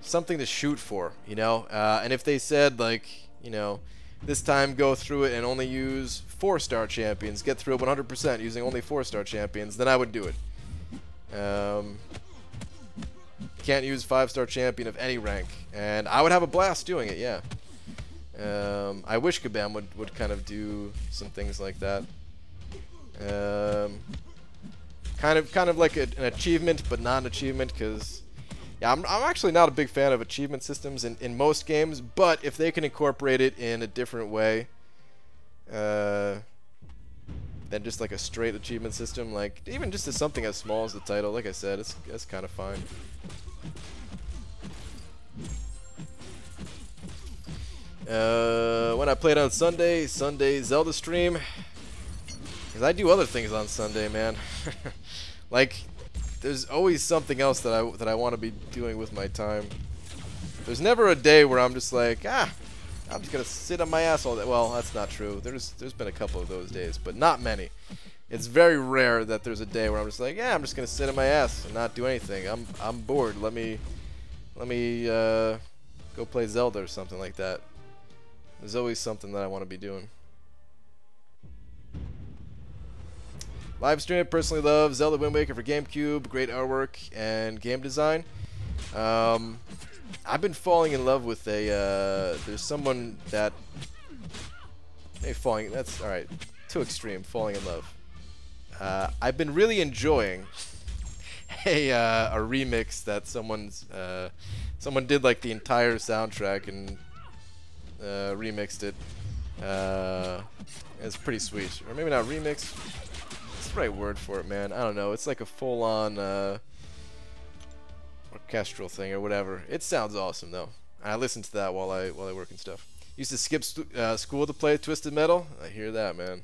something to shoot for, you know? And if they said, like, you know, this time go through it and only use 4-star champions, get through it 100% using only 4-star champions, then I would do it. Can't use 5-star champion of any rank, and I would have a blast doing it, yeah. I wish Kabam would kind of do some things like that. Kind of like an achievement, but not an achievement, because yeah, I'm actually not a big fan of achievement systems in most games, but if they can incorporate it in a different way than just like a straight achievement system, like even just as something as small as the title, like I said, it's kind of fine. When I played on Sunday Zelda stream, because I do other things on Sunday, man. Like, there's always something else that I want to be doing with my time. There's never a day where I'm just like, I'm just gonna sit on my ass all day. Well, that's not true. There's been a couple of those days, but not many. It's very rare that there's a day where I'm just like, I'm just gonna sit on my ass and not do anything. I'm bored. Let me go play Zelda or something like that. There's always something that I want to be doing. Live stream, personally love Zelda Wind Waker for GameCube, great artwork and game design. I've been falling in love with there's someone that, that's alright, too extreme, falling in love. I've been really enjoying a remix that someone did like the entire soundtrack and remixed it. It's pretty sweet, or maybe not remix. What's the right word for it, man? I don't know. It's like a full-on orchestral thing or whatever. It sounds awesome though. I listen to that while I work and stuff. Used to skip school to play Twisted Metal. I hear that, man.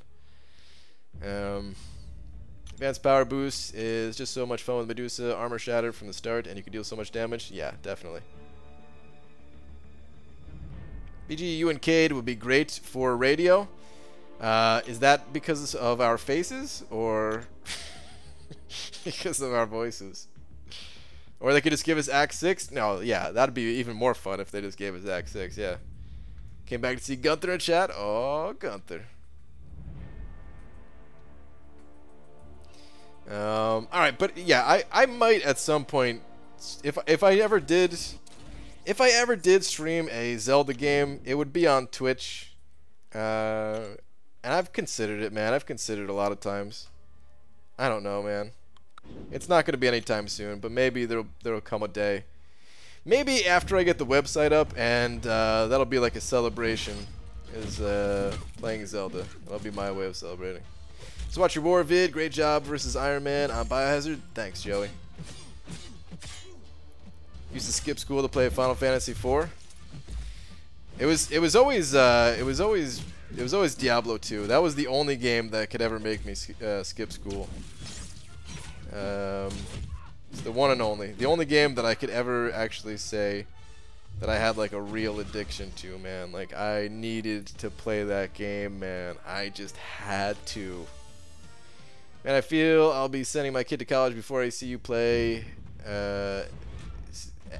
Advanced power boost is just so much fun with Medusa. Armor shattered from the start, and you can deal so much damage. Yeah, definitely. BG, you and Cade would be great for radio. Is that because of our faces, or because of our voices? Or they could just give us Act 6? No, yeah, that'd be even more fun if they just gave us Act 6, yeah. Came back to see Gunther in chat. Oh, Gunther. Alright, but yeah, I might at some point, if I ever did stream a Zelda game, it would be on Twitch. And I've considered it, man. I've considered it a lot of times. I don't know, man. It's not going to be anytime soon, but maybe there'll come a day. Maybe after I get the website up, and that'll be like a celebration, is playing Zelda. That'll be my way of celebrating. So watch your war vid. Great job versus Iron Man on Biohazard. Thanks, Joey. Used to skip school to play Final Fantasy IV. It was always Diablo 2. That was the only game that could ever make me skip school. It's the one and only. The only game that I could ever actually say that I had like a real addiction to, man. Like I needed to play that game, man. I just had to. And I feel I'll be sending my kid to college before I see you play.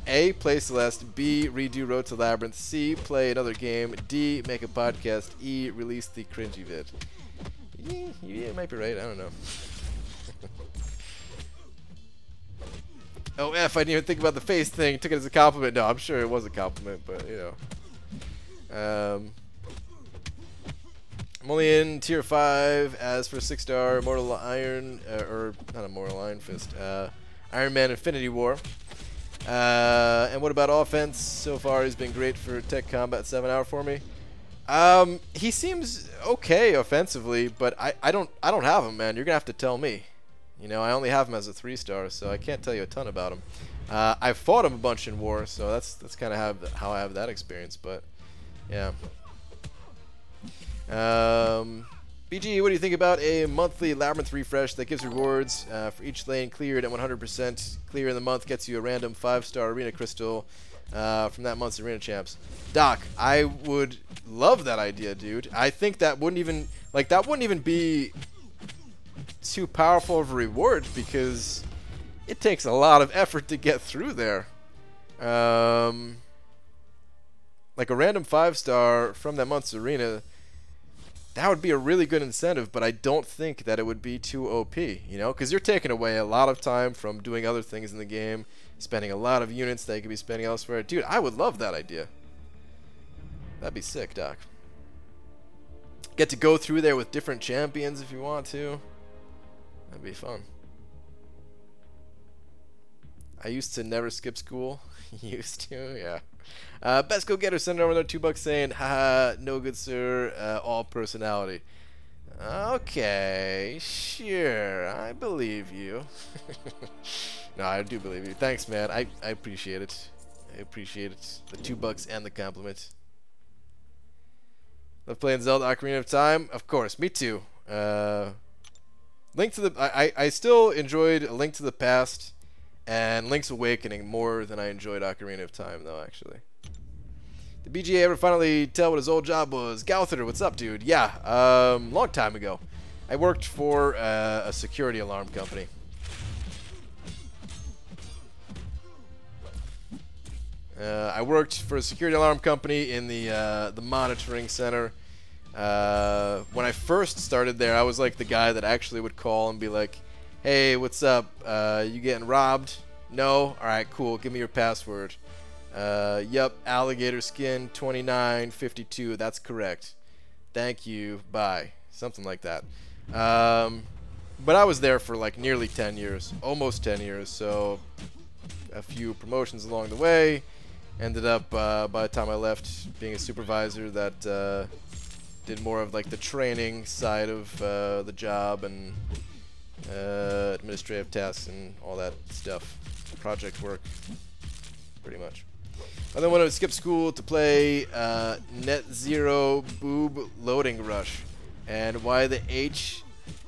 A, play Celeste. B, redo Road to Labyrinth. C, play another game. D, make a podcast. E, release the cringy vid. You might be right. I don't know. Oh, F, I didn't even think about the face thing. Took it as a compliment. No, I'm sure it was a compliment, but, you know. I'm only in tier 5. As for 6-star Mortal Iron, or not a Mortal Iron Fist, Iron Man Infinity War. And what about offense? So far, he's been great for Tech Combat 7-hour for me. He seems okay offensively, but I don't have him, man. You're gonna have to tell me. You know, I only have him as a 3-star, so I can't tell you a ton about him. I've fought him a bunch in war, so that's kind of how I have that experience. But yeah. BG, what do you think about a monthly Labyrinth refresh that gives rewards for each lane cleared at 100%? Clear in the month gets you a random 5-star arena crystal from that month's arena champs. Doc, I would love that idea, dude. I think that wouldn't even be too powerful of a reward because it takes a lot of effort to get through there. Like a random 5-star from that month's arena, that would be a really good incentive, but I don't think that it would be too OP, you know, because you're taking away a lot of time from doing other things in the game, spending a lot of units that you could be spending elsewhere. Dude, I would love that idea. That'd be sick, Doc. Get to go through there with different champions if you want to. That'd be fun. I used to never skip school. Used to, yeah. Best go-getter sent over there $2 saying, haha, no good sir, all personality. Okay, sure, I believe you. No, I do believe you. Thanks, man. I appreciate it. I appreciate it. The $2 and the compliment. Love playing Zelda Ocarina of Time? Of course, me too. Link to the... I still enjoyed A Link to the Past and Link's Awakening more than I enjoyed Ocarina of Time, though, actually. Did BGA ever finally tell what his old job was? Gouther, what's up, dude? Yeah, long time ago. I worked for a security alarm company. I worked for a security alarm company in the monitoring center. When I first started there, I was like the guy that actually would call and be like, hey, what's up? You getting robbed? No? Alright, cool. Give me your password. Yep, alligator skin 2952. That's correct. Thank you. Bye. Something like that. But I was there for like nearly 10 years, almost 10 years, so a few promotions along the way. Ended up, by the time I left, being a supervisor that did more of like the training side of the job and administrative tasks and all that stuff, project work, pretty much. I then wanted to skip school to play Net Zero Boob Loading Rush, and why the H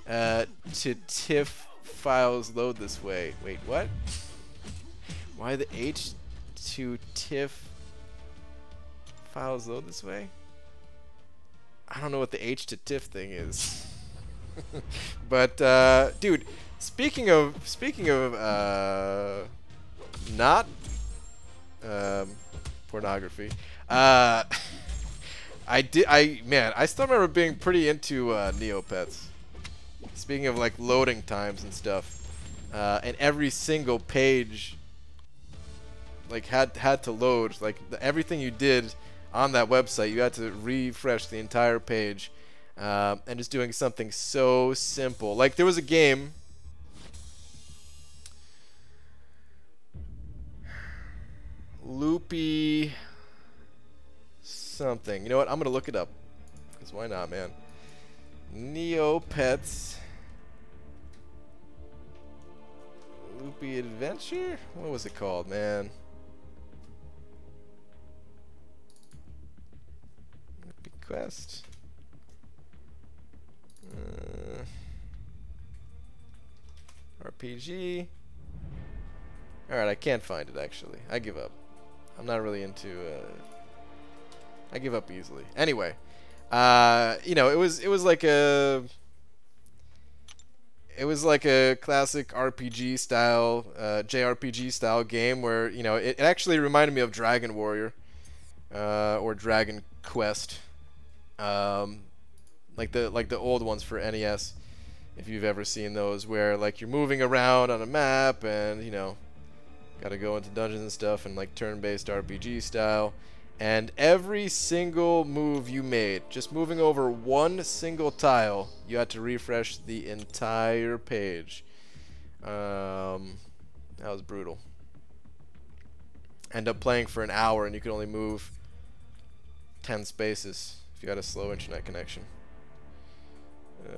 to TIFF files load this way. Wait, what? Why the H to TIFF files load this way? I don't know what the H to TIFF thing is. But dude, speaking of not pornography, man, I still remember being pretty into Neopets. Speaking of like loading times and stuff, and every single page like had to load. Like everything you did on that website, you had to refresh the entire page, and just doing something so simple. Like there was a game. Loopy something. You know what? I'm gonna look it up. Because why not, man? Neopets Loopy Adventure? What was it called, man? Loopy Quest. RPG. Alright, I can't find it actually. I give up. I'm not really into I give up easily. Anyway, you know, it was like a classic RPG style, JRPG style game where, you know, it actually reminded me of Dragon Warrior, or Dragon Quest, like the old ones for NES, if you've ever seen those, where like you're moving around on a map and, you know, gotta go into dungeons and stuff, and like turn-based RPG style. And every single move you made, just moving over one single tile, you had to refresh the entire page. That was brutal. End up playing for an hour and you could only move 10 spaces if you had a slow internet connection. The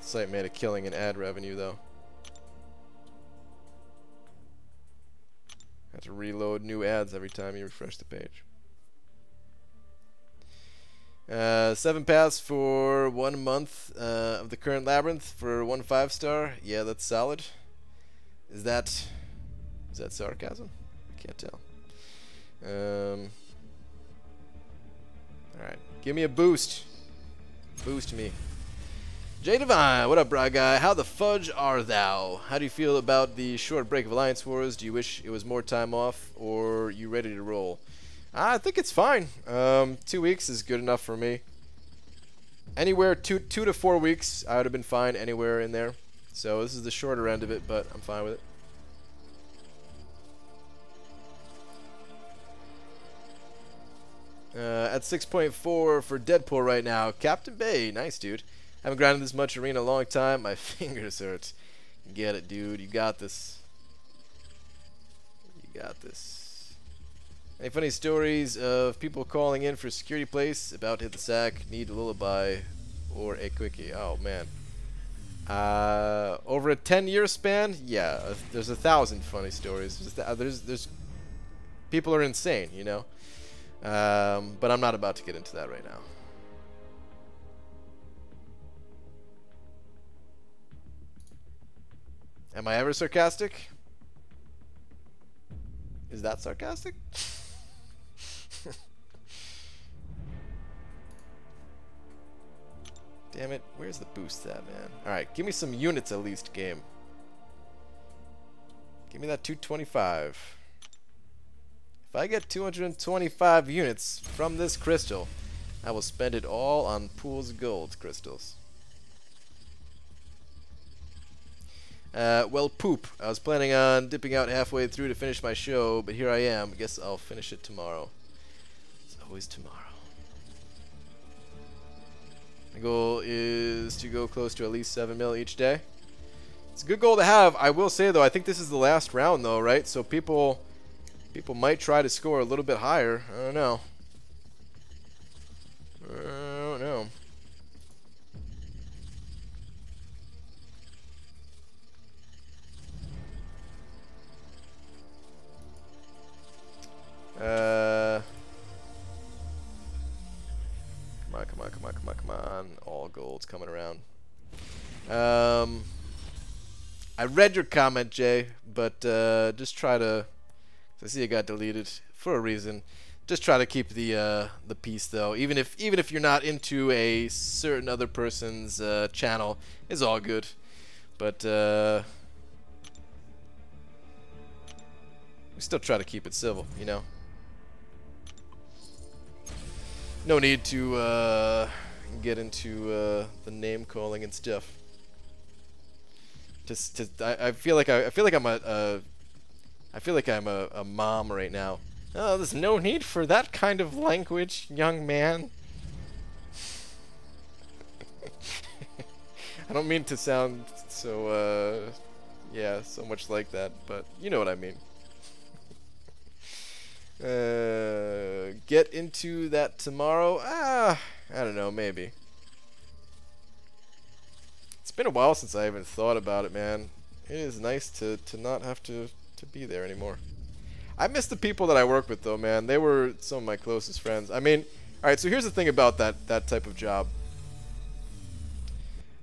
site made a killing in ad revenue though. Have to reload new ads every time you refresh the page. 7 paths for 1 month of the current labyrinth for 1 5-star. Yeah, that's solid. Is that sarcasm? Can't tell. Alright, give me a boost. Boost me. J Divine, what up, bra guy? How the fudge are thou? How do you feel about the short break of Alliance Wars? Do you wish it was more time off, or you ready to roll? I think it's fine. 2 weeks is good enough for me. Anywhere 2 to 4 weeks, I would have been fine anywhere in there. So this is the shorter end of it, but I'm fine with it. At 6.4 for Deadpool right now. Captain Bay, nice dude. Haven't grinded this much arena in a long time. My fingers hurt. Get it, dude. You got this. You got this. Any funny stories of people calling in for security place about to hit the sack, need a lullaby, or a quickie? Oh man. Over a 10-year span, yeah, there's 1,000 funny stories. There's people are insane, you know. But I'm not about to get into that right now. Am I ever sarcastic? Is that sarcastic? Damn it, where's the boost at, man? Alright, give me some units at least, game. Give me that 225. If I get 225 units from this crystal, I will spend it all on Pool's gold crystals. Well, poop. I was planning on dipping out halfway through to finish my show, but here I am. I guess I'll finish it tomorrow. It's always tomorrow. The goal is to go close to at least 7 mil each day. It's a good goal to have. I will say though, I think this is the last round though, right? So people might try to score a little bit higher. I don't know. I don't know. Come on. All golds coming around. I read your comment, Jay, but just try to. I see it got deleted for a reason. Just try to keep the peace, though. Even if you're not into a certain other person's channel, it's all good. But we still try to keep it civil, you know. No need to get into the name calling and stuff. I feel like I'm a mom right now. Oh, there's no need for that kind of language, young man. I don't mean to sound so yeah, so much like that, but you know what I mean. Get into that tomorrow? I don't know, maybe. It's been a while since I even thought about it, man. It is nice to not have to be there anymore. I miss the people that I work with, though, man. They were some of my closest friends. I mean, alright, so here's the thing about that type of job.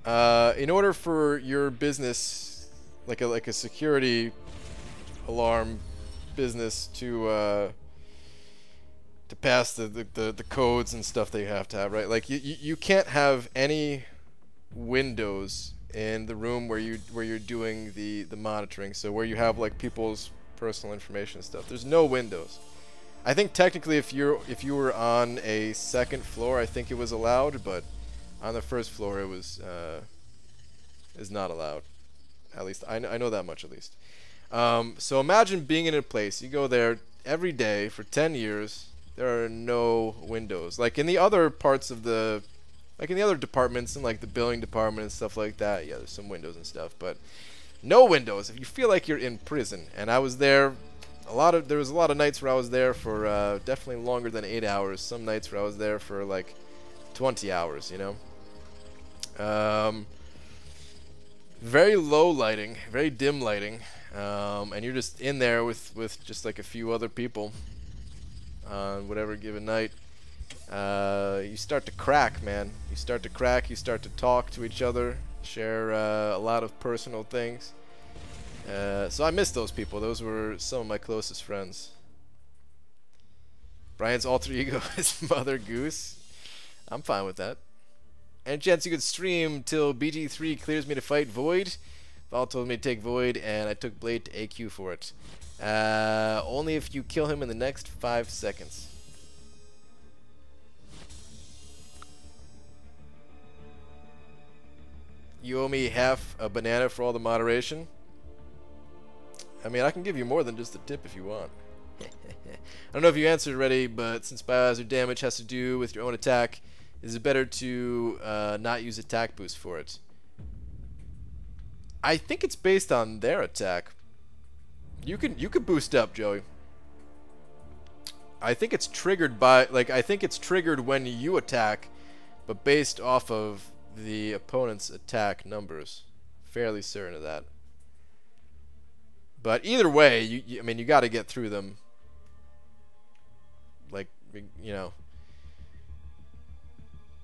In order for your business, like a security alarm business to pass the codes and stuff that you have to have, right? Like you can't have any windows in the room where you're doing the monitoring. So where you have like people's personal information and stuff. There's no windows. I think technically if you were on a second floor, I think it was allowed, but on the first floor it was is not allowed. At least I know that much at least. So imagine being in a place, you go there every day for 10 years, there are no windows. Like in the other parts of the, like in the other departments and like the billing department and stuff like that, yeah, there's some windows and stuff, but no windows. If you feel like you're in prison, and I was there there was a lot of nights where I was there for definitely longer than 8 hours. Some nights where I was there for like 20 hours, you know. Very low lighting, very dim lighting. And you're just in there with just like a few other people on whatever given night. You start to crack, man. You start to crack, you start to talk to each other, share a lot of personal things. So I miss those people. Those were some of my closest friends. Brian's alter ego is Mother Goose. I'm fine with that. Any chance you could stream till BG3 clears me to fight Void? Val told me to take Void, and I took Blade to AQ for it. Only if you kill him in the next 5 seconds. You owe me half a banana for all the moderation. I mean, I can give you more than just a tip if you want. I don't know if you answered already, but since biohazard damage has to do with your own attack, is it better to not use attack boost for it? I think it's based on their attack. You could boost up, Joey. I think it's triggered by, like, I think it's triggered when you attack, but based off of the opponent's attack numbers. Fairly certain of that. But either way, I mean, you got to get through them. Like, you know,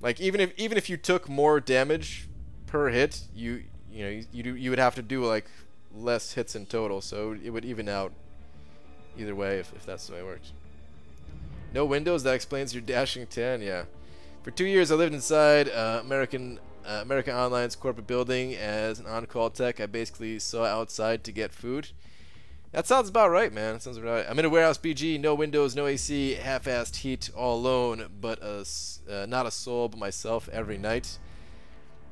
like even if you took more damage per hit, you would have to do like less hits in total, so it would even out either way if that's the way it works. No windows, that explains your dashing 10. Yeah, for 2 years I lived inside America Online's corporate building as an on-call tech. I basically saw outside to get food. That sounds about right, man. That sounds about right. I'm in a warehouse BG, no windows, no AC, half-assed heat, all alone, but not a soul but myself every night.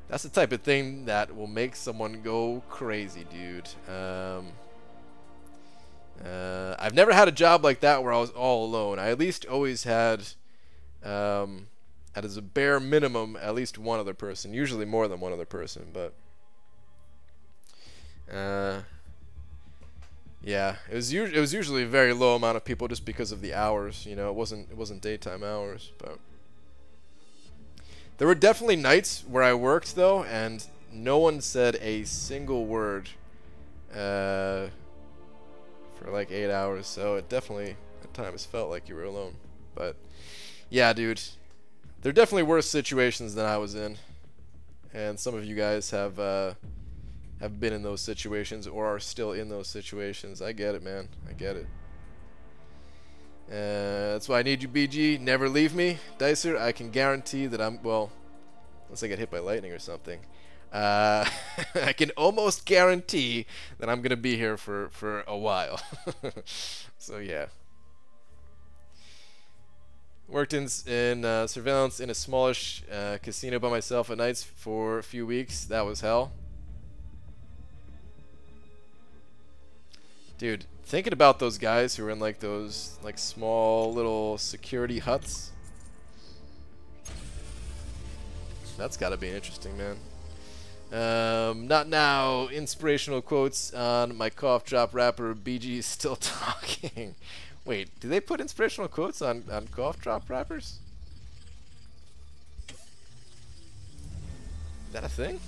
That's the type of thing that will make someone go crazy, dude. I've never had a job like that where I was all alone. I at least always had as a bare minimum, at least one other person. Usually more than one other person, but yeah, it was usually a very low amount of people just because of the hours. You know, it wasn't daytime hours, but there were definitely nights where I worked though, and no one said a single word for like 8 hours. So it definitely at times felt like you were alone. But yeah, dude, there are definitely worse situations than I was in, and some of you guys have been in those situations or are still in those situations. I get it, man. I get it. That's why I need you, BG. Never leave me, Dicer. I can guarantee that I'm, well, unless I get hit by lightning or something. I can almost guarantee that I'm gonna be here for a while. So yeah. Worked in surveillance in a smallish casino by myself at nights for a few weeks. That was hell. Dude, thinking about those guys who are in like those like small little security huts. That's gotta be interesting, man. Not now. Inspirational quotes on my cough drop rapper. BG is still talking. Wait, do they put inspirational quotes on cough drop rappers? Is that a thing?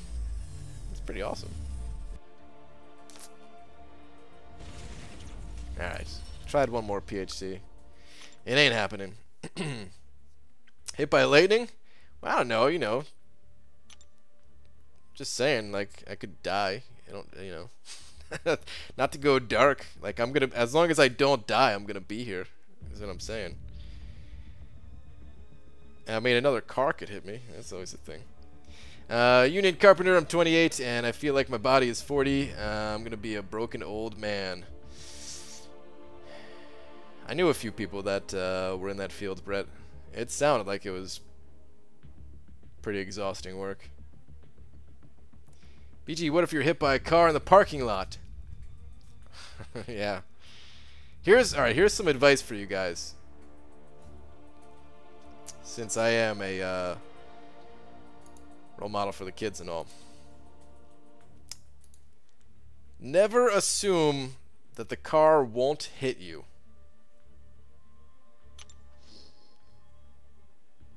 That's pretty awesome. Alright, tried one more PHC. It ain't happening. Hit by lightning? Well, I don't know, you know. Just saying, like, I could die. I don't, you know. Not to go dark. Like, I'm gonna, as long as I don't die, I'm gonna be here. Is what I'm saying. I mean, another car could hit me. That's always a thing. Union Carpenter, I'm 28, and I feel like my body is 40. I'm gonna be a broken old man. I knew a few people that were in that field, Brett. It sounded like it was pretty exhausting work. BG, what if you're hit by a car in the parking lot? Yeah. Alright, here's some advice for you guys. Since I am a role model for the kids and all. Never assume that the car won't hit you.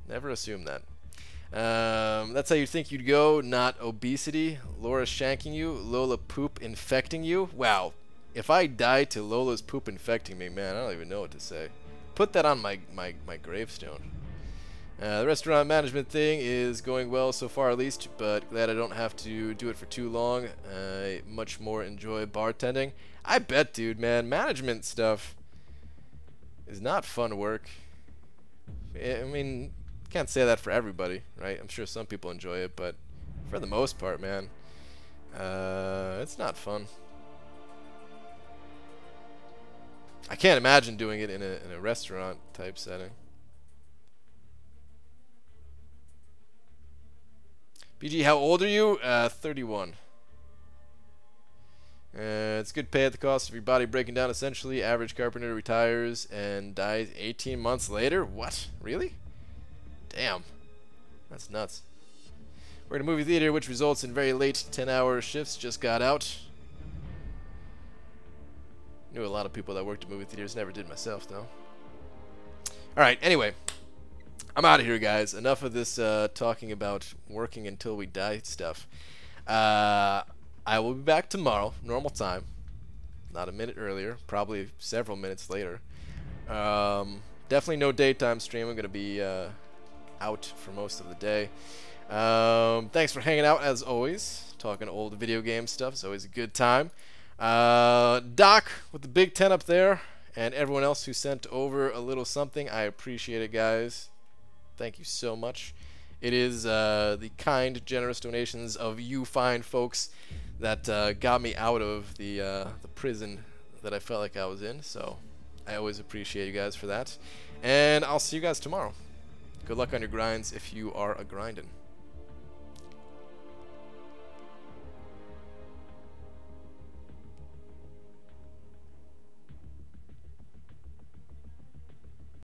Never assume that. That's how you think you'd go, not obesity. Laura shanking you, Lola poop infecting you. Wow. If I die to Lola's poop infecting me, man, I don't even know what to say. Put that on my gravestone. The restaurant management thing is going well so far at least, but glad I don't have to do it for too long. I much more enjoy bartending. I bet, dude, man, management stuff is not fun work. I mean, can't say that for everybody, right? I'm sure some people enjoy it, but for the most part, man, it's not fun. I can't imagine doing it in a restaurant type setting. BG, how old are you? 31. It's good pay at the cost of your body breaking down. Essentially, average carpenter retires and dies 18 months later. What? Really? Damn. That's nuts. We're in a movie theater, which results in very late 10-hour shifts. Just got out. Knew a lot of people that worked at movie theaters. Never did myself, though. Alright, anyway. I'm out of here, guys. Enough of this talking about working until we die stuff. I will be back tomorrow, normal time. Not a minute earlier. Probably several minutes later. Definitely no daytime stream. I'm going to be out for most of the day. Thanks for hanging out, as always. Talking old video game stuff. It's always a good time. Doc with the big 10 up there, and everyone else who sent over a little something. I appreciate it, guys. Thank you so much. It is the kind, generous donations of you fine folks that got me out of the prison that I felt like I was in. So I always appreciate you guys for that. And I'll see you guys tomorrow. Good luck on your grinds if you are a grindin'.